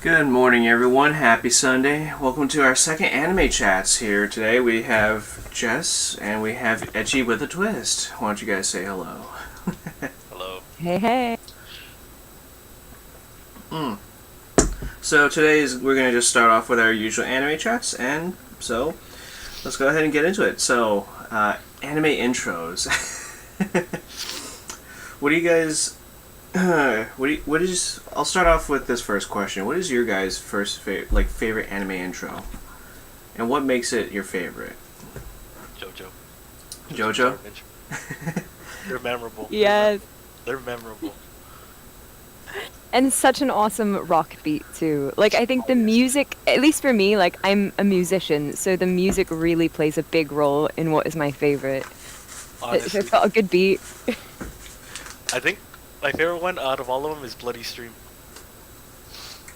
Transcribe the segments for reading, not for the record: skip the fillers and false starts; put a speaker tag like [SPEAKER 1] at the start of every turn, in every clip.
[SPEAKER 1] Good morning, everyone. Happy Sunday. Welcome to our second anime chats here. Today we have Jest and we have Ecchiwithatwist. Why don't you guys say hello?
[SPEAKER 2] Hello.
[SPEAKER 3] Hey, hey.
[SPEAKER 1] So we're going to just start off with our usual anime chats, and so let's go ahead and get into it. So, anime intros. What do you guys... I'll start off with this first question. What is your guys' favorite anime intro? And what makes it your favorite? JoJo?
[SPEAKER 2] They're memorable.
[SPEAKER 3] Yes.
[SPEAKER 2] They're memorable.
[SPEAKER 3] And such an awesome rock beat, too. Like, I think the music, at least for me, like, I'm a musician, so the music really plays a big role in what is my favorite.
[SPEAKER 2] Honestly,
[SPEAKER 3] It's got a good beat.
[SPEAKER 2] I think my favorite one out of all of them is Bloody Stream.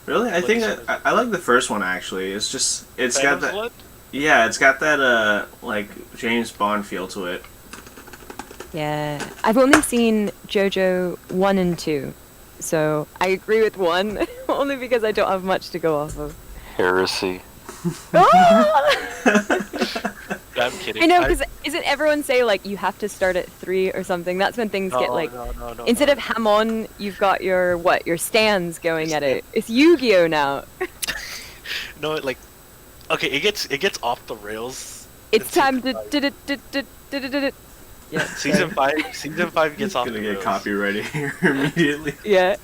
[SPEAKER 1] Really? I think I like the first one, actually. It's got that...
[SPEAKER 2] Blood?
[SPEAKER 1] Yeah, it's got that, like, James Bond feel to it.
[SPEAKER 3] Yeah. I've only seen JoJo 1 and 2, so I agree with 1, only because I don't have much to go off of.
[SPEAKER 4] Heresy.
[SPEAKER 2] I'm kidding.
[SPEAKER 3] I know, because isn't everyone say, like, you have to start at 3 or something? That's when things get, like...
[SPEAKER 2] No,
[SPEAKER 3] instead of Hamon, you've got your stands going at it. It's Yu-Gi-Oh! Now.
[SPEAKER 2] No, like... Okay, it gets off the rails.
[SPEAKER 3] It's time to... Yeah,
[SPEAKER 2] Season 5 gets off the
[SPEAKER 1] Gonna
[SPEAKER 2] rails.
[SPEAKER 1] get copyrighted here immediately.
[SPEAKER 3] Yeah.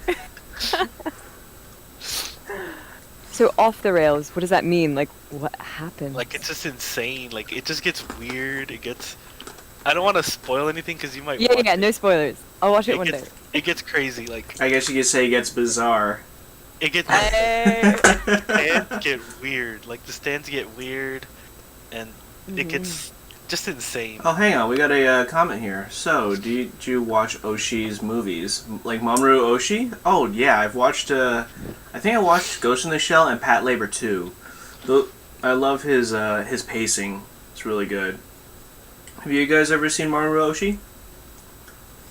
[SPEAKER 3] So off the rails, what does that mean? Like, what happened?
[SPEAKER 2] Like, it's just insane. Like, it just gets weird. I don't want to spoil anything because you might watch
[SPEAKER 3] Yeah,
[SPEAKER 2] it.
[SPEAKER 3] no spoilers. I'll watch it one day.
[SPEAKER 2] It gets crazy. Like,
[SPEAKER 1] I guess you could say it gets bizarre.
[SPEAKER 2] it gets...
[SPEAKER 3] Hey.
[SPEAKER 2] stands get weird. Like, the stands get weird. And it gets just insane.
[SPEAKER 1] Oh, hang on, we got a comment here. So, did you watch Oshi's movies? Like Mamoru Oshii? Oh, yeah, I've watched, I think I watched Ghost in the Shell and Pat Labor 2. I love his pacing. It's really good. Have you guys ever seen Mamoru Oshii?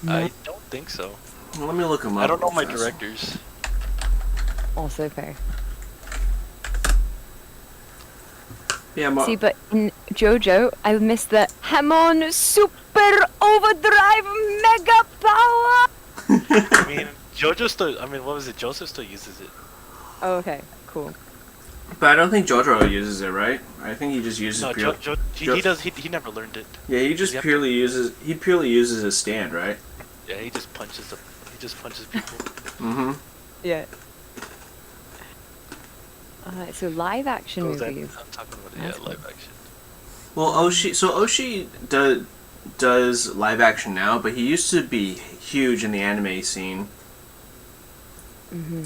[SPEAKER 2] I don't think so.
[SPEAKER 1] Well, let me look him up.
[SPEAKER 2] I don't know my
[SPEAKER 1] fast.
[SPEAKER 2] directors.
[SPEAKER 3] Also fair.
[SPEAKER 1] Yeah,
[SPEAKER 3] See, but in JoJo, I missed the Hamon Super Overdrive Mega Power!
[SPEAKER 2] I mean, what was it? Joseph still uses it.
[SPEAKER 3] Oh, okay, cool.
[SPEAKER 1] But I don't think Jotaro uses it, right? I think he just uses...
[SPEAKER 2] No, he never learned it.
[SPEAKER 1] Yeah, he purely uses his stand, right?
[SPEAKER 2] Yeah, he just punches people.
[SPEAKER 1] Mm-hmm.
[SPEAKER 3] Yeah. So live action
[SPEAKER 2] What was that?
[SPEAKER 3] movies.
[SPEAKER 2] I'm talking about live action.
[SPEAKER 1] Well, Oshii does live action now, but he used to be huge in the anime scene.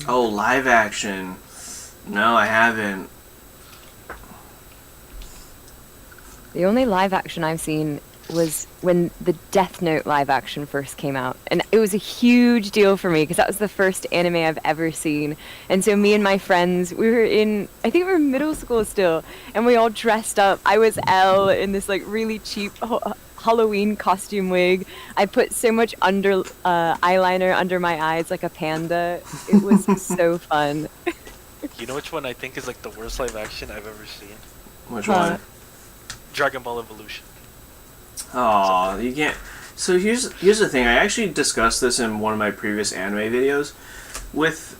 [SPEAKER 1] Oh, live action. No, I haven't.
[SPEAKER 3] The only live action I've seen was when the Death Note live action first came out. And it was a huge deal for me because that was the first anime I've ever seen. And so me and my friends, I think we were in middle school still, and we all dressed up. I was Elle in this like really cheap Halloween costume wig. I put so much eyeliner under my eyes like a panda. It was so fun.
[SPEAKER 2] You know which one I think is like the worst live action I've ever seen?
[SPEAKER 1] Which one?
[SPEAKER 2] Dragon Ball Evolution.
[SPEAKER 1] Oh, you can't. So here's the thing. I actually discussed this in one of my previous anime videos with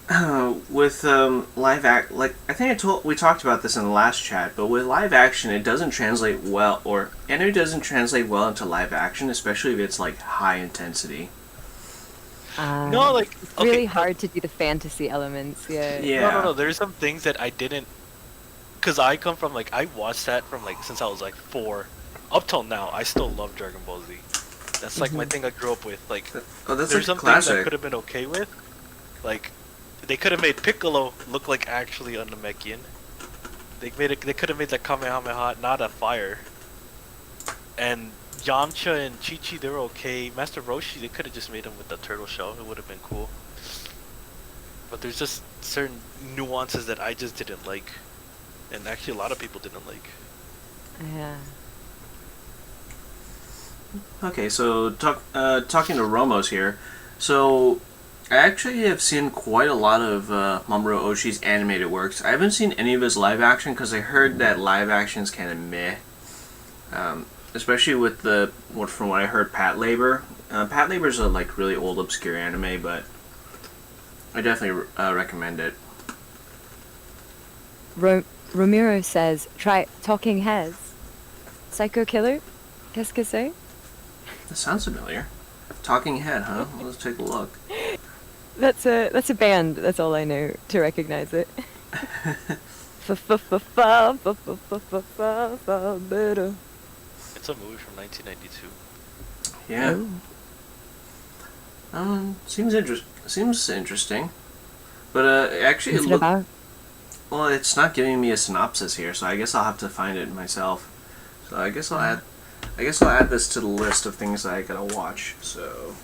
[SPEAKER 1] live act. Like I think we talked about this in the last chat, but with live action, it doesn't translate well, or anime doesn't translate well into live action, especially if it's like high intensity.
[SPEAKER 2] No, like
[SPEAKER 3] it's really hard to do the fantasy elements. Yeah.
[SPEAKER 2] No. There's some things that I didn't, cause I come from like I watched that from like since I was like 4. Up till now, I still love Dragon Ball Z. That's like my thing I grew up with. Like, there's some things I could have been okay with. Like, they could have made Piccolo look like actually a Namekian. They could have made the Kamehameha not a fire. And Yamcha and Chi-Chi, they were okay. Master Roshi, they could have just made him with the turtle shell. It would have been cool. But there's just certain nuances that I just didn't like. And actually a lot of people didn't like.
[SPEAKER 3] Yeah.
[SPEAKER 1] Okay, so talking to Romos here. So I actually have seen quite a lot of Mamoru Oshii's animated works. I haven't seen any of his live action because I heard that live action is kind of meh. Especially with from what I heard, Pat Labor. Pat Labor's a like really old obscure anime, but I definitely recommend it.
[SPEAKER 3] Ramiro says, try Talking Heads. Psycho Killer? Qu'est-ce que c'est?
[SPEAKER 1] That sounds familiar. Talking Head, huh? Let's take a look.
[SPEAKER 3] That's a band. That's all I know to recognize it.
[SPEAKER 2] It's a movie from 1992.
[SPEAKER 1] Yeah. Seems interesting. But actually,
[SPEAKER 3] What's it about?
[SPEAKER 1] Well, it's not giving me a synopsis here, so I guess I'll have to find it myself. So I guess I'll add this to the list of things that I gotta watch. So.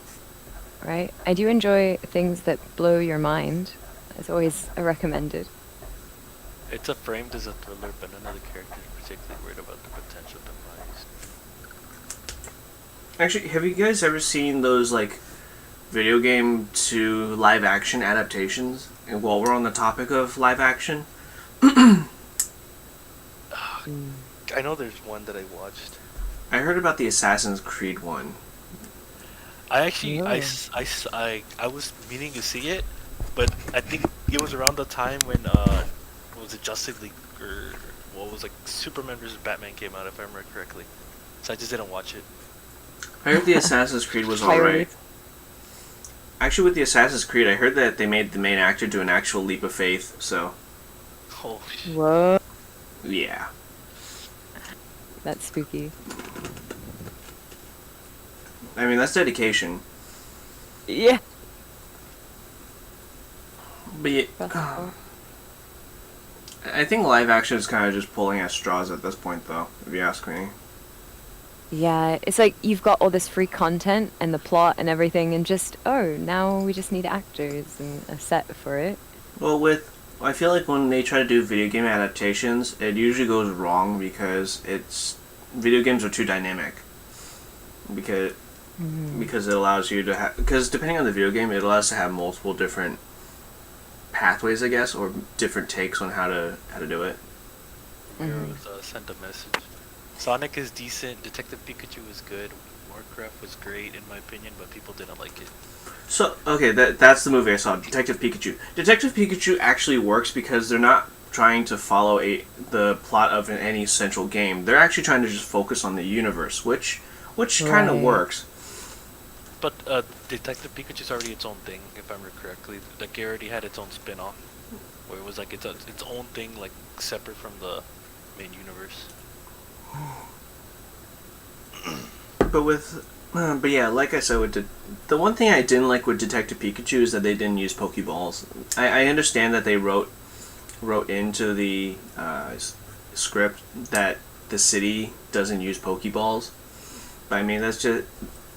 [SPEAKER 3] Right. I do enjoy things that blow your mind. It's always a recommended.
[SPEAKER 2] It's framed as a thriller, but none of the characters are particularly worried about the potential demise.
[SPEAKER 1] Actually, have you guys ever seen those like video game to live action adaptations? And while we're on the topic of live action,
[SPEAKER 2] I know there's one that I watched.
[SPEAKER 1] I heard about the Assassin's Creed one.
[SPEAKER 2] I actually,
[SPEAKER 3] Really?
[SPEAKER 2] I was meaning to see it, but I think it was around the time when what was it, Justice League or what was like Superman vs. Batman came out, if I remember correctly. So I just didn't watch it.
[SPEAKER 1] I heard the Assassin's Creed was alright. Actually, with the Assassin's Creed, I heard that they made the main actor do an actual leap of faith. So.
[SPEAKER 2] Oh.
[SPEAKER 3] Whoa.
[SPEAKER 1] Yeah.
[SPEAKER 3] That's spooky.
[SPEAKER 1] I mean, that's dedication.
[SPEAKER 3] Yeah.
[SPEAKER 1] But yeah, I think live action is kind of just pulling at straws at this point, though, if you ask me.
[SPEAKER 3] Yeah, it's like you've got all this free content and the plot and everything, and now we just need actors and a set for it.
[SPEAKER 1] Well, I feel like when they try to do video game adaptations, it usually goes wrong because video games are too dynamic. Because it allows you to have, because depending on the video game, it allows to have multiple different pathways, I guess, or different takes on how to do it.
[SPEAKER 2] Heroes sent a message. Sonic is decent. Detective Pikachu is good. Warcraft was great in my opinion, but people didn't like it.
[SPEAKER 1] So okay, that's the movie I saw, Detective Pikachu. Detective Pikachu actually works because they're not trying to follow the plot of any central game. They're actually trying to just focus on the universe, which kind of works.
[SPEAKER 2] But Detective Pikachu's already its own thing, if I remember correctly. Like it already had its own spin-off, where it was like its own thing, like separate from the main universe.
[SPEAKER 1] But yeah, like I said, the one thing I didn't like with Detective Pikachu is that they didn't use Pokeballs. I understand that they wrote into the script that the city doesn't use Pokeballs, but I mean that's just,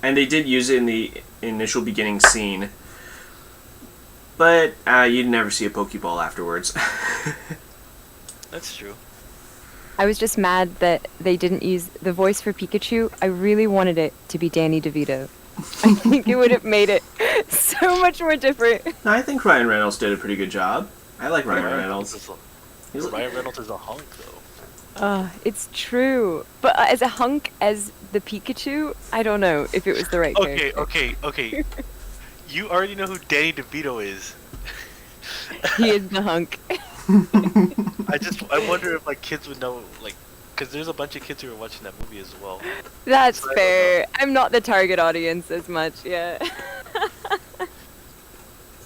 [SPEAKER 1] and they did use it in the initial beginning scene, but you'd never see a Pokeball afterwards.
[SPEAKER 2] That's true.
[SPEAKER 3] I was just mad that they didn't use the voice for Pikachu. I really wanted it to be Danny DeVito. I think it would have made it so much more different.
[SPEAKER 1] No, I think Ryan Reynolds did a pretty good job. I like Ryan Reynolds.
[SPEAKER 2] Ryan Reynolds is a hunk, though.
[SPEAKER 3] It's true. But as a hunk, as the Pikachu, I don't know if it was the right character.
[SPEAKER 2] Okay. You already know who Danny DeVito is.
[SPEAKER 3] He is the hunk.
[SPEAKER 2] I wonder if like kids would know, like, because there's a bunch of kids who are watching that movie as well.
[SPEAKER 3] That's fair. I'm not the target audience as much, yeah.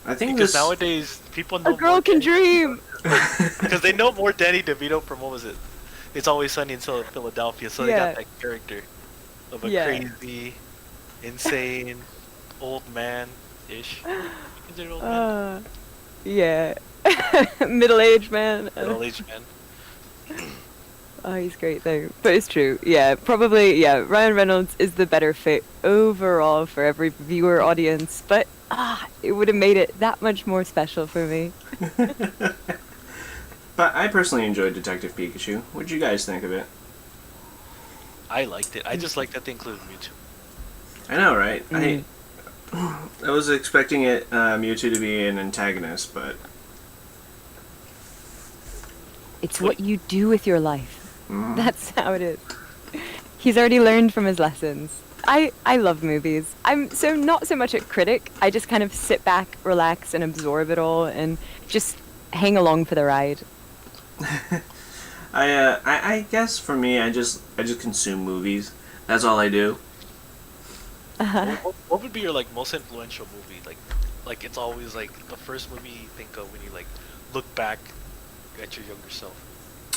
[SPEAKER 1] I think
[SPEAKER 2] because nowadays people know
[SPEAKER 3] a girl can dream.
[SPEAKER 2] Because they know more Danny DeVito from what was it? It's Always Sunny in Philadelphia, so they got that character of a crazy, insane, old man-ish. Considered old man?
[SPEAKER 3] Yeah. Middle-aged man.
[SPEAKER 2] Middle-aged man.
[SPEAKER 3] Oh, he's great though. But it's true. Yeah, probably. Yeah, Ryan Reynolds is the better fit overall for every viewer audience. But it would have made it that much more special for me.
[SPEAKER 1] But I personally enjoyed Detective Pikachu. What did you guys think of it?
[SPEAKER 2] I liked it. I just liked that they included Mewtwo.
[SPEAKER 1] I know, right? I was expecting Mewtwo to be an antagonist, but
[SPEAKER 3] it's what you do with your life. That's how it is. He's already learned from his lessons. I love movies. I'm not so much a critic. I just kind of sit back, relax, and absorb it all, and just hang along for the ride.
[SPEAKER 1] I guess for me, I just consume movies. That's all I do.
[SPEAKER 2] What would be your like most influential movie? Like it's always like the first movie you think of when you like look back at your younger self.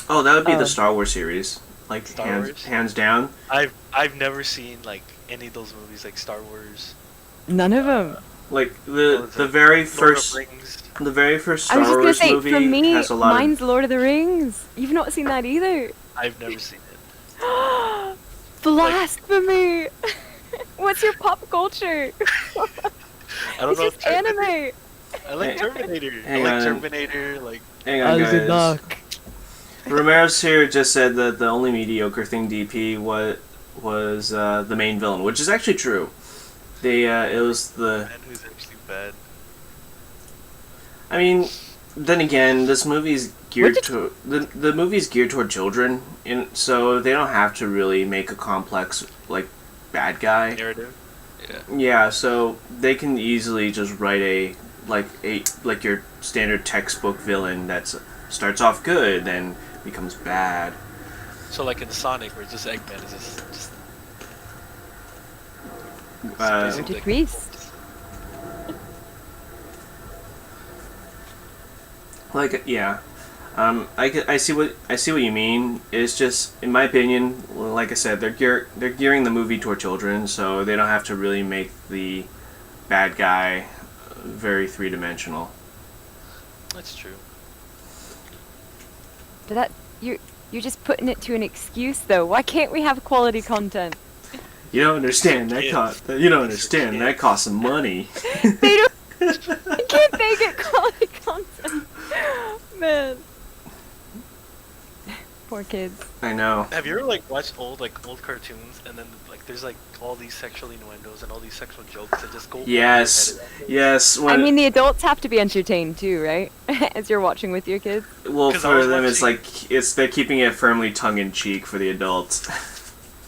[SPEAKER 1] Oh, that would be the Star Wars series. Like
[SPEAKER 2] Star Wars?
[SPEAKER 1] hands down.
[SPEAKER 2] I've never seen like any of those movies like Star Wars.
[SPEAKER 3] None of them.
[SPEAKER 1] Like the very first Star
[SPEAKER 3] I was just gonna
[SPEAKER 1] Wars
[SPEAKER 3] say,
[SPEAKER 1] movie
[SPEAKER 3] for me,
[SPEAKER 1] has a lot
[SPEAKER 3] mine's Lord of the Rings. You've not seen that either.
[SPEAKER 2] I've never seen it.
[SPEAKER 3] Blasphemy! What's your pop culture?
[SPEAKER 2] I don't
[SPEAKER 3] It's
[SPEAKER 2] know.
[SPEAKER 3] just anime.
[SPEAKER 2] I like Terminator.
[SPEAKER 1] Hang
[SPEAKER 2] I like
[SPEAKER 1] on.
[SPEAKER 2] Terminator. Like
[SPEAKER 1] Hang on, guys. Romero's here just said that the only mediocre thing DP was the main villain, which is actually true. It was the.
[SPEAKER 2] man who's actually bad.
[SPEAKER 1] I mean, then again, this movie's geared to the movie's geared toward children, and so they don't have to really make a complex like bad guy.
[SPEAKER 2] Narrative. Yeah.
[SPEAKER 1] Yeah, so they can easily just write a your standard textbook villain that starts off good, then becomes bad.
[SPEAKER 2] So like in Sonic, where it's just Eggman is just
[SPEAKER 3] Or decreased.
[SPEAKER 1] Like yeah, I see what you mean. It's just, in my opinion, like I said, they're gearing the movie toward children, so they don't have to really make the bad guy very three-dimensional.
[SPEAKER 2] That's true.
[SPEAKER 3] But that you're just putting it to an excuse, though. Why can't we have quality content?
[SPEAKER 1] You don't understand that that costs some money.
[SPEAKER 3] They don't. Can't they get quality content? Man. Poor kids.
[SPEAKER 1] I know.
[SPEAKER 2] Have you ever like watched old cartoons and then like there's like all these sexual innuendos and all these sexual jokes that just go
[SPEAKER 1] Yes. Yes.
[SPEAKER 3] I mean, the adults have to be entertained too, right? As you're watching with your kids.
[SPEAKER 1] Well, for them, it's like they're keeping it firmly tongue in cheek for the adults.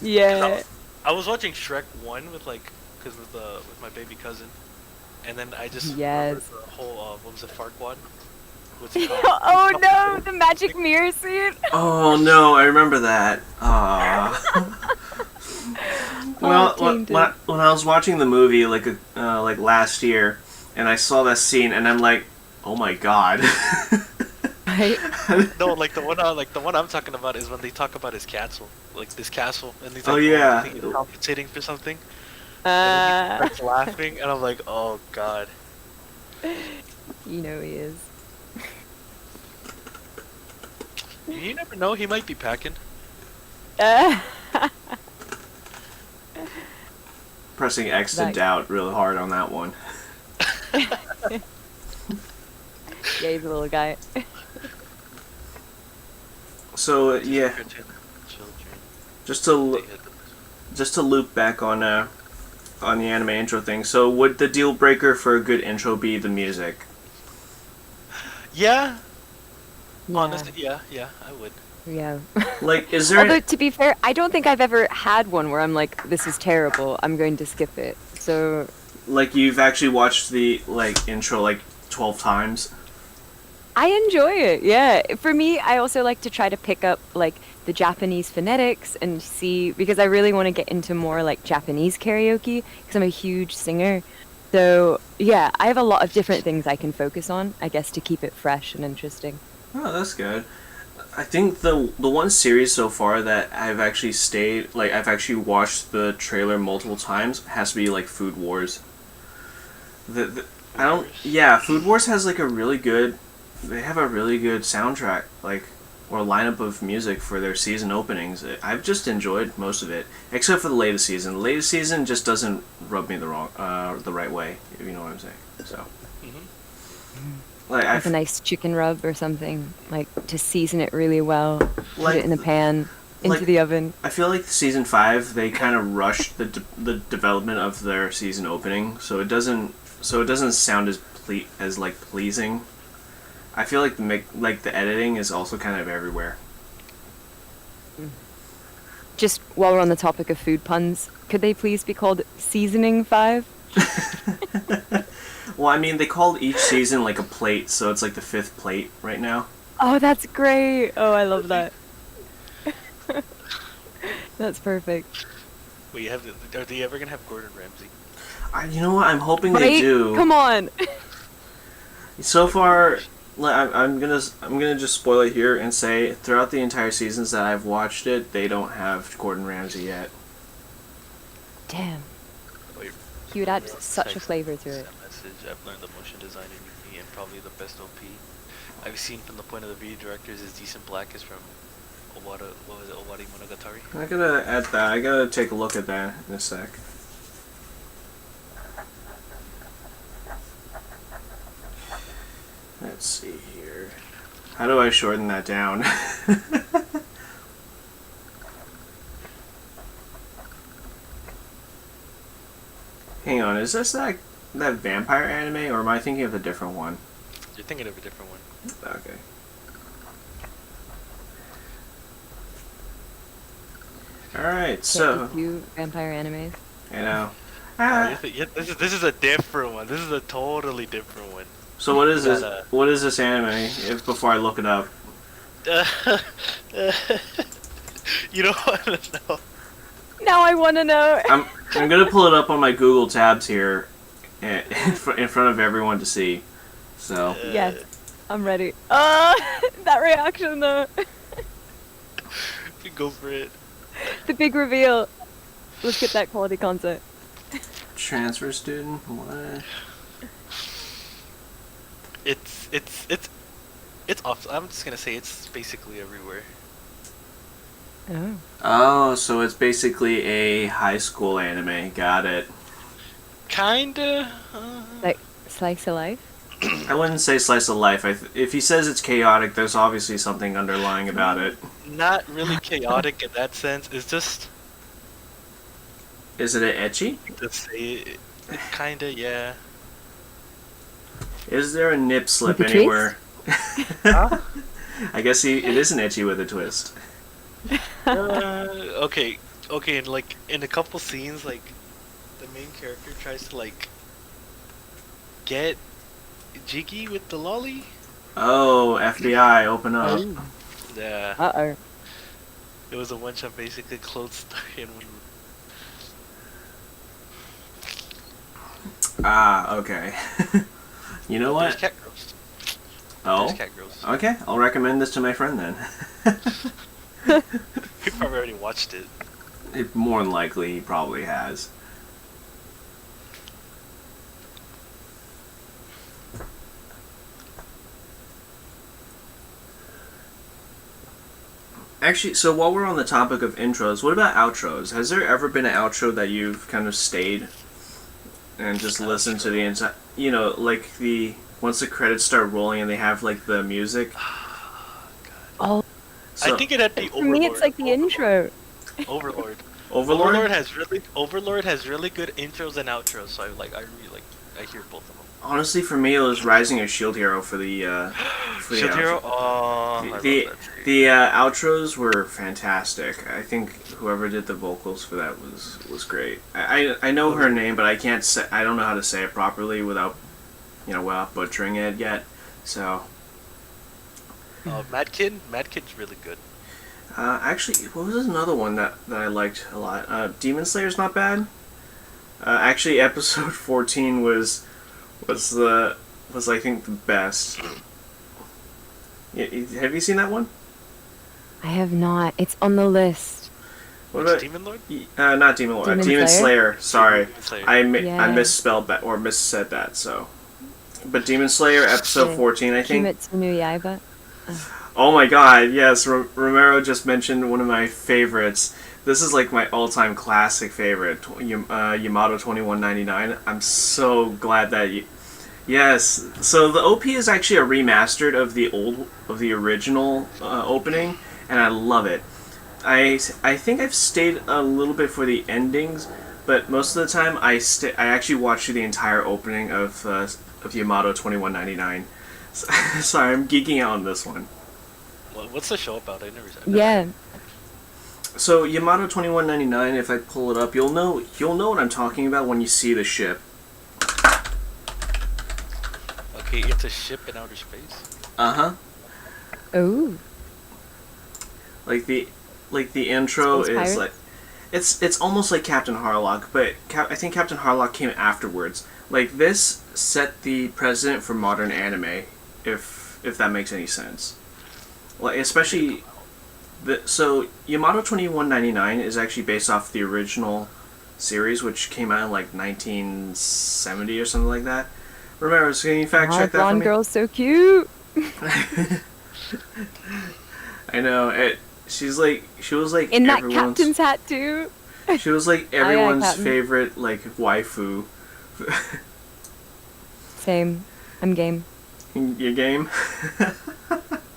[SPEAKER 3] Yeah.
[SPEAKER 2] I was watching Shrek 1 with my baby cousin, and then I just remembered the whole what was it, Farquaad? What's it called?
[SPEAKER 3] Oh no, the magic mirror scene.
[SPEAKER 1] Oh no, I remember that. Well, when I was watching the movie like last year, and I saw that scene, and I'm like, oh my god.
[SPEAKER 3] Right?
[SPEAKER 2] No, like the one I'm talking about is when they talk about his castle, like this castle, and he's like,
[SPEAKER 1] oh yeah,
[SPEAKER 2] he's compensating for something.
[SPEAKER 3] Uh,
[SPEAKER 2] And he starts laughing, and I'm like, oh god.
[SPEAKER 3] You know he is.
[SPEAKER 2] You never know, he might be packing.
[SPEAKER 1] Pressing X to doubt real hard on that one.
[SPEAKER 3] Yeah, he's a little guy.
[SPEAKER 1] So yeah, just to loop back on the anime intro thing. So would the deal breaker for a good intro be the music?
[SPEAKER 2] Yeah. Honestly, yeah, I would.
[SPEAKER 3] Yeah.
[SPEAKER 1] Like, is there?
[SPEAKER 3] Although, to be fair, I don't think I've ever had one where I'm like, this is terrible, I'm going to skip it. So.
[SPEAKER 1] Like, you've actually watched the intro 12 times?
[SPEAKER 3] I enjoy it, yeah. For me, I also like to try to pick up the Japanese phonetics and see, because I really want to get into more Japanese karaoke, because I'm a huge singer. So yeah, I have a lot of different things I can focus on, I guess, to keep it fresh and interesting.
[SPEAKER 1] Oh, that's good. I think the one series so far that I've actually I've actually watched the trailer multiple times has to be Food Wars. Food Wars has they have a really good soundtrack, or lineup of music for their season openings. I've just enjoyed most of it, except for the latest season. The latest season just doesn't rub me the right way, if you know what I'm saying. So,
[SPEAKER 3] With a nice chicken rub or something, to season it really well, put it in the pan. into the oven.
[SPEAKER 1] I feel like season 5 they kind of rushed the development of their season opening, so it doesn't sound as pleasing. I feel like the editing is also kind of everywhere.
[SPEAKER 3] Just while we're on the topic of food puns, could they please be called Seasoning 5?
[SPEAKER 1] Well, I mean, they called each season like a plate, so it's like the 5th plate right now.
[SPEAKER 3] Oh, that's great. Oh, I love that. That's perfect.
[SPEAKER 2] Wait, are they ever gonna have Gordon Ramsay?
[SPEAKER 1] You know what? I'm hoping they do.
[SPEAKER 3] Come on.
[SPEAKER 1] So far, I'm gonna just spoil it here and say throughout the entire seasons that I've watched it, they don't have Gordon Ramsay yet.
[SPEAKER 3] Damn.
[SPEAKER 2] Wait,
[SPEAKER 3] He would add such a flavor to it.
[SPEAKER 2] Message. I've learned the motion design in uni and probably the best OP I've seen from the point of the video directors is Decent Black is from Owari Monogatari.
[SPEAKER 1] I gotta add that. I gotta take a look at that in a sec. Let's see here. How do I shorten that down? Hang on, is this that vampire anime, or am I thinking of a different one?
[SPEAKER 2] You're thinking of a different one.
[SPEAKER 1] Okay. Alright, so...
[SPEAKER 3] You vampire animes.
[SPEAKER 1] I know.
[SPEAKER 2] This is a different one. This is a totally different one.
[SPEAKER 1] So what is this? What is this anime? Before I look it up.
[SPEAKER 2] You don't want to know.
[SPEAKER 3] Now I want to know.
[SPEAKER 1] I'm gonna pull it up on my Google tabs here, in front of everyone to see. So.
[SPEAKER 3] Yes, I'm ready. That reaction though.
[SPEAKER 2] Go for it.
[SPEAKER 3] The big reveal. Let's get that quality content.
[SPEAKER 1] Transfer student? What?
[SPEAKER 2] It's off. I'm just gonna say it's basically everywhere.
[SPEAKER 3] Oh.
[SPEAKER 1] Oh, so it's basically a high school anime. Got it.
[SPEAKER 2] Kinda.
[SPEAKER 3] Like slice of life?
[SPEAKER 1] I wouldn't say slice of life. If he says it's chaotic, there's obviously something underlying about it.
[SPEAKER 2] Not really chaotic in that sense. It's just.
[SPEAKER 1] Is it ecchi?
[SPEAKER 2] To say it, kinda, yeah.
[SPEAKER 1] Is there a nip slip
[SPEAKER 3] With a
[SPEAKER 1] anywhere?
[SPEAKER 2] Huh?
[SPEAKER 1] I guess it is an ecchi with a twist.
[SPEAKER 2] Okay, and like in a couple scenes, like the main character tries to like get jiggy with the lolly.
[SPEAKER 1] Oh, FBI, open up.
[SPEAKER 2] Yeah.
[SPEAKER 3] Uh-oh.
[SPEAKER 2] It was a one-shot, basically clothes story in one.
[SPEAKER 1] Ah, okay. You know
[SPEAKER 2] There's
[SPEAKER 1] what?
[SPEAKER 2] cat girls.
[SPEAKER 1] Oh,
[SPEAKER 2] There's cat girls.
[SPEAKER 1] okay. I'll recommend this to my friend then.
[SPEAKER 2] He probably already watched it.
[SPEAKER 1] More than likely, he probably has. Actually, so while we're on the topic of intros, what about outros? Has there ever been an outro that you've kind of stayed and just listened to the entire... You know, like once the credits start rolling and they have, like, the music?
[SPEAKER 3] Oh.
[SPEAKER 1] So,
[SPEAKER 2] I think it had to be
[SPEAKER 3] For
[SPEAKER 2] Overlord.
[SPEAKER 3] me, it's like the intro.
[SPEAKER 2] Overlord.
[SPEAKER 1] Overlord?
[SPEAKER 2] Overlord has really good intros and outros, so I hear both of them.
[SPEAKER 1] Honestly, for me, it was Rising of Shield Hero for the
[SPEAKER 2] Shield Hero? Oh,
[SPEAKER 1] the outros were fantastic. I think whoever did the vocals for that was great. I know her name, but I don't know how to say it properly without butchering it yet. So.
[SPEAKER 2] Mad Kid's really good.
[SPEAKER 1] Actually, what was another one that I liked a lot? Demon Slayer's not bad. Actually, episode 14 was I think the best. Have you seen that one?
[SPEAKER 3] I have not. It's on the list.
[SPEAKER 1] What about
[SPEAKER 2] Demon Lord?
[SPEAKER 1] not Demon Lord.
[SPEAKER 3] Demon
[SPEAKER 1] Demon
[SPEAKER 3] Slayer?
[SPEAKER 1] Slayer. Sorry,
[SPEAKER 2] Demon Slayer.
[SPEAKER 1] I misspelled that or missaid that. So, but Demon Slayer episode 14, I think.
[SPEAKER 3] Kimetsu no Yaiba.
[SPEAKER 1] Oh my God! Yes, Romero just mentioned one of my favorites. This is like my all-time classic favorite, Yamato 2199. I'm so glad that yes. So the OP is actually a remastered of the original opening, and I love it. I think I've stayed a little bit for the endings, but most of the time I actually watch the entire opening of Yamato 2199. Sorry, I'm geeking out on this one.
[SPEAKER 2] What's the show about? I never said.
[SPEAKER 3] Yeah.
[SPEAKER 1] So Yamato 2199, if I pull it up, you'll know what I'm talking about when you see the ship.
[SPEAKER 2] Okay, it's a ship in outer space.
[SPEAKER 1] Uh-huh.
[SPEAKER 3] Oh.
[SPEAKER 1] Like the intro
[SPEAKER 3] Space
[SPEAKER 1] is
[SPEAKER 3] Pirates?
[SPEAKER 1] like it's almost like Captain Harlock, but I think Captain Harlock came afterwards. Like this set the precedent for modern anime, if that makes any sense. Like especially so Yamato 2199 is actually based off the original series, which came out in like 1970 or something like that. Remember, can you fact check that for
[SPEAKER 3] blonde
[SPEAKER 1] me?
[SPEAKER 3] girl's so cute.
[SPEAKER 1] I know. She was like
[SPEAKER 3] In that
[SPEAKER 1] everyone's,
[SPEAKER 3] captain's hat too.
[SPEAKER 1] She was like
[SPEAKER 3] yeah,
[SPEAKER 1] everyone's
[SPEAKER 3] Captain.
[SPEAKER 1] favorite like waifu.
[SPEAKER 3] Same. I'm game.
[SPEAKER 1] Your game?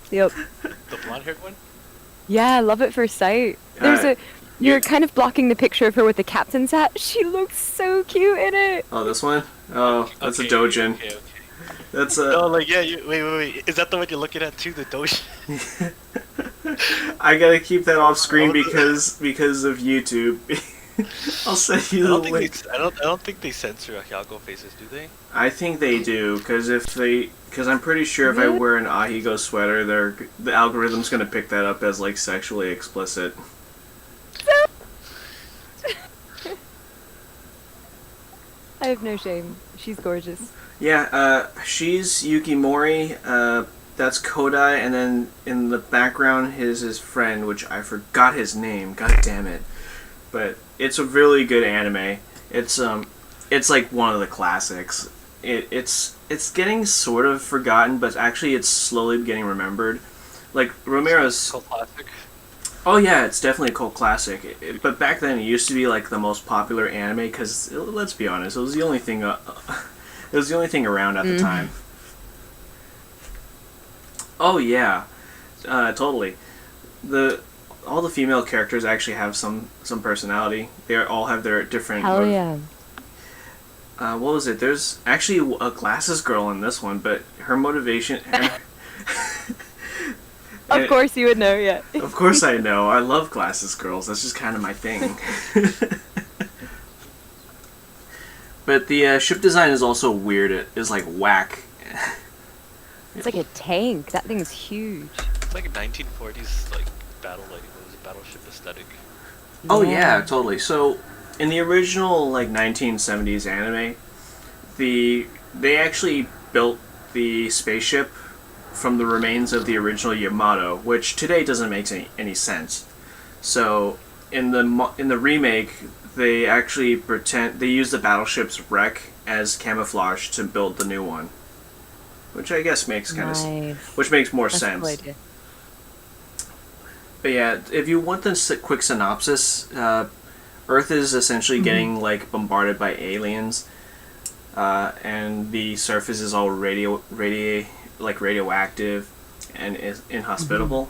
[SPEAKER 3] Yep.
[SPEAKER 2] The blonde-haired one.
[SPEAKER 3] Yeah, love at first sight. There's You're kind of blocking the picture of her with the captain's hat. She looks so cute in it.
[SPEAKER 1] Oh, this one? Oh, that's
[SPEAKER 2] Okay,
[SPEAKER 1] a Dojin.
[SPEAKER 2] Okay.
[SPEAKER 1] That's a.
[SPEAKER 2] No, like wait. Is that the one you're looking at too? The Dojin.
[SPEAKER 1] I gotta keep that off screen because of YouTube. I'll send you the link.
[SPEAKER 2] I don't think they censor Hyago faces, do they?
[SPEAKER 1] I think they do because I'm pretty sure if I wear an Ahigo sweater, the algorithm's gonna pick that up as like sexually explicit.
[SPEAKER 3] I have no shame. She's gorgeous.
[SPEAKER 1] Yeah, she's Yukimori. That's Kodai, and then in the background is his friend, which I forgot his name. God damn it! But it's a really good anime. It's like one of the classics. It's getting sort of forgotten, but actually it's slowly getting remembered. Like Romero's.
[SPEAKER 2] Cult classic.
[SPEAKER 1] Oh yeah, it's definitely a cult classic. But back then it used to be like the most popular anime because let's be honest, it was the only thing. It was the only thing around at the time. Oh yeah, totally. All the female characters actually have some personality. They all have their different.
[SPEAKER 3] Hell yeah.
[SPEAKER 1] What was it? There's actually a glasses girl in this one, but her motivation.
[SPEAKER 3] Of course you would know, yeah.
[SPEAKER 1] Of course I know. I love glasses girls. That's just kind of my thing. But the ship design is also weird. It is like whack.
[SPEAKER 3] It's like a tank. That thing's huge.
[SPEAKER 2] It's like a 1940s like battleship aesthetic.
[SPEAKER 1] Oh yeah, totally. So in the original like 1970s anime, they actually built the spaceship from the remains of the original Yamato, which today doesn't make any sense. So in the remake, they actually they use the battleship's wreck as camouflage to build the new one, which I guess makes which makes more sense.
[SPEAKER 3] Cool idea.
[SPEAKER 1] But yeah, if you want the quick synopsis, Earth is essentially getting like bombarded by aliens, and the surface is all radioactive and is inhospitable.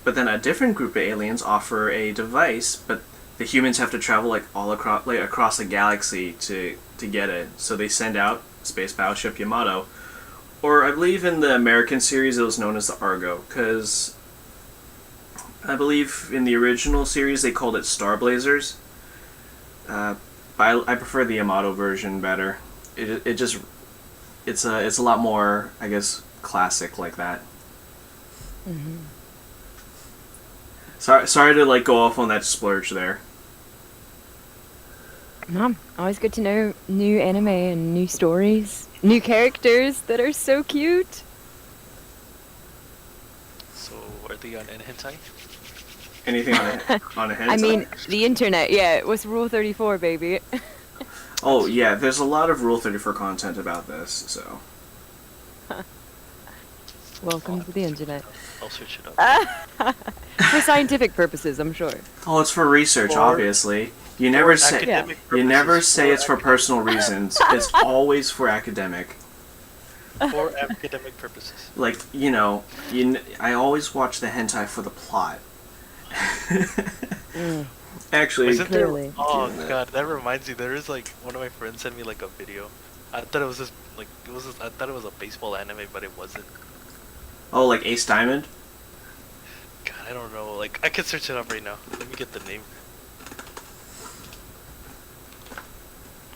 [SPEAKER 1] But then a different group of aliens offer a device, but the humans have to travel like all across the galaxy to get it. So they send out space battleship Yamato, or I believe in the American series it was known as the Argo, because I believe in the original series they called it Star Blazers. But I prefer the Yamato version better. It's a lot more, I guess, classic like that. Sorry to like go off on that splurge there.
[SPEAKER 3] Mom, always good to know new anime and new stories, new characters that are so cute.
[SPEAKER 2] So are they on hentai?
[SPEAKER 1] Anything on a hentai?
[SPEAKER 3] I mean, the internet, yeah, it was Rule 34, baby.
[SPEAKER 1] Oh yeah, there's a lot of Rule 34 content about this, so.
[SPEAKER 3] Welcome to the internet.
[SPEAKER 2] I'll switch it up.
[SPEAKER 3] For scientific purposes, I'm sure.
[SPEAKER 1] Oh, it's for research, obviously. You never say it's for personal reasons. It's always for academic.
[SPEAKER 2] For academic purposes.
[SPEAKER 1] Like I always watch the hentai for the plot. Actually,
[SPEAKER 2] Isn't there?
[SPEAKER 3] Clearly.
[SPEAKER 2] Oh god, that reminds me. There is like one of my friends sent me like a video. I thought it was just like I thought it was a baseball anime, but it wasn't.
[SPEAKER 1] oh, like Ace Diamond?
[SPEAKER 2] God, I don't know. Like I could search it up right now. Let me get the name.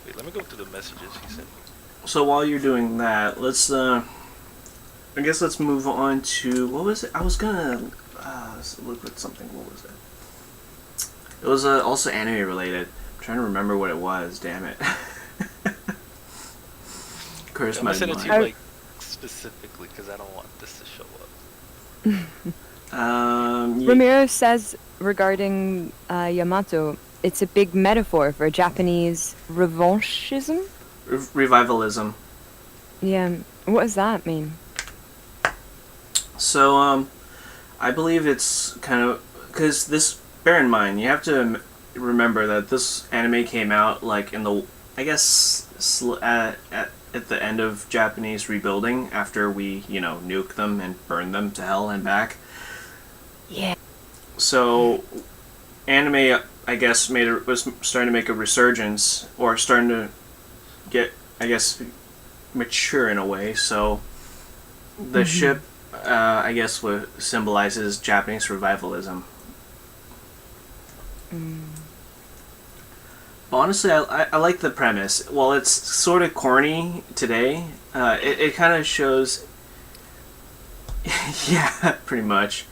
[SPEAKER 2] Wait, let me go through the messages he sent me.
[SPEAKER 1] So while you're doing that, let's I guess let's move on to what was it? I was gonna look at something. What was it? It was also anime related. I'm trying to remember what it was. Damn it! Curse
[SPEAKER 2] I'm
[SPEAKER 1] my
[SPEAKER 2] gonna send it to you
[SPEAKER 1] mind.
[SPEAKER 2] like specifically because I don't want this to show up.
[SPEAKER 3] Ramiro says regarding Yamato, it's a big metaphor for Japanese revanchism.
[SPEAKER 1] Revivalism.
[SPEAKER 3] Yeah, what does that mean?
[SPEAKER 1] So I believe it's kind of because this. Bear in mind, you have to remember that this anime came out like in the, I guess, at the end of Japanese rebuilding after we, nuked them and burned them to hell and back.
[SPEAKER 3] Yeah.
[SPEAKER 1] So, anime, I guess, was starting to make a resurgence, or starting to get, I guess, mature in a way. So, the ship, I guess, symbolizes Japanese revivalism. Honestly, I like the premise. While it's sort of corny today, it kind of shows. Yeah, pretty much.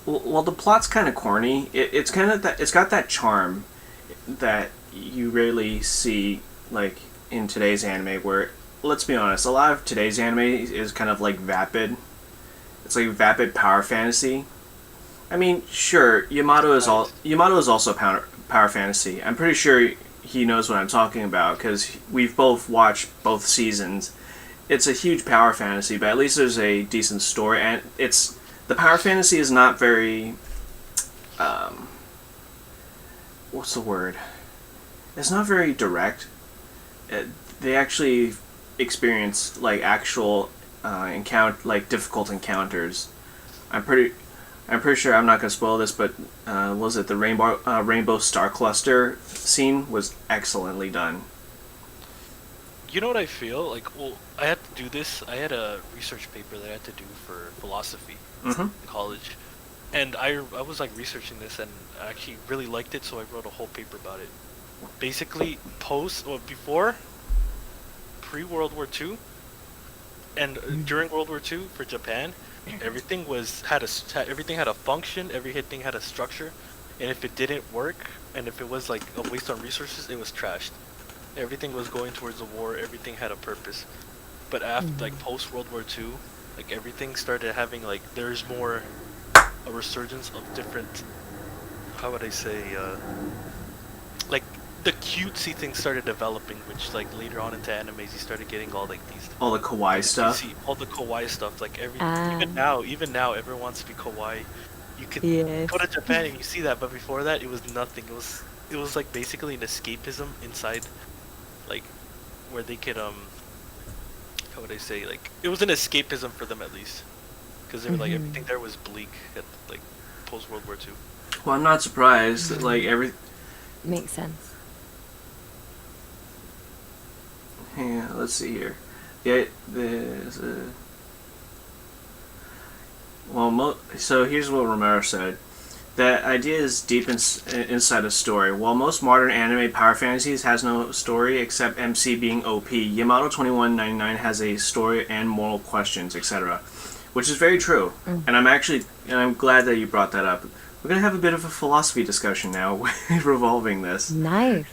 [SPEAKER 1] Well, the plot's kind of corny. It's kind of that. It's got that charm that you rarely see, like in today's anime. Where, let's be honest, a lot of today's anime is kind of like vapid. It's like vapid power fantasy. I mean, sure, Yamato is also power fantasy. I'm pretty sure he knows what I'm talking about because we've both watched both seasons. It's a huge power fantasy, but at least there's a decent story, and the power fantasy is not very, what's the word? It's not very direct. They actually experience like actual difficult encounters. I'm pretty sure I'm not going to spoil this, but was it the Rainbow Star Cluster scene was excellently done.
[SPEAKER 2] You know what I feel? Like, well, I had to do this. I had a research paper that I had to do for philosophy in college. And I was like researching this and I actually really liked it, so I wrote a whole paper about it. Basically, before, pre-World War II, and during World War II for Japan, everything had a function, everything had a structure, and if it didn't work, and if it was like a waste on resources, it was trashed. Everything was going towards the war, everything had a purpose. But after like post World War II, like everything started having like there's more a resurgence of different, how would I say, like the cutesy things started developing, which like later on into animes you started getting all like these
[SPEAKER 1] all the kawaii stuff.
[SPEAKER 2] All the kawaii stuff, like even now everyone wants to be kawaii. You could go to Japan and you see that, but before that it was nothing. It was like basically an escapism inside, like where they could how would I say, like it was an escapism for them at least, because they were like everything there was bleak at like post World War II.
[SPEAKER 1] Well, I'm not surprised that like
[SPEAKER 3] makes sense.
[SPEAKER 1] Yeah, let's see here. Yeah, there's a. Well, so here's what Romero said. That idea is deep inside a story. While most modern anime power fantasies has no story except MC being OP, Yamato 2199 has a story and moral questions, etc. Which is very true. And I'm glad that you brought that up. We're gonna have a bit of a philosophy discussion now revolving this.
[SPEAKER 3] Nice.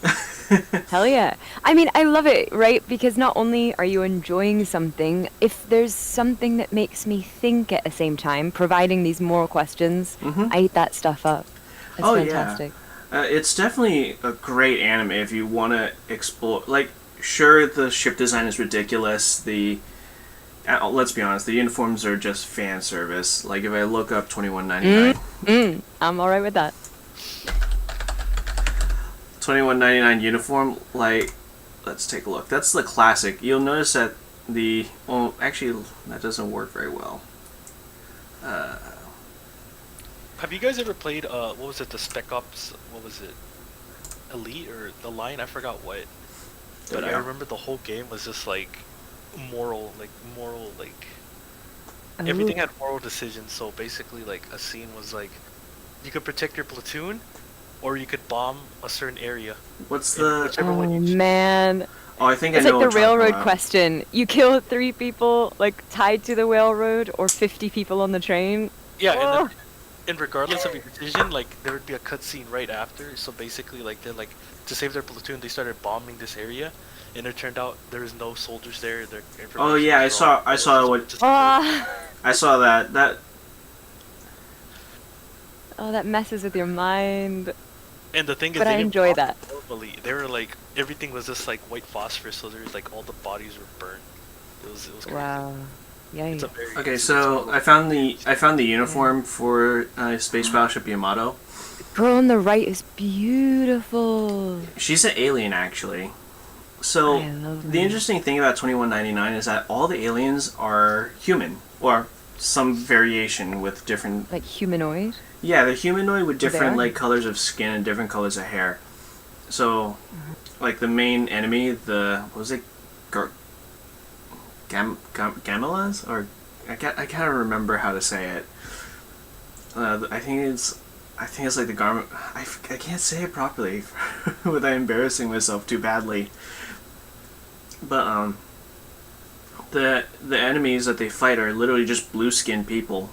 [SPEAKER 3] Hell yeah. I mean, I love it, right? Because not only are you enjoying something, if there's something that makes me think at the same time, providing these moral questions, I eat that stuff up. That's fantastic.
[SPEAKER 1] Yeah. It's definitely a great anime if you want to explore. Like, sure, the ship design is ridiculous. Let's be honest, the uniforms are just fan service. Like, if I look up 2199...
[SPEAKER 3] I'm alright with that.
[SPEAKER 1] 2199 uniform, like, let's take a look. That's the classic. You'll notice that actually, that doesn't work very well.
[SPEAKER 2] have you guys ever played what was it, the Spec Ops, what was it, Elite or the Line? I forgot what. But I remember the whole game was just like moral, like everything had moral decisions. So basically, like a scene was like you could protect your platoon, or you could bomb a certain area.
[SPEAKER 1] What's the?
[SPEAKER 2] Whichever one you choose.
[SPEAKER 3] Man.
[SPEAKER 1] Oh, I think
[SPEAKER 3] It's
[SPEAKER 1] I know
[SPEAKER 3] like
[SPEAKER 1] what
[SPEAKER 3] the
[SPEAKER 1] you're talking
[SPEAKER 3] railroad
[SPEAKER 1] about.
[SPEAKER 3] question. You kill 3 people, like, tied to the railroad, or 50 people on the train.
[SPEAKER 2] Yeah,
[SPEAKER 3] Oh.
[SPEAKER 2] and regardless of your decision, like there would be a cutscene right after. So basically, like they're like to save their platoon, they started bombing this area, and it turned out there was no soldiers there. Their information
[SPEAKER 1] Oh yeah, I
[SPEAKER 2] was
[SPEAKER 1] saw.
[SPEAKER 2] wrong.
[SPEAKER 1] I saw what.
[SPEAKER 3] Ah.
[SPEAKER 1] I saw that. That.
[SPEAKER 3] Oh, that messes with your mind.
[SPEAKER 2] And the thing is,
[SPEAKER 3] But I
[SPEAKER 2] they didn't
[SPEAKER 3] enjoy
[SPEAKER 2] bomb
[SPEAKER 3] that.
[SPEAKER 2] normally. They were like everything was just like white phosphorus, so there's like all the bodies were burned. It was crazy.
[SPEAKER 3] Wow.
[SPEAKER 2] It's a
[SPEAKER 3] Yikes.
[SPEAKER 2] very
[SPEAKER 1] Okay, so I found the uniform for Space Battleship Yamato.
[SPEAKER 3] Girl on the right is beautiful.
[SPEAKER 1] She's an alien, actually. So
[SPEAKER 3] I love
[SPEAKER 1] the
[SPEAKER 3] her.
[SPEAKER 1] interesting thing about 2199 is that all the aliens are human, or some variation with different.
[SPEAKER 3] Like humanoid.
[SPEAKER 1] Yeah, they're humanoid with
[SPEAKER 3] They
[SPEAKER 1] different
[SPEAKER 3] are?
[SPEAKER 1] like colors of skin and different colors of hair. So, like the main enemy, what was it, Gamelas, or I can't remember how to say it. I think it's like the garment. I can't say it properly without embarrassing myself too badly. But the enemies that they fight are literally just blue skinned people.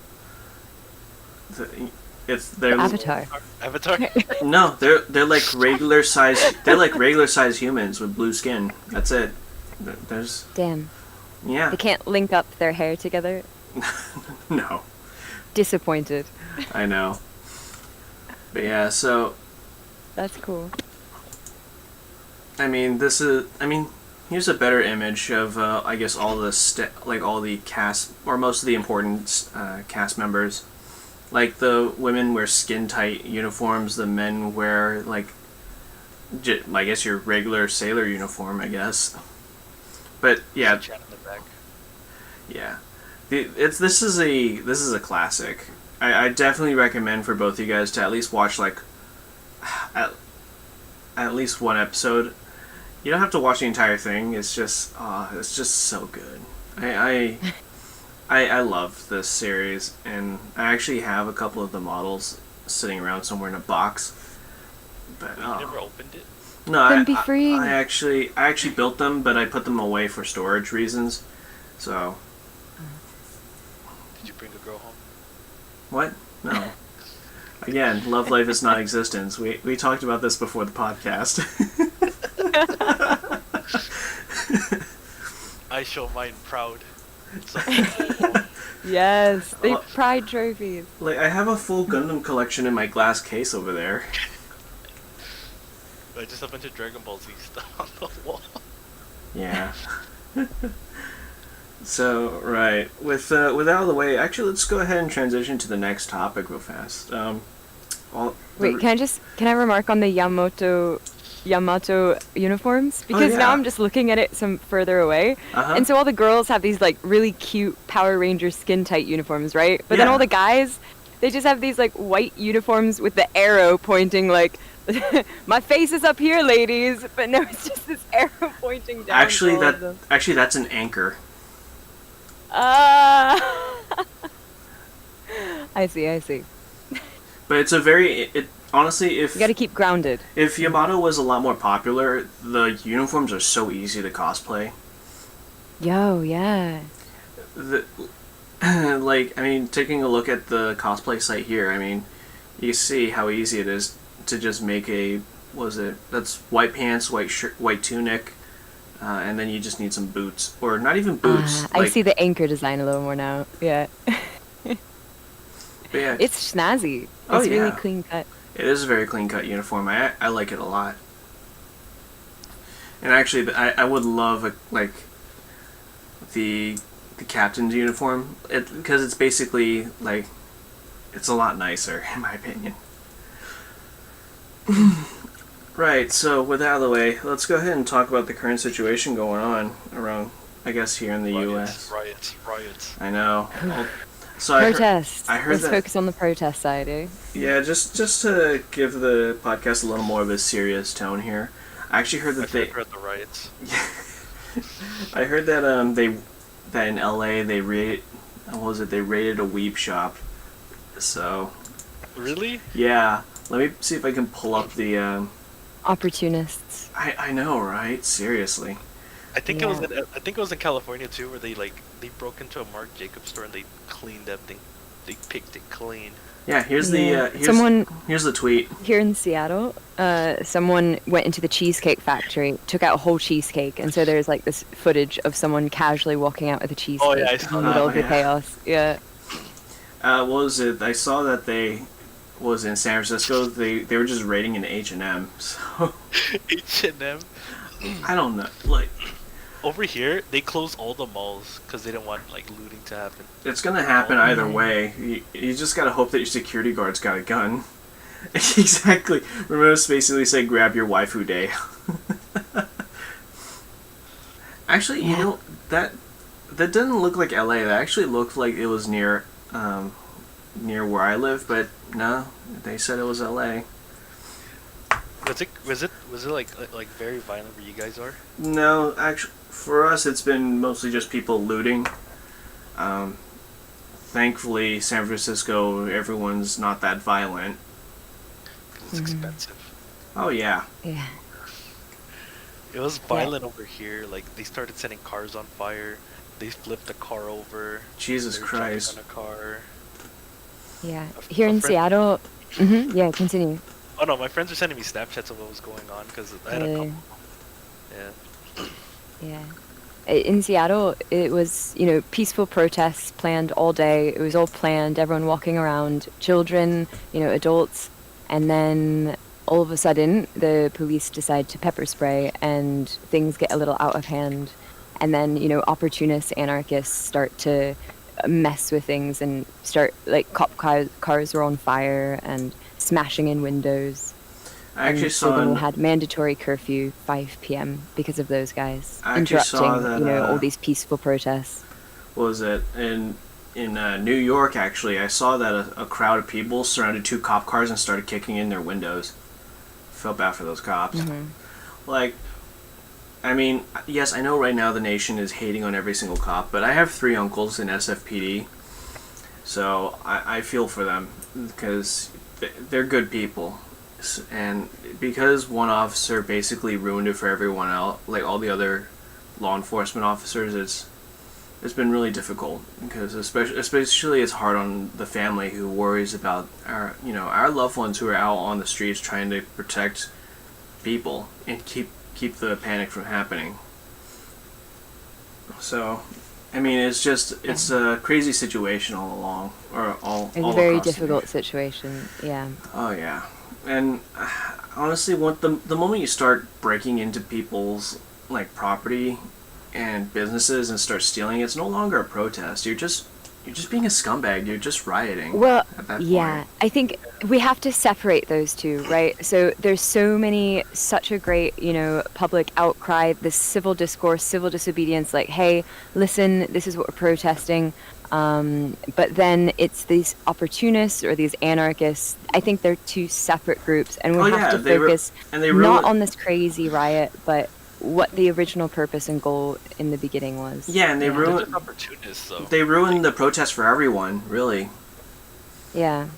[SPEAKER 1] They're
[SPEAKER 3] Avatar.
[SPEAKER 2] Avatar.
[SPEAKER 1] no, they're like regular size. They're like regular size humans with blue skin. That's it. There's
[SPEAKER 3] Damn.
[SPEAKER 1] yeah.
[SPEAKER 3] They can't link up their hair together.
[SPEAKER 1] No,
[SPEAKER 3] Disappointed.
[SPEAKER 1] I know. But yeah, so
[SPEAKER 3] That's cool.
[SPEAKER 1] I mean, here's a better image of I guess all the cast or most of the important cast members. Like the women wear skin tight uniforms, the men wear like I guess your regular sailor uniform, I guess. But yeah,
[SPEAKER 2] Chat in the back.
[SPEAKER 1] yeah, this is a classic. I definitely recommend for both of you guys to at least watch like at least one episode. You don't have to watch the entire thing. It's just so good. I love this series, and I actually have a couple of the models sitting around somewhere in a box. But
[SPEAKER 2] You never opened it?
[SPEAKER 1] no,
[SPEAKER 3] Then be free.
[SPEAKER 1] I actually built them, but I put them away for storage reasons. So
[SPEAKER 2] Did you bring a girl home?
[SPEAKER 1] what? No. Again, love life is not existence. We talked about this before the podcast.
[SPEAKER 2] I show mine proud. So,
[SPEAKER 3] Yes. They
[SPEAKER 1] Well-
[SPEAKER 3] pride trophies.
[SPEAKER 1] Like I have a full Gundam collection in my glass case over there.
[SPEAKER 2] I just have a bunch of Dragon Ball Z stuff on the wall.
[SPEAKER 1] Yeah. So right, with out of the way, actually, let's go ahead and transition to the next topic real fast.
[SPEAKER 3] Wait, can I remark on the Yamato uniforms? Because
[SPEAKER 1] yeah.
[SPEAKER 3] now I'm just looking at it some further away.
[SPEAKER 1] Uh-huh.
[SPEAKER 3] And so all the girls have these like really cute Power Ranger skin tight uniforms, right? But then
[SPEAKER 1] Yeah.
[SPEAKER 3] all the guys, they just have these like white uniforms with the arrow pointing like my face is up here, ladies. But no, it's just this arrow pointing down.
[SPEAKER 1] Actually,
[SPEAKER 3] to all of them.
[SPEAKER 1] that's an anchor.
[SPEAKER 3] I see.
[SPEAKER 1] But it's honestly,
[SPEAKER 3] You gotta keep grounded.
[SPEAKER 1] if Yamato was a lot more popular, the uniforms are so easy to cosplay.
[SPEAKER 3] Yo, yeah.
[SPEAKER 1] Like, I mean, taking a look at the cosplay site here, I mean, you see how easy it is to just make that's white pants, white shirt, white tunic, and then you just need some boots, or not even boots.
[SPEAKER 3] I see the anchor design a little more now. Yeah.
[SPEAKER 1] But yeah,
[SPEAKER 3] It's snazzy.
[SPEAKER 1] Oh,
[SPEAKER 3] It's really
[SPEAKER 1] yeah.
[SPEAKER 3] clean cut.
[SPEAKER 1] it is a very clean cut uniform. I like it a lot. And actually, I would love the captain's uniform, because it's basically like it's a lot nicer in my opinion. Right. So with that out of the way, let's go ahead and talk about the current situation going on around, I guess, here in the U.S.
[SPEAKER 2] Riots.
[SPEAKER 1] I know. So
[SPEAKER 3] Protest.
[SPEAKER 1] I heard
[SPEAKER 3] Let's
[SPEAKER 1] that.
[SPEAKER 3] focus on the protest side, eh?
[SPEAKER 1] Yeah, just to give the podcast a little more of a serious tone here. I actually heard that
[SPEAKER 2] I heard the riots.
[SPEAKER 1] I heard that that in LA they raided a weeb shop. So.
[SPEAKER 2] Really?
[SPEAKER 1] Yeah. Let me see if I can pull up the.
[SPEAKER 3] Opportunists.
[SPEAKER 1] I know, right? Seriously.
[SPEAKER 2] I think it was in California too, where they broke into a Marc Jacobs store and they cleaned everything. They picked it clean.
[SPEAKER 1] Yeah, here's the tweet.
[SPEAKER 3] Here in Seattle, someone went into the cheesecake factory, took out a whole cheesecake, and so there's like this footage of someone casually walking out with a cheesecake
[SPEAKER 2] Oh, yeah, I saw
[SPEAKER 3] in the middle of the
[SPEAKER 1] yeah.
[SPEAKER 3] chaos. Yeah.
[SPEAKER 1] What was it? I saw that they was in San Francisco. They were just raiding an H&M. So
[SPEAKER 2] H&M.
[SPEAKER 1] I don't know. Like
[SPEAKER 2] over here, they closed all the malls because they didn't want like looting to happen.
[SPEAKER 1] it's gonna happen either way. You just gotta hope that your security guard's got a gun. Exactly. Remember, basically say grab your waifu day. Actually, you know that didn't look like LA. That actually looked like it was near where I live, but no, they said it was LA.
[SPEAKER 2] Was it like very violent where you guys are?
[SPEAKER 1] No, actually, for us, it's been mostly just people looting. Thankfully, San Francisco, everyone's not that violent.
[SPEAKER 2] It's expensive.
[SPEAKER 1] Oh yeah.
[SPEAKER 3] Yeah.
[SPEAKER 2] It was violent over here. Like they started setting cars on fire. They flipped a car over.
[SPEAKER 1] Jesus
[SPEAKER 2] They were
[SPEAKER 1] Christ.
[SPEAKER 2] jumping on a car.
[SPEAKER 3] Yeah. Here in Seattle. Yeah, continue.
[SPEAKER 2] Oh no, my friends were sending me Snapchats of what was going on because I had a couple. Yeah.
[SPEAKER 3] Yeah. In Seattle, it was, peaceful protests planned all day. It was all planned, everyone walking around, children, adults. And then all of a sudden, the police decide to pepper spray and things get a little out of hand. And then, opportunist anarchists start to mess with things and start, like, cop cars were on fire and smashing in windows.
[SPEAKER 1] I actually
[SPEAKER 3] and so then we had mandatory curfew 5 p.m. because of those guys interrupting, all these peaceful protests.
[SPEAKER 1] What was it in New York? Actually, I saw that a crowd of people surrounded 2 cop cars and started kicking in their windows. Felt bad for those cops. Like, I mean, yes, I know right now the nation is hating on every single cop, but I have 3 uncles in SFPD, so I feel for them because they're good people. And because one officer basically ruined it for everyone else, like all the other law enforcement officers, it's been really difficult because especially it's hard on the family who worries about our loved ones who are out on the streets trying to protect people and keep the panic from happening. So, I mean, it's a crazy situation all along,
[SPEAKER 3] It's a very difficult situation. Yeah.
[SPEAKER 1] Oh yeah. And honestly, the moment you start breaking into people's like property and businesses and start stealing, it's no longer a protest. You're just being a scumbag. You're just rioting.
[SPEAKER 3] Well,
[SPEAKER 1] at that
[SPEAKER 3] yeah,
[SPEAKER 1] point.
[SPEAKER 3] I think we have to separate those two, right? So there's such a great, public outcry, this civil discourse, civil disobedience, like, hey, listen, this is what we're protesting. But then it's these opportunists or these anarchists. I think they're 2 separate groups, and we have to focus not on this crazy riot, but what the original purpose and goal in the beginning was.
[SPEAKER 1] Yeah, and they ruined
[SPEAKER 2] opportunists, though.
[SPEAKER 1] They ruined the protest for everyone, really.
[SPEAKER 3] Yeah.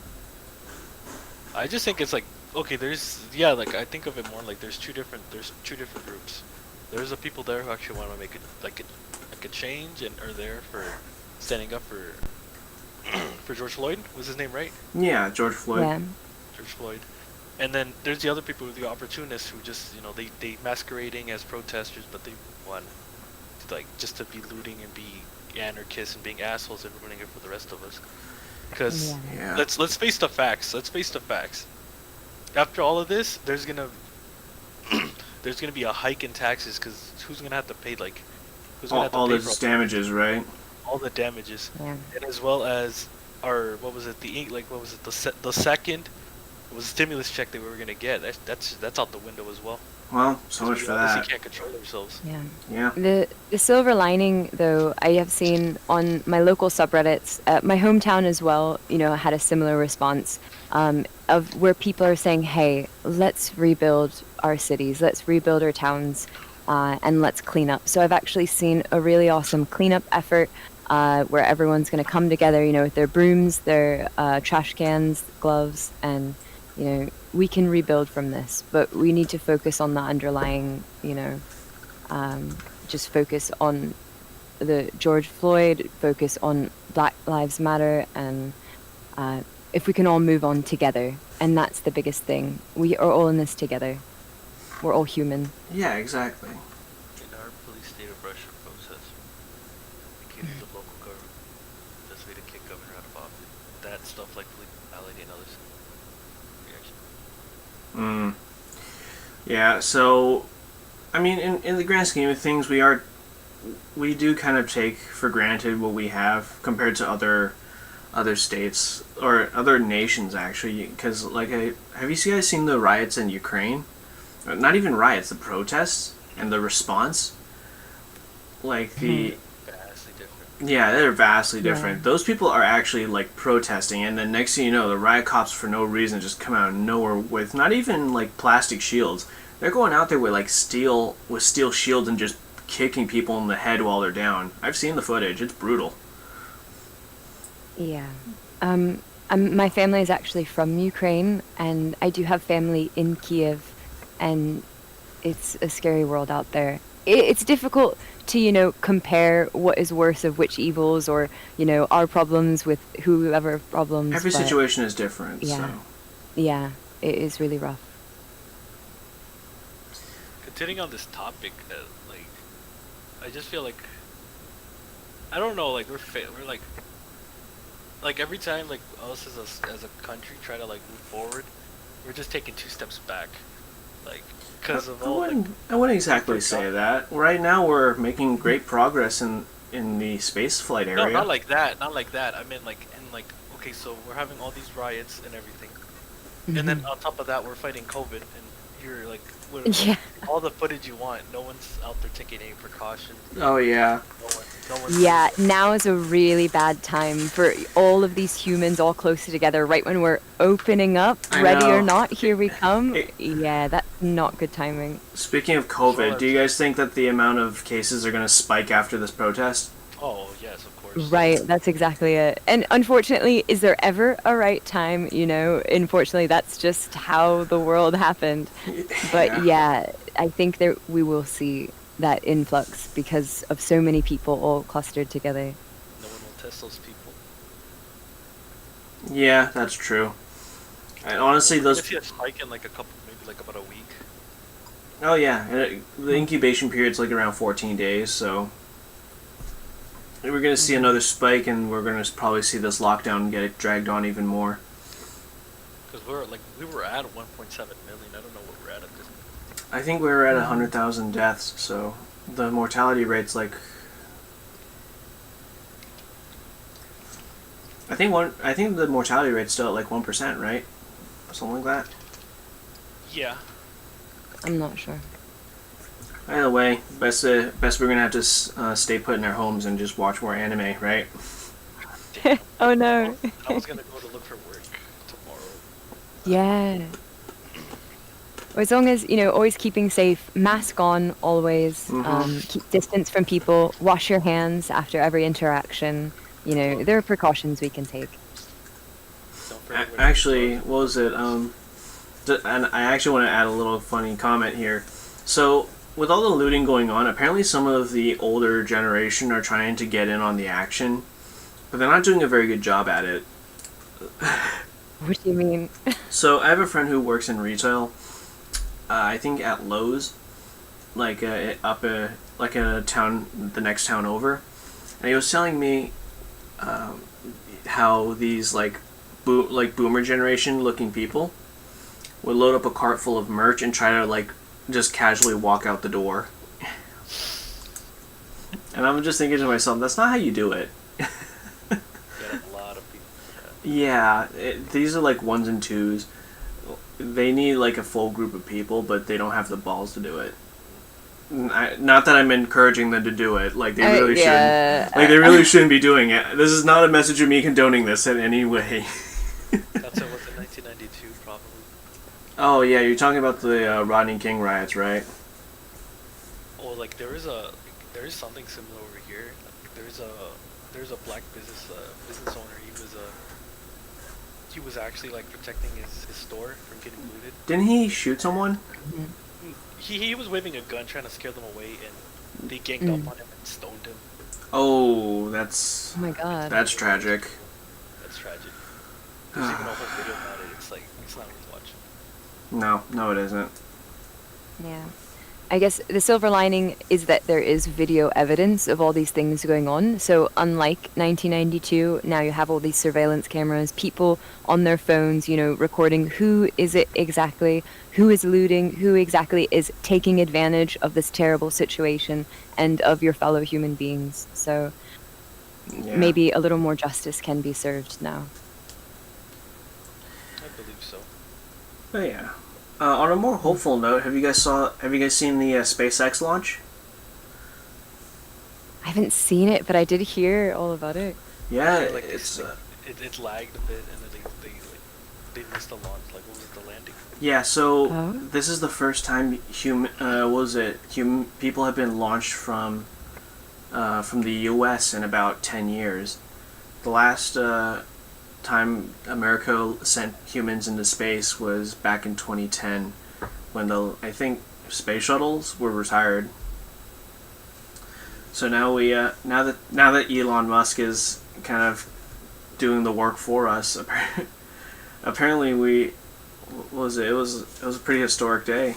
[SPEAKER 2] I just think it's like okay. I think of it more like there's two different groups. There's the people there who actually want to make a change and are there for standing up for George Floyd. Was his name right?
[SPEAKER 1] Yeah, George Floyd.
[SPEAKER 3] Yeah.
[SPEAKER 2] George Floyd. And then there's the other people, the opportunists, who just they masquerading as protesters, but they want just to be looting and be anarchists and being assholes and ruining it for the rest of us. Because let's face the facts. After all of this, there's gonna be a hike in taxes because who's gonna have to pay
[SPEAKER 1] all those damages, right?
[SPEAKER 2] All the damages,
[SPEAKER 3] Yeah.
[SPEAKER 2] and as well as the second was a stimulus check that we were gonna get. That's out the window as well.
[SPEAKER 1] Well, so much
[SPEAKER 2] We
[SPEAKER 1] for
[SPEAKER 2] obviously
[SPEAKER 1] that.
[SPEAKER 2] can't control ourselves.
[SPEAKER 3] Yeah.
[SPEAKER 1] Yeah.
[SPEAKER 3] The silver lining, though, I have seen on my local subreddits, my hometown as well, had a similar response of where people are saying, hey, let's rebuild our cities, let's rebuild our towns, and let's clean up. So I've actually seen a really awesome cleanup effort where everyone's going to come together, with their brooms, their trash cans, gloves, and, we can rebuild from this, but we need to focus on the underlying, just focus on the George Floyd, focus on Black Lives Matter, and if we can all move on together, and that's the biggest thing. We are all in this together. We're all human.
[SPEAKER 1] Yeah, exactly.
[SPEAKER 2] In our police state of Russia process, accusing the local government this way to kick governor out of office. That stuff like legality and others.
[SPEAKER 1] Yeah, so, I mean, in the grand scheme of things, we do kind of take for granted what we have compared to other states or other nations, actually. Because, like, have you guys seen the riots in Ukraine? Not even riots, the protests and the response. Like the
[SPEAKER 2] Vastly different.
[SPEAKER 1] yeah, they're vastly different.
[SPEAKER 3] Yeah.
[SPEAKER 1] Those people are actually like protesting, and then next thing you know, the riot cops for no reason just come out of nowhere with not even like plastic shields. They're going out there with like steel shields and just kicking people in the head while they're down. I've seen the footage. It's brutal.
[SPEAKER 3] Yeah. My family is actually from Ukraine, and I do have family in Kiev, and it's a scary world out there. It's difficult to, compare what is worse of which evils or, our problems with whoever problems.
[SPEAKER 1] Every
[SPEAKER 3] but
[SPEAKER 1] situation is different.
[SPEAKER 3] Yeah.
[SPEAKER 1] So.
[SPEAKER 3] Yeah, it is really rough.
[SPEAKER 2] Continuing on this topic, like, I just feel like, I don't know, like we're like every time like us as a country try to like move forward, we're just taking 2 steps back, like because of all.
[SPEAKER 1] I wouldn't exactly say that. Right now, we're making great progress in the space flight area.
[SPEAKER 2] No, not like that. Not like that. I mean, like, and like, okay, so we're having all these riots and everything, and then on top of that, we're fighting COVID, and you're like,
[SPEAKER 3] Yeah.
[SPEAKER 2] all the footage you want. No one's out there taking any precautions.
[SPEAKER 1] Oh yeah.
[SPEAKER 2] No one's
[SPEAKER 3] Yeah, now is a really bad time for all of these humans all closer together, right when we're opening up,
[SPEAKER 1] I
[SPEAKER 3] ready
[SPEAKER 1] know.
[SPEAKER 3] or not, here we come. Yeah, that's not good timing.
[SPEAKER 1] Speaking of COVID, do you guys think that the amount of cases are going to spike after this protest?
[SPEAKER 2] Oh yes, of course.
[SPEAKER 3] Right, that's exactly it. And unfortunately, is there ever a right time? Unfortunately, that's just how the world happened. But yeah, I think that we will see that influx because of so many people all clustered together.
[SPEAKER 2] No one will test those people.
[SPEAKER 1] Yeah, that's true. And honestly,
[SPEAKER 2] We're gonna
[SPEAKER 1] those.
[SPEAKER 2] see a spike in like maybe like about a week.
[SPEAKER 1] Oh yeah, and the incubation period's like around 14 days, so we're gonna see another spike, and we're gonna probably see this lockdown get dragged on even more.
[SPEAKER 2] Because we were at 1.7 million. I don't know what we're at this.
[SPEAKER 1] I think we were at 100,000 deaths, so the mortality rate's like. I think the mortality rate's still at like 1%, right? Something like that.
[SPEAKER 2] Yeah.
[SPEAKER 3] I'm not sure.
[SPEAKER 1] Either way, best we're gonna have to stay put in our homes and just watch more anime, right?
[SPEAKER 3] Oh no.
[SPEAKER 2] I was gonna go to look for work tomorrow.
[SPEAKER 3] Yeah. Well, as long as, always keeping safe, mask on always, keep distance from people, wash your hands after every interaction. There are precautions we can take.
[SPEAKER 2] Don't forget where
[SPEAKER 1] Actually, what was it? And I actually want to add a little funny comment here. So, with all the looting going on, apparently some of the older generation are trying to get in on the action, but they're not doing a very good job at it.
[SPEAKER 3] What do you mean?
[SPEAKER 1] So, I have a friend who works in retail. I think at Lowe's, like like a town, the next town over, and he was telling me how these like boomer generation looking people would load up a cart full of merch and try to like just casually walk out the door. And I'm just thinking to myself, that's not how you do it.
[SPEAKER 2] Yeah, a lot of people.
[SPEAKER 1] Yeah, these are like ones and twos. they need like a full group of people, but they don't have the balls to do it. Not that I'm encouraging them to do it. Like they really shouldn't. Like they really shouldn't be doing it. This is not a message of me condoning this in any way.
[SPEAKER 2] That's what was in 1992, probably.
[SPEAKER 1] Oh yeah, you're talking about the Rodney King riots, right?
[SPEAKER 2] Well, like there is something similar over here. Like, there's a black business owner. He was actually like protecting his store from getting looted.
[SPEAKER 1] Didn't he shoot someone?
[SPEAKER 2] He was waving a gun trying to scare them away, and they ganged up on him and stoned him.
[SPEAKER 1] Oh, that's...
[SPEAKER 3] Oh my god.
[SPEAKER 1] That's tragic.
[SPEAKER 2] That's tragic. There's even a whole video about it. It's like, it's not worth watching.
[SPEAKER 1] No, it isn't.
[SPEAKER 3] Yeah. I guess the silver lining is that there is video evidence of all these things going on. So unlike 1992, now you have all these surveillance cameras, people on their phones, you know, recording who is it exactly, who is looting, who exactly is taking advantage of this terrible situation and of your fellow human beings. So maybe a little more justice can be served now.
[SPEAKER 2] I believe so.
[SPEAKER 1] But yeah. On a more hopeful note, have you guys seen the SpaceX launch?
[SPEAKER 3] I haven't seen it, but I did hear all about it.
[SPEAKER 1] Yeah,
[SPEAKER 2] like
[SPEAKER 1] it's
[SPEAKER 2] it lagged a bit, and then they missed the launch. Like, what was the landing?
[SPEAKER 1] Yeah, so this is the first time people have been launched from the U.S. in about 10 years. The last time America sent humans into space was back in 2010, when I think space shuttles were retired. So now now that Elon Musk is kind of doing the work for us, apparently it was a pretty historic day.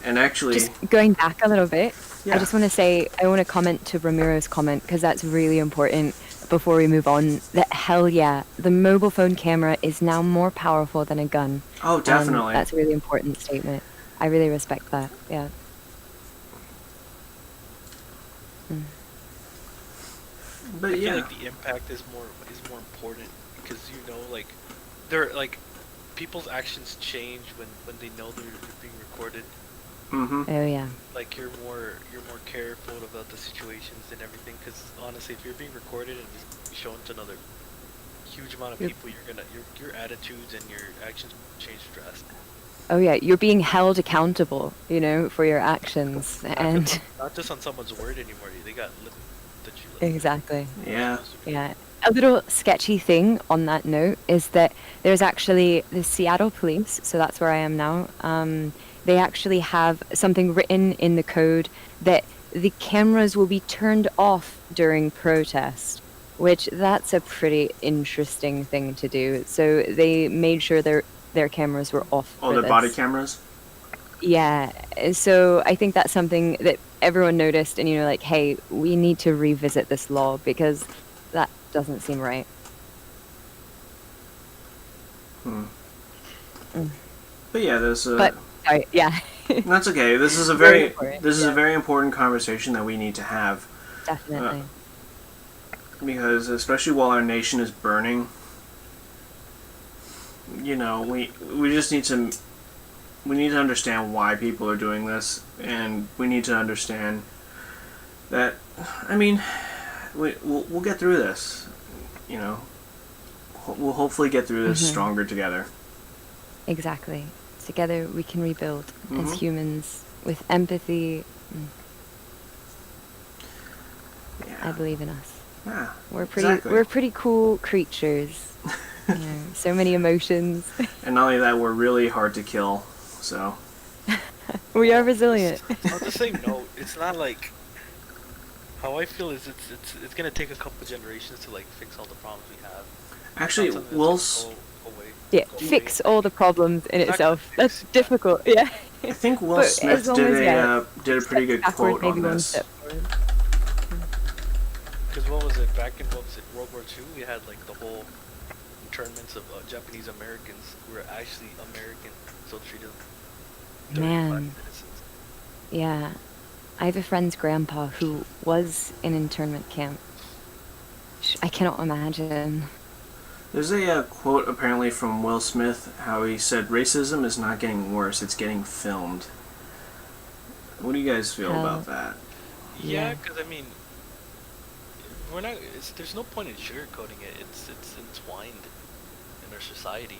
[SPEAKER 1] And actually,
[SPEAKER 3] just going back a little bit,
[SPEAKER 1] yeah.
[SPEAKER 3] I just want to comment to Ramiro's comment, because that's really important before we move on, that hell yeah, the mobile phone camera is now more powerful than a gun.
[SPEAKER 1] Oh, definitely.
[SPEAKER 3] That's a really important statement. I really respect that. Yeah.
[SPEAKER 1] But
[SPEAKER 2] I
[SPEAKER 1] yeah,
[SPEAKER 2] feel like the impact is more important, because like they're like people's actions change when they know they're being recorded.
[SPEAKER 1] Mm-hmm.
[SPEAKER 3] Oh yeah.
[SPEAKER 2] Like you're more careful about the situations and everything, because honestly, if you're being recorded and just shown to another huge amount of people, your attitudes and your actions change drastically.
[SPEAKER 3] Oh yeah, you're being held accountable, you know, for your actions, and
[SPEAKER 2] not just on someone's word anymore. They got that you live.
[SPEAKER 3] Exactly.
[SPEAKER 1] Yeah.
[SPEAKER 3] Yeah. A little sketchy thing on that note is that there's actually the Seattle police, so that's where I am now. They actually have something written in the code that the cameras will be turned off during protest, which that's a pretty interesting thing to do. So they made sure their cameras were off.
[SPEAKER 1] Oh, the body cameras?
[SPEAKER 3] Yeah. So I think that's something that everyone noticed, and like, hey, we need to revisit this law because that doesn't seem right.
[SPEAKER 1] But yeah, there's
[SPEAKER 3] sorry, yeah.
[SPEAKER 1] That's okay. This is a very important conversation that we need to have.
[SPEAKER 3] Definitely.
[SPEAKER 1] Because especially while our nation is burning, we just need to understand why people are doing this, and we need to understand that. I mean, we'll get through this. We'll hopefully get through this stronger together.
[SPEAKER 3] Exactly. Together we can rebuild as humans with empathy.
[SPEAKER 1] Yeah.
[SPEAKER 3] I believe in us.
[SPEAKER 1] Yeah,
[SPEAKER 3] we're pretty cool creatures. So many emotions.
[SPEAKER 1] And not only that, we're really hard to kill. So
[SPEAKER 3] we are resilient.
[SPEAKER 2] On the same note, it's not like how I feel is it's gonna take a couple generations to like fix all the problems we have.
[SPEAKER 1] Actually,
[SPEAKER 3] fix all the problems in itself. That's difficult. Yeah.
[SPEAKER 1] I think Will Smith did a pretty good quote on this.
[SPEAKER 2] Because what was it, back in World War II, we had like the whole internments of Japanese Americans who were actually American, so treated
[SPEAKER 3] Man. Yeah. I have a friend's grandpa who was in an internment camp. I cannot imagine.
[SPEAKER 1] There's a quote apparently from Will Smith, how he said racism is not getting worse, it's getting filmed. What do you guys feel about that?
[SPEAKER 2] Yeah, because I mean, we're not. There's no point in sugarcoating it. It's entwined in our society,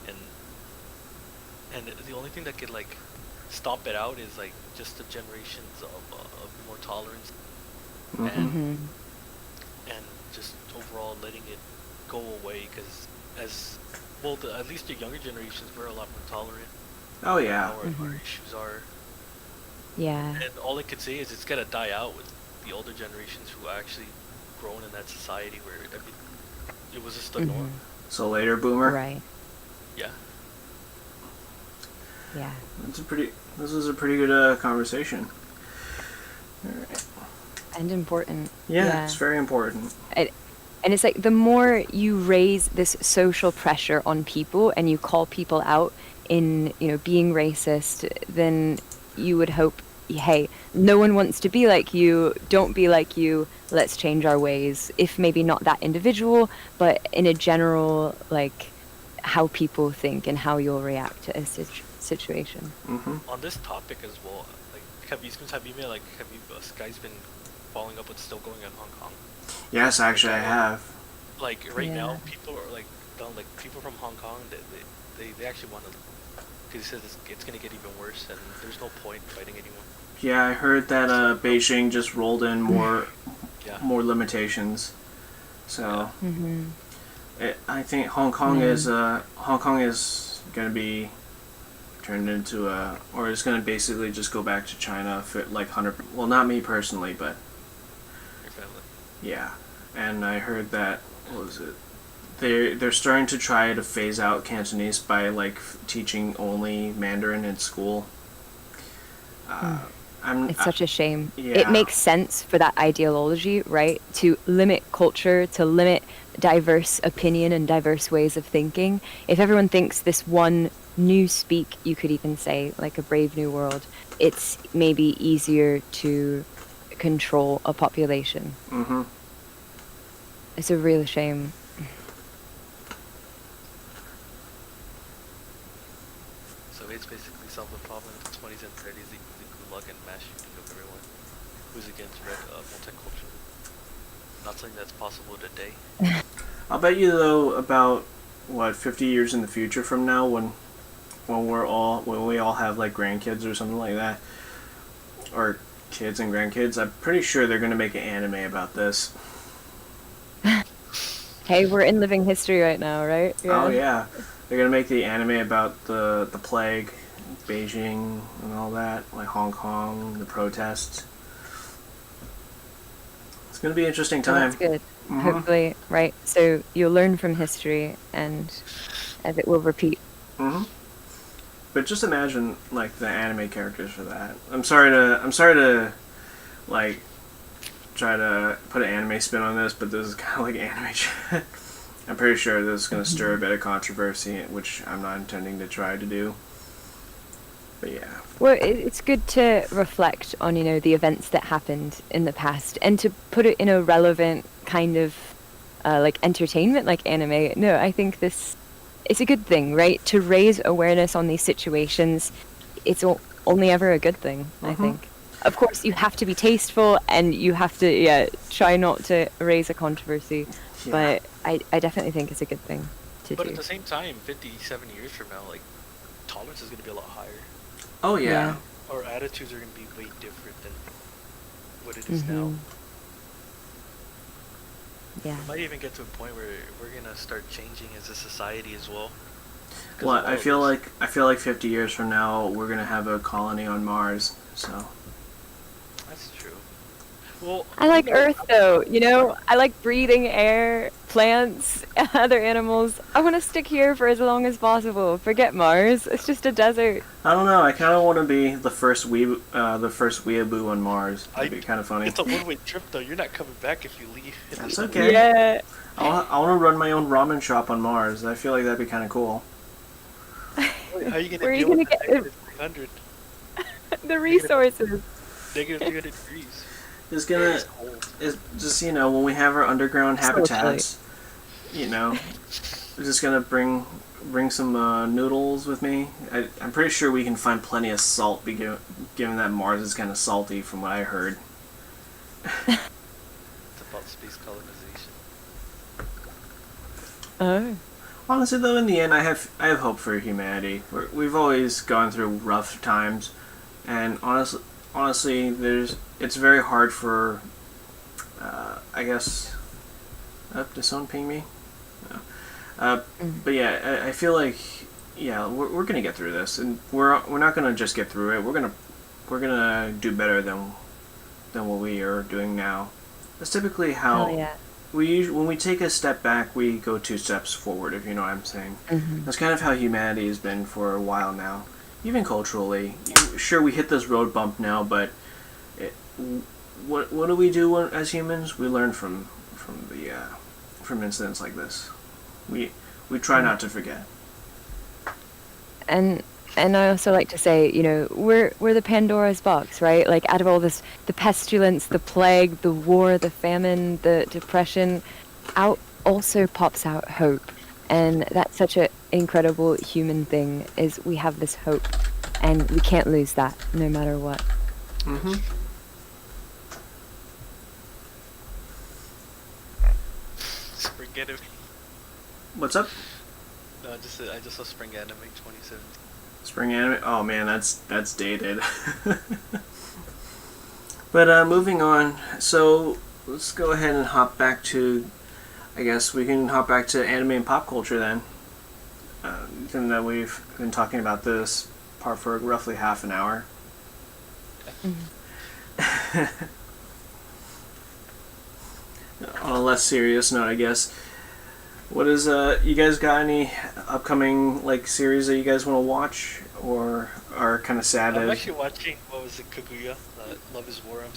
[SPEAKER 2] and the only thing that could like stomp it out is like just the generations of more tolerance,
[SPEAKER 1] Mm-hmm.
[SPEAKER 2] and just overall letting it go away. Because at least the younger generations were a lot more tolerant.
[SPEAKER 1] Oh yeah.
[SPEAKER 2] Our issues are.
[SPEAKER 3] Yeah.
[SPEAKER 2] And all I could say is it's gonna die out with the older generations who actually grown in that society where it was just the norm.
[SPEAKER 1] So later, boomer.
[SPEAKER 3] Right.
[SPEAKER 2] Yeah.
[SPEAKER 3] Yeah.
[SPEAKER 1] This was a pretty good conversation. All right.
[SPEAKER 3] And important.
[SPEAKER 1] Yeah, it's very important.
[SPEAKER 3] And it's like the more you raise this social pressure on people and you call people out in, being racist, then you would hope, hey, no one wants to be like you, don't be like you, let's change our ways. If maybe not that individual, but in a general, like, how people think and how you'll react to a situation.
[SPEAKER 2] On this topic as well, like, have you guys been following up what's still going on in Hong Kong?
[SPEAKER 1] Yes, actually, I have.
[SPEAKER 2] Like right now, people are like people from Hong Kong. They actually want to, because he says it's going to get even worse, and there's no point fighting anyone.
[SPEAKER 1] Yeah, I heard that Beijing just rolled in more limitations. So I think Hong Kong is going to be turned into or it's going to basically just go back to China for like 100. Well, not me personally, but
[SPEAKER 2] Your family.
[SPEAKER 1] Yeah, and I heard that, what was it? They're starting to try to phase out Cantonese by like teaching only Mandarin in school.
[SPEAKER 3] It's such a shame.
[SPEAKER 1] Yeah.
[SPEAKER 3] It makes sense for that ideology, right? To limit culture, to limit diverse opinion and diverse ways of thinking. If everyone thinks this one new speak, you could even say like a brave new world, it's maybe easier to control a population. It's a real shame.
[SPEAKER 2] So it's basically solved the problem in the 20s and 30s, the gulag and mass shooting of everyone who's against multicultural. Not something that's possible today.
[SPEAKER 1] I'll bet you though, about 50 years in the future from now, when we all have like grandkids or something like that, or kids and grandkids, I'm pretty sure they're gonna make an anime about this.
[SPEAKER 3] Hey, we're in living history right now, right?
[SPEAKER 1] Yeah. Oh yeah, they're gonna make the anime about the plague, Beijing, and all that, like Hong Kong, the protests. It's gonna be an interesting time.
[SPEAKER 3] That's good. Hopefully, right? So you'll learn from history, and as it will repeat.
[SPEAKER 1] But just imagine like the anime characters for that. I'm sorry to like try to put an anime spin on this, but this is kind of like anime shit. I'm pretty sure this is going to stir a bit of controversy, which I'm not intending to try to do. But yeah.
[SPEAKER 3] Well, it's good to reflect on, the events that happened in the past and to put it in a relevant kind of like entertainment, like anime. No, I think it's a good thing, right? To raise awareness on these situations, it's only ever a good thing, I think. Of course, you have to be tasteful and you have to, try not to raise a controversy. Yeah. But I definitely think it's a good thing to do.
[SPEAKER 2] But at the same time, 50, 70 years from now, like, tolerance is going to be a lot higher.
[SPEAKER 1] Oh, yeah.
[SPEAKER 2] Our attitudes are going to be way different than what it is now.
[SPEAKER 3] Yeah.
[SPEAKER 2] We might even get to a point where we're going to start changing as a society as well.
[SPEAKER 1] Well, I feel like 50 years from now, we're going to have a colony on Mars, so...
[SPEAKER 2] That's true. Well,
[SPEAKER 3] I like Earth, though, I like breathing air, plants, other animals. I want to stick here for as long as possible. Forget Mars. It's just a desert.
[SPEAKER 1] I don't know. I kind of want to be the first weeaboo on Mars. That'd be kind of funny.
[SPEAKER 2] It's a one-way trip, though. You're not coming back if you leave.
[SPEAKER 1] That's okay.
[SPEAKER 3] Yeah.
[SPEAKER 1] I want to run my own ramen shop on Mars. I feel like that'd be kind of cool.
[SPEAKER 2] How are you
[SPEAKER 3] Where are you going to get the resources?
[SPEAKER 2] Negative 300 degrees.
[SPEAKER 1] When we have our underground habitats, you know, I'm just gonna bring some noodles with me. I'm pretty sure we can find plenty of salt, given that Mars is kind of salty, from what I heard.
[SPEAKER 2] It's about space colonization.
[SPEAKER 3] Oh.
[SPEAKER 1] Honestly, though, in the end, I have hope for humanity. We've always gone through rough times, and honestly, it's very hard for, I guess. Did someone ping me? No. But yeah, I feel like, yeah, we're gonna get through this, and we're not gonna just get through it. We're gonna do better than what we are doing now. That's typically how.
[SPEAKER 3] Oh, yeah.
[SPEAKER 1] When we take a step back, we go 2 steps forward, if you know what I'm saying. That's kind of how humanity has been for a while now, even culturally. Sure, we hit this road bump now, but what do we do as humans? We learn from incidents like this. We try not to forget.
[SPEAKER 3] And I also like to say, you know, we're the Pandora's box, right? Like, out of all this, the pestilence, the plague, the war, the famine, the depression, out also pops out hope. And that's such an incredible human thing, is we have this hope. And we can't lose that, no matter what.
[SPEAKER 1] Mm-hmm.
[SPEAKER 2] Spring Anime.
[SPEAKER 1] What's up?
[SPEAKER 2] No, I just saw Spring Anime 2017.
[SPEAKER 1] Spring Anime? Oh man, that's dated. But moving on, so let's go ahead and hop back to, I guess we can hop back to anime and pop culture then. Given that we've been talking about this part for roughly half an hour. On a less serious note, I guess. What is you guys got any upcoming like series that you guys want to watch or are kind of sad?
[SPEAKER 2] I'm actually watching. What was it, Kaguya? Love is War. I'm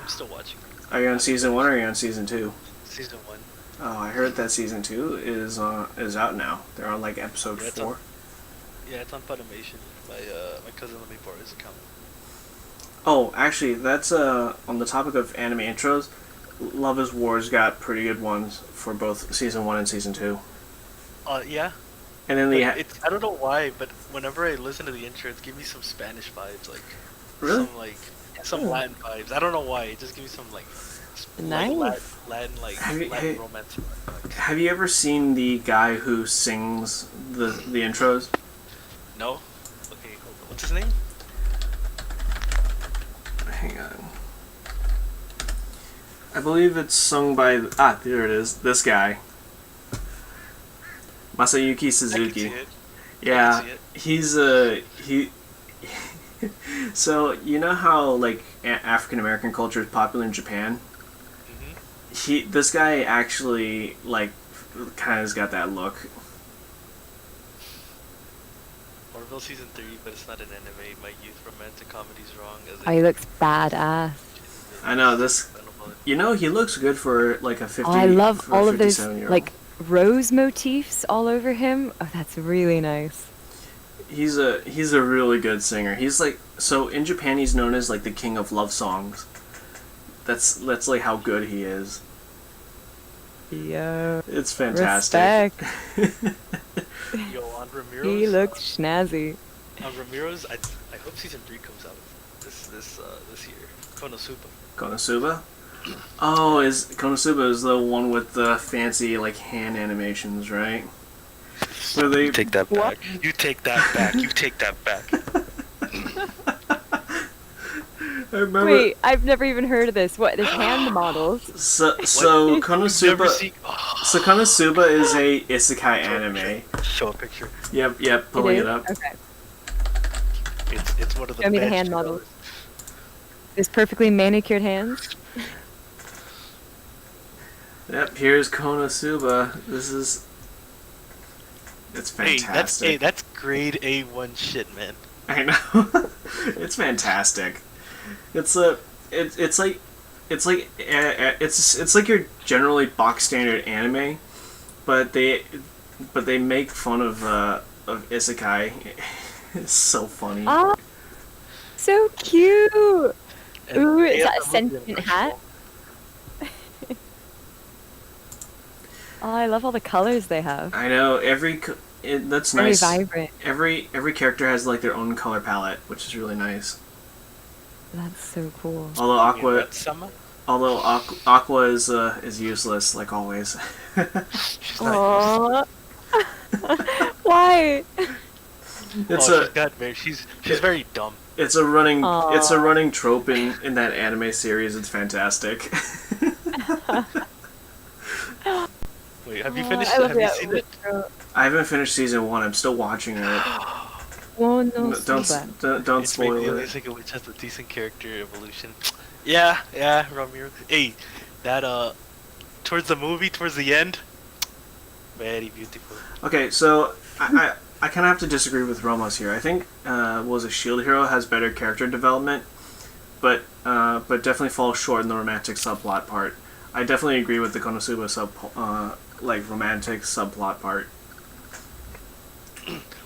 [SPEAKER 2] still watching.
[SPEAKER 1] Are you on season 1 or are you on season 2?
[SPEAKER 2] Season 1.
[SPEAKER 1] Oh, I heard that season 2 is out now. They're on like episode 4.
[SPEAKER 2] It's on Funimation. My cousin let me borrow his account.
[SPEAKER 1] Oh, actually, that's on the topic of anime intros. Love is War's got pretty good ones for both season 1 and season 2.
[SPEAKER 2] Yeah.
[SPEAKER 1] And then
[SPEAKER 2] I don't know why, but whenever I listen to the intro, it gives me some Spanish vibes, like
[SPEAKER 1] really?
[SPEAKER 2] some Latin vibes. I don't know why. It just gives me some
[SPEAKER 3] Nice.
[SPEAKER 2] Latin Latin romance.
[SPEAKER 1] Have you ever seen the guy who sings the intros?
[SPEAKER 2] No. Okay, hold on. What's his name?
[SPEAKER 1] Hang on. I believe it's sung by there it is. This guy, Masayuki Suzuki. Yeah, he's he. So you know how like African American culture is popular in Japan. This guy actually like kind of's got that look.
[SPEAKER 2] Orville season 3, but it's not an anime. My youth romantic comedy's wrong.
[SPEAKER 3] Oh, he looks badass.
[SPEAKER 1] I know this. You know, he looks good for like a 50.
[SPEAKER 3] Oh, I love all of those
[SPEAKER 1] like
[SPEAKER 3] rose motifs all over him. Oh, that's really nice.
[SPEAKER 1] He's a really good singer. He's like, so in Japan he's known as like the king of love songs. That's like how good he is.
[SPEAKER 3] Yo,
[SPEAKER 1] it's fantastic.
[SPEAKER 3] Respect.
[SPEAKER 2] Yo, on Ramiro's.
[SPEAKER 3] He looks snazzy.
[SPEAKER 2] On Ramiro's, I hope season 3 comes out this year. Konosuba.
[SPEAKER 1] Konosuba? Oh, Konosuba is the one with the fancy like hand animations, right? So they
[SPEAKER 2] take that back. You take that back. You take that back.
[SPEAKER 1] I remember.
[SPEAKER 3] Wait, I've never even heard of this. What? There's hand models.
[SPEAKER 1] So Konosuba. So Konosuba is a isekai anime.
[SPEAKER 2] Show a picture.
[SPEAKER 1] Yep. Pulling it up.
[SPEAKER 3] Okay.
[SPEAKER 2] It's one of the.
[SPEAKER 3] Show me the hand models. There's perfectly manicured hands.
[SPEAKER 1] Yep. Here's Konosuba. It's fantastic.
[SPEAKER 2] Hey, that's grade A1 shit, man.
[SPEAKER 1] I know. It's fantastic. It's like your generally box standard anime, but they make fun of isekai. It's so funny.
[SPEAKER 3] Oh, so cute.
[SPEAKER 2] And
[SPEAKER 3] ooh, is that a sentient hat? Oh, I love all the colors they have.
[SPEAKER 1] I know that's
[SPEAKER 3] Very
[SPEAKER 1] nice.
[SPEAKER 3] vibrant.
[SPEAKER 1] Every character has like their own color palette, which is really nice.
[SPEAKER 3] That's so cool.
[SPEAKER 1] Although Aqua is useless like always.
[SPEAKER 2] She's not
[SPEAKER 3] Aww. Why?
[SPEAKER 2] She's very dumb.
[SPEAKER 1] It's a running
[SPEAKER 3] Aw.
[SPEAKER 1] trope in that anime series. It's fantastic.
[SPEAKER 2] Wait, have you
[SPEAKER 3] Aw,
[SPEAKER 2] finished?
[SPEAKER 3] I love
[SPEAKER 2] Have you
[SPEAKER 3] that
[SPEAKER 2] seen it?
[SPEAKER 3] girl.
[SPEAKER 1] I haven't finished season 1. I'm still watching it.
[SPEAKER 3] Oh no,
[SPEAKER 1] Don't
[SPEAKER 3] Suba.
[SPEAKER 1] don't
[SPEAKER 2] It's maybe the
[SPEAKER 1] spoil
[SPEAKER 2] only
[SPEAKER 1] it.
[SPEAKER 2] thing which has a decent character evolution. Yeah, Ramiro. Hey, that towards the end, very beautiful.
[SPEAKER 1] Okay, so I kind of have to disagree with Ramos here. I think Shield Hero has better character development, but definitely falls short in the romantic subplot part. I definitely agree with the Konosuba romantic subplot part.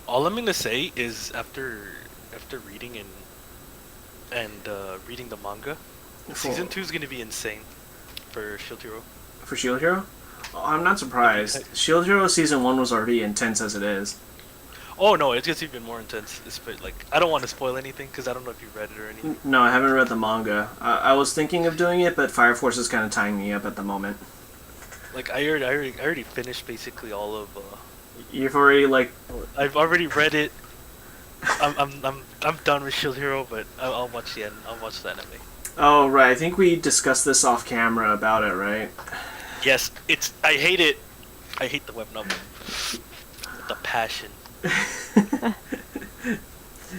[SPEAKER 2] All I'm gonna say is after reading and reading the manga, season 2 is gonna be insane for Shield Hero.
[SPEAKER 1] For Shield Hero? Oh, I'm not surprised. Shield Hero season 1 was already intense as it is.
[SPEAKER 2] Oh no, it gets even more intense. I don't want to spoil anything because I don't know if you read it or anything.
[SPEAKER 1] No, I haven't read the manga. I was thinking of doing it, but Fire Force is kind of tying me up at the moment.
[SPEAKER 2] Like I already finished basically all of.
[SPEAKER 1] You've already
[SPEAKER 2] I've already read it. I'm done with Shield Hero, but I'll watch the end. I'll watch the anime.
[SPEAKER 1] Oh right, I think we discussed this off camera about it, right?
[SPEAKER 2] Yes, I hate it. I hate the web novel with the passion.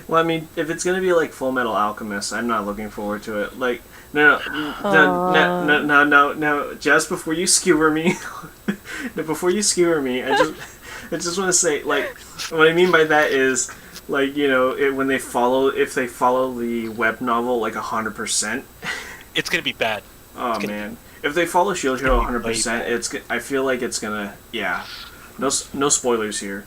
[SPEAKER 1] Well, I mean, if it's gonna be like Full Metal Alchemist, I'm not looking forward to it. Like, no. Just before you skewer me, I just want to say, like, what I mean by that is, like, you know, if they follow the web novel like 100%,
[SPEAKER 2] It's gonna be bad.
[SPEAKER 1] oh man, if they follow Shield Hero 100%, I feel like it's gonna, yeah, no spoilers here.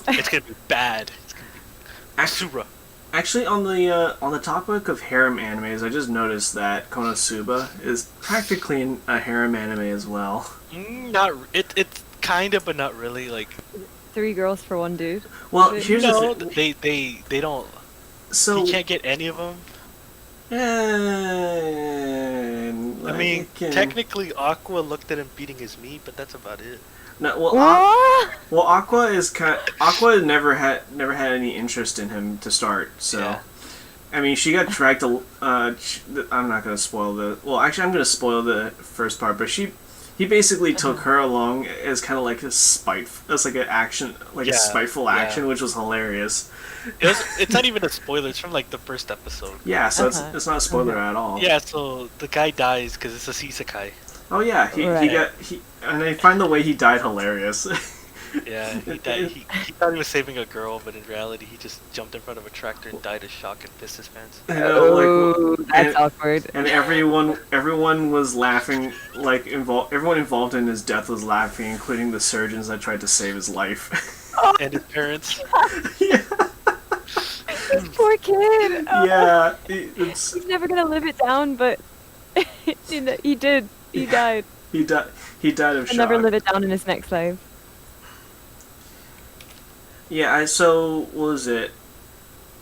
[SPEAKER 2] It's gonna be bad. It's gonna be Asura.
[SPEAKER 1] Actually, on the topic of harem animes, I just noticed that Konosuba is practically a harem anime as well.
[SPEAKER 2] It's kind of, but not really. Like
[SPEAKER 3] 3 girls for 1 dude.
[SPEAKER 1] Well, here's
[SPEAKER 2] no,
[SPEAKER 1] the thing.
[SPEAKER 2] they don't.
[SPEAKER 1] So
[SPEAKER 2] You can't get any of them. I mean, technically, Aqua looked at him beating his meat, but that's about it.
[SPEAKER 1] No, Aqua never had any interest in him to start. So,
[SPEAKER 2] Yeah.
[SPEAKER 1] I mean, she got dragged to. I'm not gonna spoil the. Well, actually, I'm gonna spoil the first part. But he basically took her along as kind of like a spiteful action, which was hilarious.
[SPEAKER 2] It's not even a spoiler. It's from like the first episode.
[SPEAKER 1] Yeah, so it's not a spoiler at all.
[SPEAKER 2] Yeah, so the guy dies because it's a isekai.
[SPEAKER 1] Oh yeah, and I find the way he died hilarious.
[SPEAKER 2] Yeah, he died. He thought he was saving a girl, but in reality, he just jumped in front of a tractor and died of shock and pissed his pants.
[SPEAKER 3] That's awkward.
[SPEAKER 1] And everyone was laughing, everyone involved in his death was laughing, including the surgeons that tried to save his life.
[SPEAKER 2] And his parents.
[SPEAKER 1] Yeah.
[SPEAKER 3] This poor kid. Oh.
[SPEAKER 1] Yeah,
[SPEAKER 3] He's never gonna live it down, but he did. He died.
[SPEAKER 1] He died of
[SPEAKER 3] He'll
[SPEAKER 1] shock.
[SPEAKER 3] never live it down in his next life.
[SPEAKER 1] Yeah, what was it?